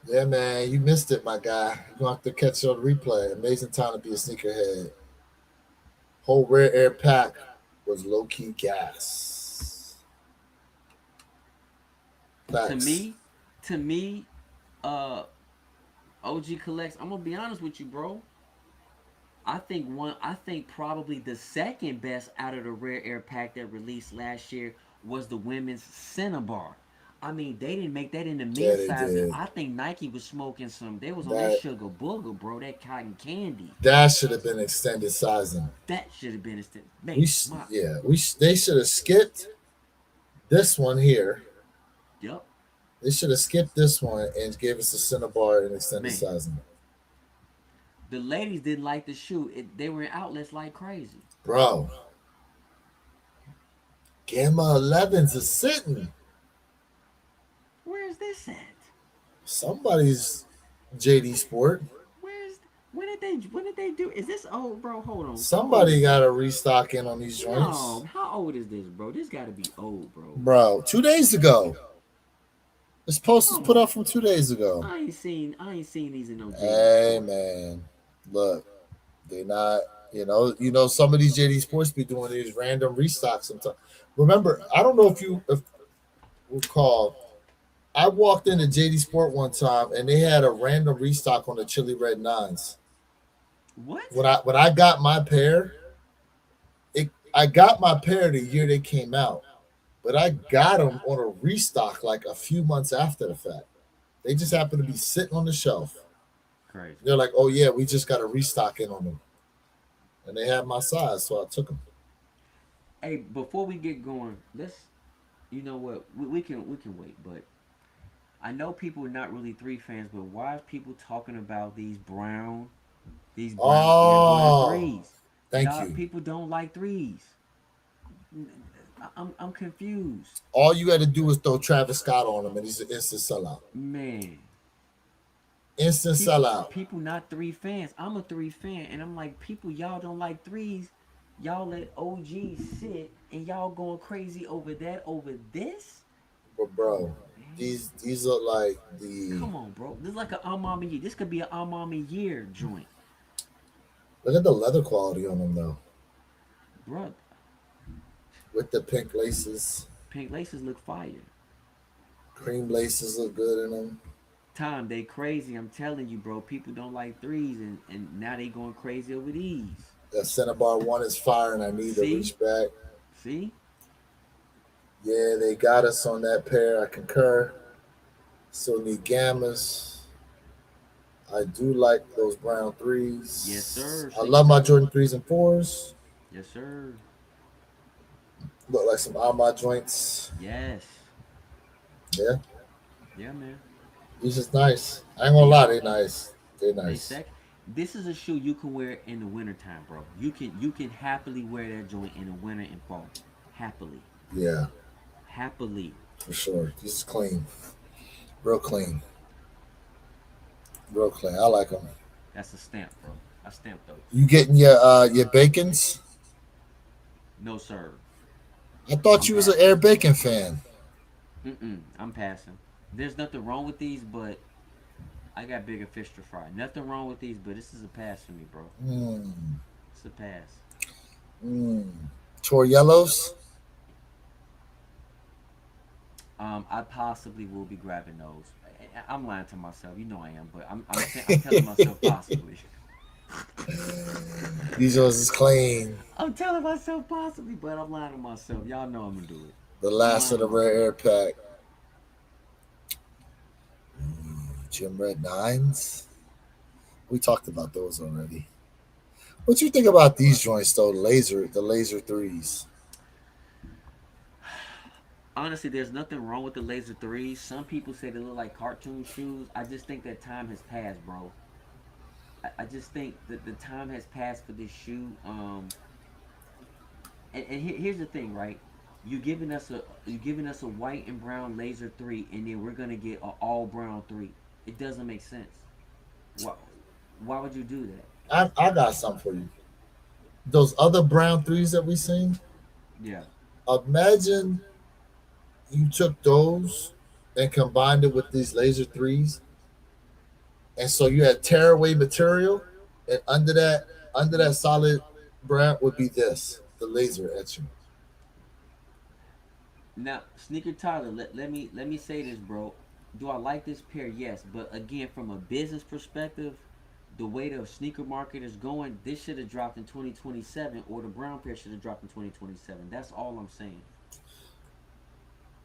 Yeah, man, you missed it, my guy. You're gonna have to catch it on replay. Amazing time to be a sneakerhead. Whole rare air pack was low key gas.
To
Facts.
me, to me, uh, OG collects. I'm gonna be honest with you, bro. I think probably the second best out of the rare air pack that released last year was the women's Cinnabar. I mean, they didn't make that in the
Yeah,
mid
they
size.
did.
I think Nike was smoking some. They was on that
That
sugar booger, bro. That cotton candy.
that should have been extended sizing.
That should have been instead.
We
Man, my.
yeah they should have skipped this one here.
Yup.
They should have skipped this one and gave us a Cinnabar and extended
Man,
sizing.
the ladies didn't like the shoe. They were in outlets like crazy.
Bro, Gamma 11s is sitting.
Where is this at?
Somebody's JD Sport.
Where's when did they do? Is this old, bro? Hold on. How old
Somebody
is
got
this?
to restock in on these joints.
No, how old is this, bro? This got to be old, bro.
Bro, 2 days ago. This post was
Come
put
on.
up from 2 days ago.
I ain't seen these in no JD
Hey
Sport.
man, look, they not. You know, some of these JD Sports be doing these random restocks sometimes. Remember, I don't know if recall. I walked into JD Sport one time and they had a random restock on the Chili Red Nines.
What?
When I got my pair, I got my pair the year they came out, but I got them on a restock like a few months after the fact. They just happened to be sitting on the shelf.
Crazy.
They're like, "Oh yeah, we just got a restock in on them," and they had my size, so I took them.
Hey, before we get going, let's. You know what? We can wait, but I know people are not really three fans, but why is people talking about these brown Air Jordan
Oh,
threes?
thank
Y'all
you.
people don't like threes. I'm confused,
All you got to do is throw Travis Scott on them, and he's an instant sellout.
man.
Instant
People,
sellout.
people not three fans. I'm a three fan, and I'm like, people, y'all don't like threes. Y'all let OG sit, and y'all going crazy over that, over this.
But
Come
bro,
on, man.
these look like the
Come on, bro. This is like an Amami year. This could be an Amami year joint,
look at the leather quality on them though,
bro.
with the pink laces.
Pink laces look fire.
Cream laces look good in them.
Time they crazy. I'm telling you, bro. People don't like threes, and now they going crazy over these.
That Cinnabar one is fire, and I need to
See,
reach back.
see.
Yeah, they got us on that pair. I concur. Still need gammas. I do like those brown
Yes,
threes.
sir.
I
Sneaker
love my
Tyler.
Jordan threes and fours.
Yes, sir.
Look like some Alma joints.
Yes.
Yeah,
Yeah, man.
these is nice. I ain't gonna
They
lie,
are.
they nice. They
They
nice.
sec. This is a shoe you can wear in the wintertime, bro. You can happily wear that joint in the winter and fall. Happily.
Yeah,
Happily.
for sure. These is clean, real clean, real clean. I like them.
That's a stamp, bro. I stamped those.
You getting your bacons?
No, sir.
I thought
I'm
you was an
passing.
Air Bacon fan.
Mm-mm. I'm passing. There's nothing wrong with these, but I got bigger fish to fry. Nothing wrong with these, but this is a pass for me, bro.
Mm,
It's a pass.
mm. Tor yellows.
I possibly will be grabbing those. I'm lying to myself. You know I am, but I'm telling myself possibly.
These ones is clean.
I'm telling myself possibly, but I'm lying to myself. Y'all know I'm gonna do it.
The
I'm
last
lying
of
to
the rare
myself.
air pack. Jim Red Nines. We talked about those already. What you think about these joints though? The laser threes.
Honestly, there's nothing wrong with the laser threes. Some people say they look like cartoon shoes. I just think that time has passed, bro. I just think that the time has passed for this shoe. And here's the thing, right? You giving us a white and brown laser three, and then we're gonna get an all brown three. It doesn't make sense. Why? Why would you do that?
I got something for you. Those other brown threes that we seen.
Yeah.
Imagine you took those and combined it with these laser threes, and so you had tearaway material, and under that solid brown would be this the laser etching.
Now, Sneaker Tyler, let me say this, bro. Do I like this pair? Yes, but again, from a business perspective, the way the sneaker market is going, this should have dropped in 2027, or the brown pair should have dropped in 2027. That's all I'm saying.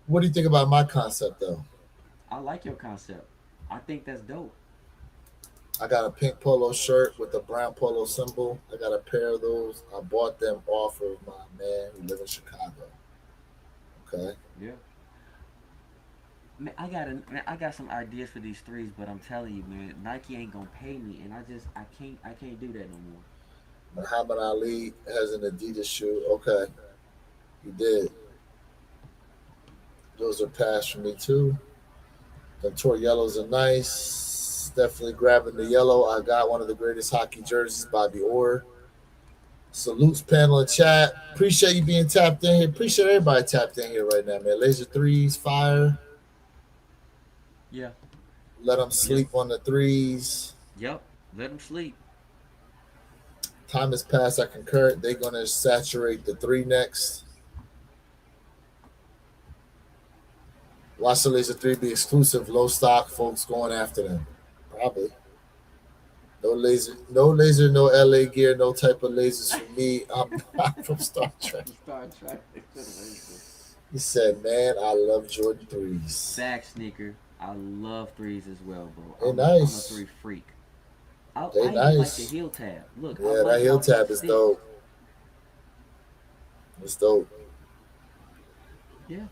What do you think about my concept though?
I like your concept. I think that's dope.
I got a pink polo shirt with a brown polo symbol. I got a pair of those. I bought them off of my man who live in Chicago. Okay.
Yeah. Man, I got some ideas for these threes, but I'm telling you, man, Nike ain't gonna pay me, and I can't do that no more.
Muhammad Ali has an Adidas shoe. Okay, you did. Those are passed for me too. The tour yellows are nice. Definitely grabbing the yellow. I got one of the greatest hockey jerseys, Bobby Orr. Salutes panel and chat. Appreciate you being tapped in here. Appreciate everybody tapped in here right now, man. Laser threes, fire.
Yeah.
Let them
Yep.
sleep on the threes.
Yep. Let them sleep.
Time has passed. I concur. They're going to saturate the three next. Watch the laser three be exclusive, low stock. Folks going after them. Probably. No LA gear, no type of lasers for me. I'm not from Star Trek.
Star Trek.
He said, "Man, I love Jordan threes.
Sack sneaker. I love threes as well, bro.
They
I'm a
nice.
three freak. I,
They
I even like the
nice.
heel tab. Look, I
Yeah, that
like
heel
how it
tab is
sticks.
dope. It's dope.
Yeah.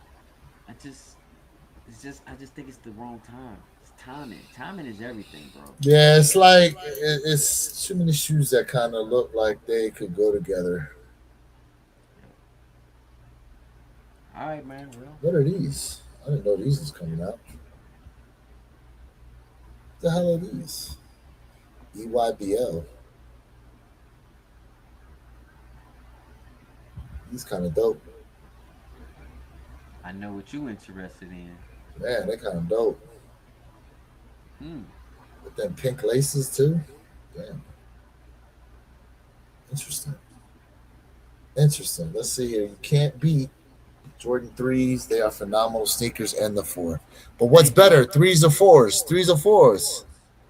I just I just think it's the wrong time. It's timing. Timing is everything, bro.
Yeah, it's like it's too many shoes that kind of look like they could go together.
Yep. All right, man. Well,
What are these? I didn't know these was coming out. The hell are these? EYBL. These kind of dope.
I know what you interested in.
Man, they kind of dope.
Hmm.
With them pink laces too. Damn. Interesting. Interesting. Let's see here. You can't beat Jordan threes. They are phenomenal sneakers and the four. But what's
Thank you.
better? Threes or fours? Threes or fours?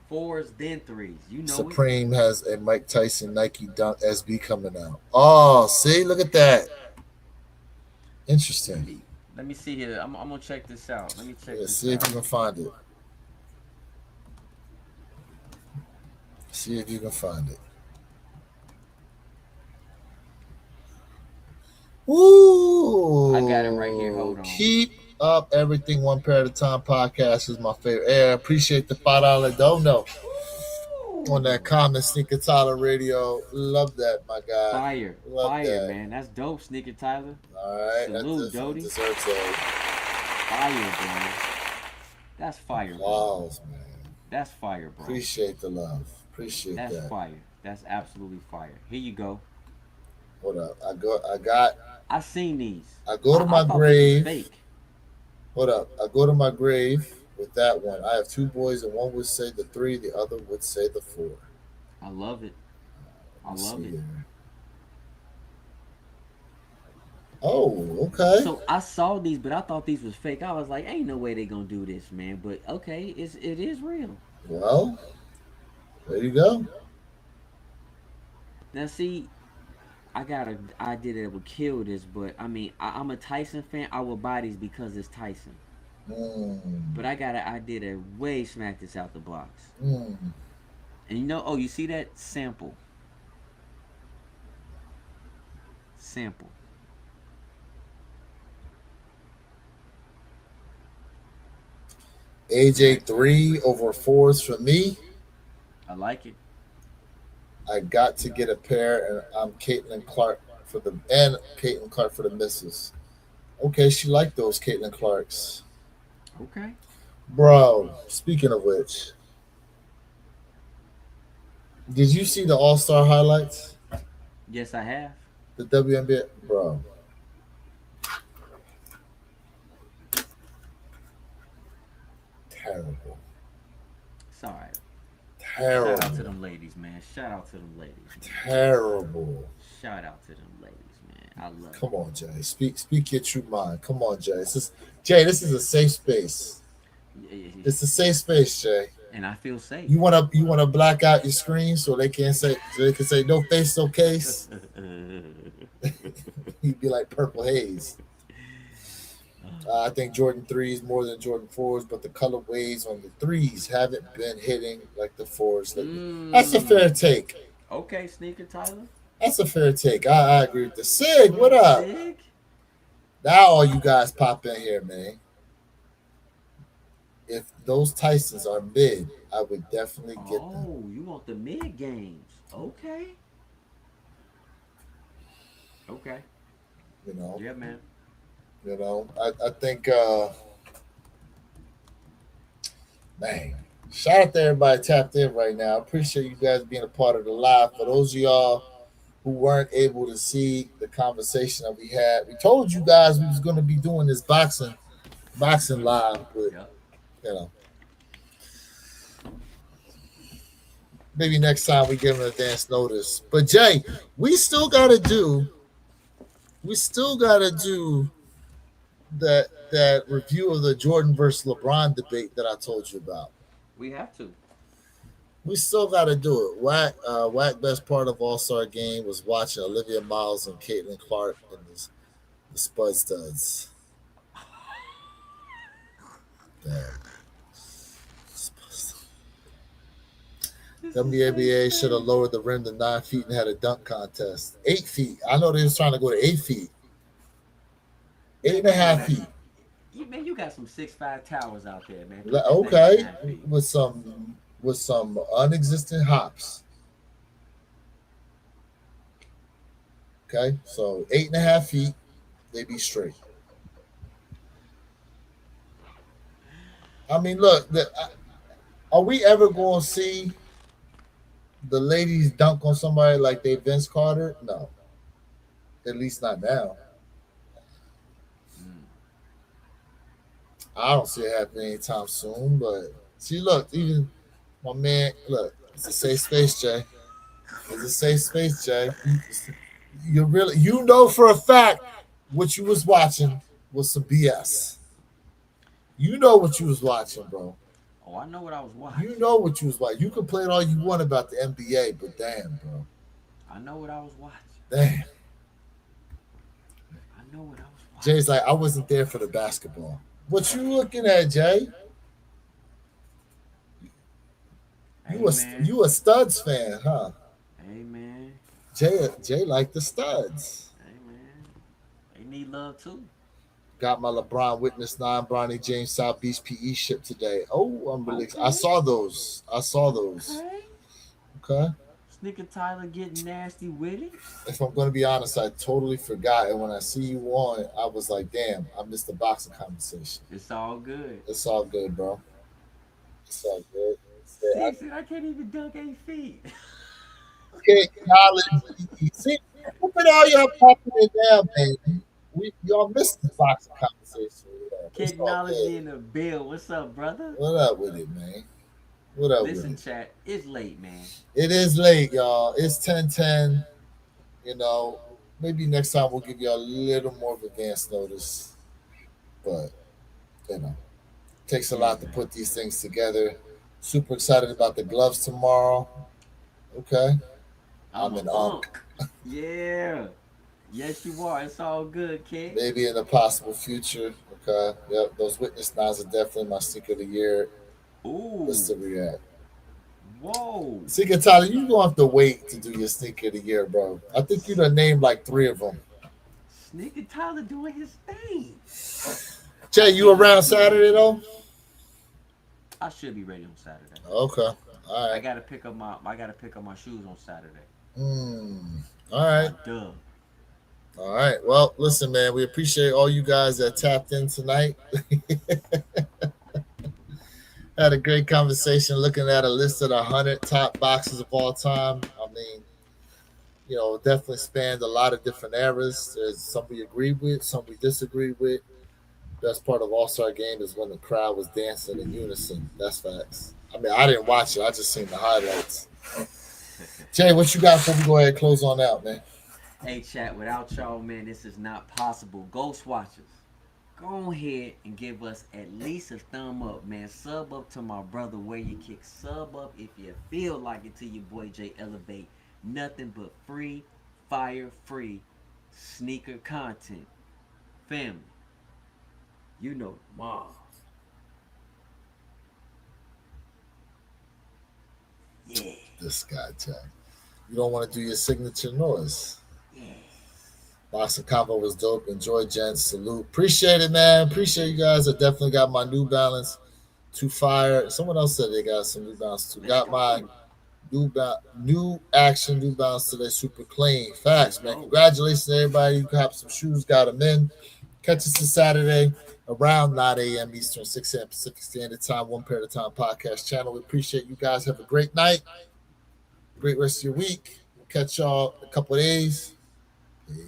Fours, then threes. You know it.
Supreme has a Mike Tyson Nike Dunk SB coming out. Oh, see, look at that.
Let
Interesting.
me let me see here. I'm gonna check this out. Let me check
Yeah,
this
see if you
out.
can find it. See if you can find it.
I got it right here. Hold
Ooh,
on.
keep up everything one pair at a time podcast is my favorite. Hey, I appreciate the $5 dono on that
Ooh.
comment sneaker Tyler radio. Love that, my guy.
Fire,
Love
fire,
that.
man. That's dope, Sneaker Tyler.
All right, that
Salute,
definitely
Doty.
deserves a
Fire, bro. That's fire, bro.
applause, man.
That's fire, bro.
Appreciate the love. Appreciate
That's
that.
fire. That's absolutely fire. Here you go.
Hold up. I got
I seen these.
I go to
I
my
thought this was
grave.
fake.
Hold up. I go to my grave with that one. I have two boys, and one would say the three, the other would say the four.
I love it. I
Let's
love
see
it.
here. Oh, okay.
So I saw these, but I thought these was fake. I was like, ain't no way they gonna do this, man. But okay, it is real.
Well, there you go.
Now see, I got a idea that would kill this, but I mean, I'm a Tyson fan. I will buy these because it's Tyson.
Mm,
But I got an idea that way smack this out the box.
mm.
And you know, oh, you see that sample? Sample.
AJ three over fours for me.
I like it.
I got to get a pair, and I'm Caitlin Clark for the and Caitlin Clark for the misses. Okay, she liked those Caitlin Clarks.
Okay.
Bro, speaking of which, did you see the All Star highlights?
Yes, I have.
The WNBA, bro, terrible,
It's all right. Shout out to
terrible,
them ladies, man. Shout out to them ladies, man.
terrible.
Shout out to them ladies, man. I love
Come
it.
on, Jay. Speak your true mind. Come on, Jay. Jay. This is a safe space. It's a safe space, Jay.
And I feel safe.
You wanna black out your screen so they can say no face, no case. You'd be like purple haze. I think Jordan threes more than Jordan fours, but the colorways on the threes haven't been hitting like the fours lately. That's a fair
Mm.
take.
Okay, Sneaker Tyler.
That's a fair take. I agree with the Sig. What up?
Sig.
Now all you guys pop in here, man. If those Tysons are mid, I would definitely get them.
Oh, you want the mid games? Okay. Okay.
You know,
Yeah, man.
I think man, shout out to everybody tapped in right now. I appreciate you guys being a part of the live. For those of y'all who weren't able to see the conversation that we had, we told you guys we was going to be doing this boxing live, but
Yep.
you know, maybe next time we give them advance notice. But Jay, we still got to do, we still got to do that review of the Jordan versus LeBron debate that I told you about.
We have to.
We still got to do it. Whack best part of All Star game was watching Olivia Miles and Caitlin Clark and the Spud Studs. Damn. WNBA should have lowered the rim to 9 feet and had a dunk contest. 8 feet. I know they was trying to go to 8 feet. Eight and a half feet.
Man, you got some 6'5" towers out there, man.
Okay, with some unexistent hops. Okay, so 8.5 feet, they be straight. I mean, look, Are we ever going to see the ladies dunk on somebody like they Vince Carter? No, at least not now.
Mm.
I don't see it happening anytime soon. But see, look, even my man, look, it's a safe space, Jay. It's a safe space, Jay. You really, you know for a fact what you was watching was some BS. You know what you was watching, bro.
Oh, I know what I was watching.
You know what you was watching. You can play it all you want about the NBA, but damn, bro,
I know what I was watching.
damn.
I know what I was watching.
Jay's like, I wasn't there for the basketball. What you looking at, Jay?
Hey man.
You a studs fan, huh?
Hey man.
Jay like the studs.
Hey man. They need love too.
Got my LeBron Witness 9 Bronny James South Beach PE ship today. Oh, I'm really I
Okay.
saw those. I saw those.
Okay.
Okay.
Sneaker Tyler getting nasty with it.
If I'm going to be honest, I totally forgot. And when I see you on, I was like, damn, I missed the boxing conversation.
It's all good.
It's all good, bro. It's all good. Yeah,
Six, I can't even dunk 8 feet.
okay, knowledge. See, look at all y'all popping it down, man. Y'all missed the boxing conversation. Yeah, it's all good.
Technology in the bill. What's up, brother?
What up with it, man? What up with
Listen,
it?
chat. It's late, man.
It is late, y'all. It's 10:10. You know, maybe next time we'll give you a little more of advance notice. But, you know, takes a
Yeah,
lot to
man.
put these things together. Super excited about the gloves tomorrow. Okay.
I'm
I'm
a
an
unk. Yeah. Yes, you are. It's all good, kid.
maybe in the possible future. Okay. Yep. Those witness nines are definitely my sneaker of the year. Let's
Ooh.
see where you at.
Whoa.
Sneaker Tyler, you gonna have to wait to do your sneaker of the year, bro. I think you done named like three of them.
Sneaker Tyler doing his thing. I
Jay, you
can't
around
wait to get
Saturday
ready.
though?
I should be ready on Saturday.
Okay. All
I
right.
gotta pick up my shoes on Saturday.
All right.
My dub.
All right. Well, listen, man, we appreciate all you guys that tapped in tonight. Had a great conversation looking at a list of the 100 top boxes of all time. I mean, definitely spanned a lot of different eras. There's some we agree with, some we disagree with. Best part of All Star Game is when the crowd was dancing in unison. That's facts. I mean, I didn't watch it. I just seen the highlights. Jay, what you got before we go ahead and close on out, man?
Hey, chat. Without y'all, man, this is not possible. Ghost Watchers, go ahead and give us at least a thumb up, man. Sub up to my brother Where You Kick. Sub up if you feel like it to your boy Jay Elevate. Nothing but free, fire free sneaker content. Family, you know, mom. Yeah,
This guy, Jay. You don't want to do your signature noise.
yeah.
Boxing combo was dope. Enjoy, gents. Salute. Appreciate it, man. Appreciate you guys. I definitely got my New Balance to fire. Someone else said they got some New Balance too.
Let's
Got my
go.
new action New Balance today. Super clean.
Let's
Facts, man.
go.
Congratulations to everybody who got some shoes, got them in. Catch us this Saturday around 9 a.m. Eastern, 6 a.m. Pacific Standard Time, One Pair at a Time podcast channel. We appreciate you guys. Have a great night. Great rest of your week. We'll catch y'all in a couple of days. Peace.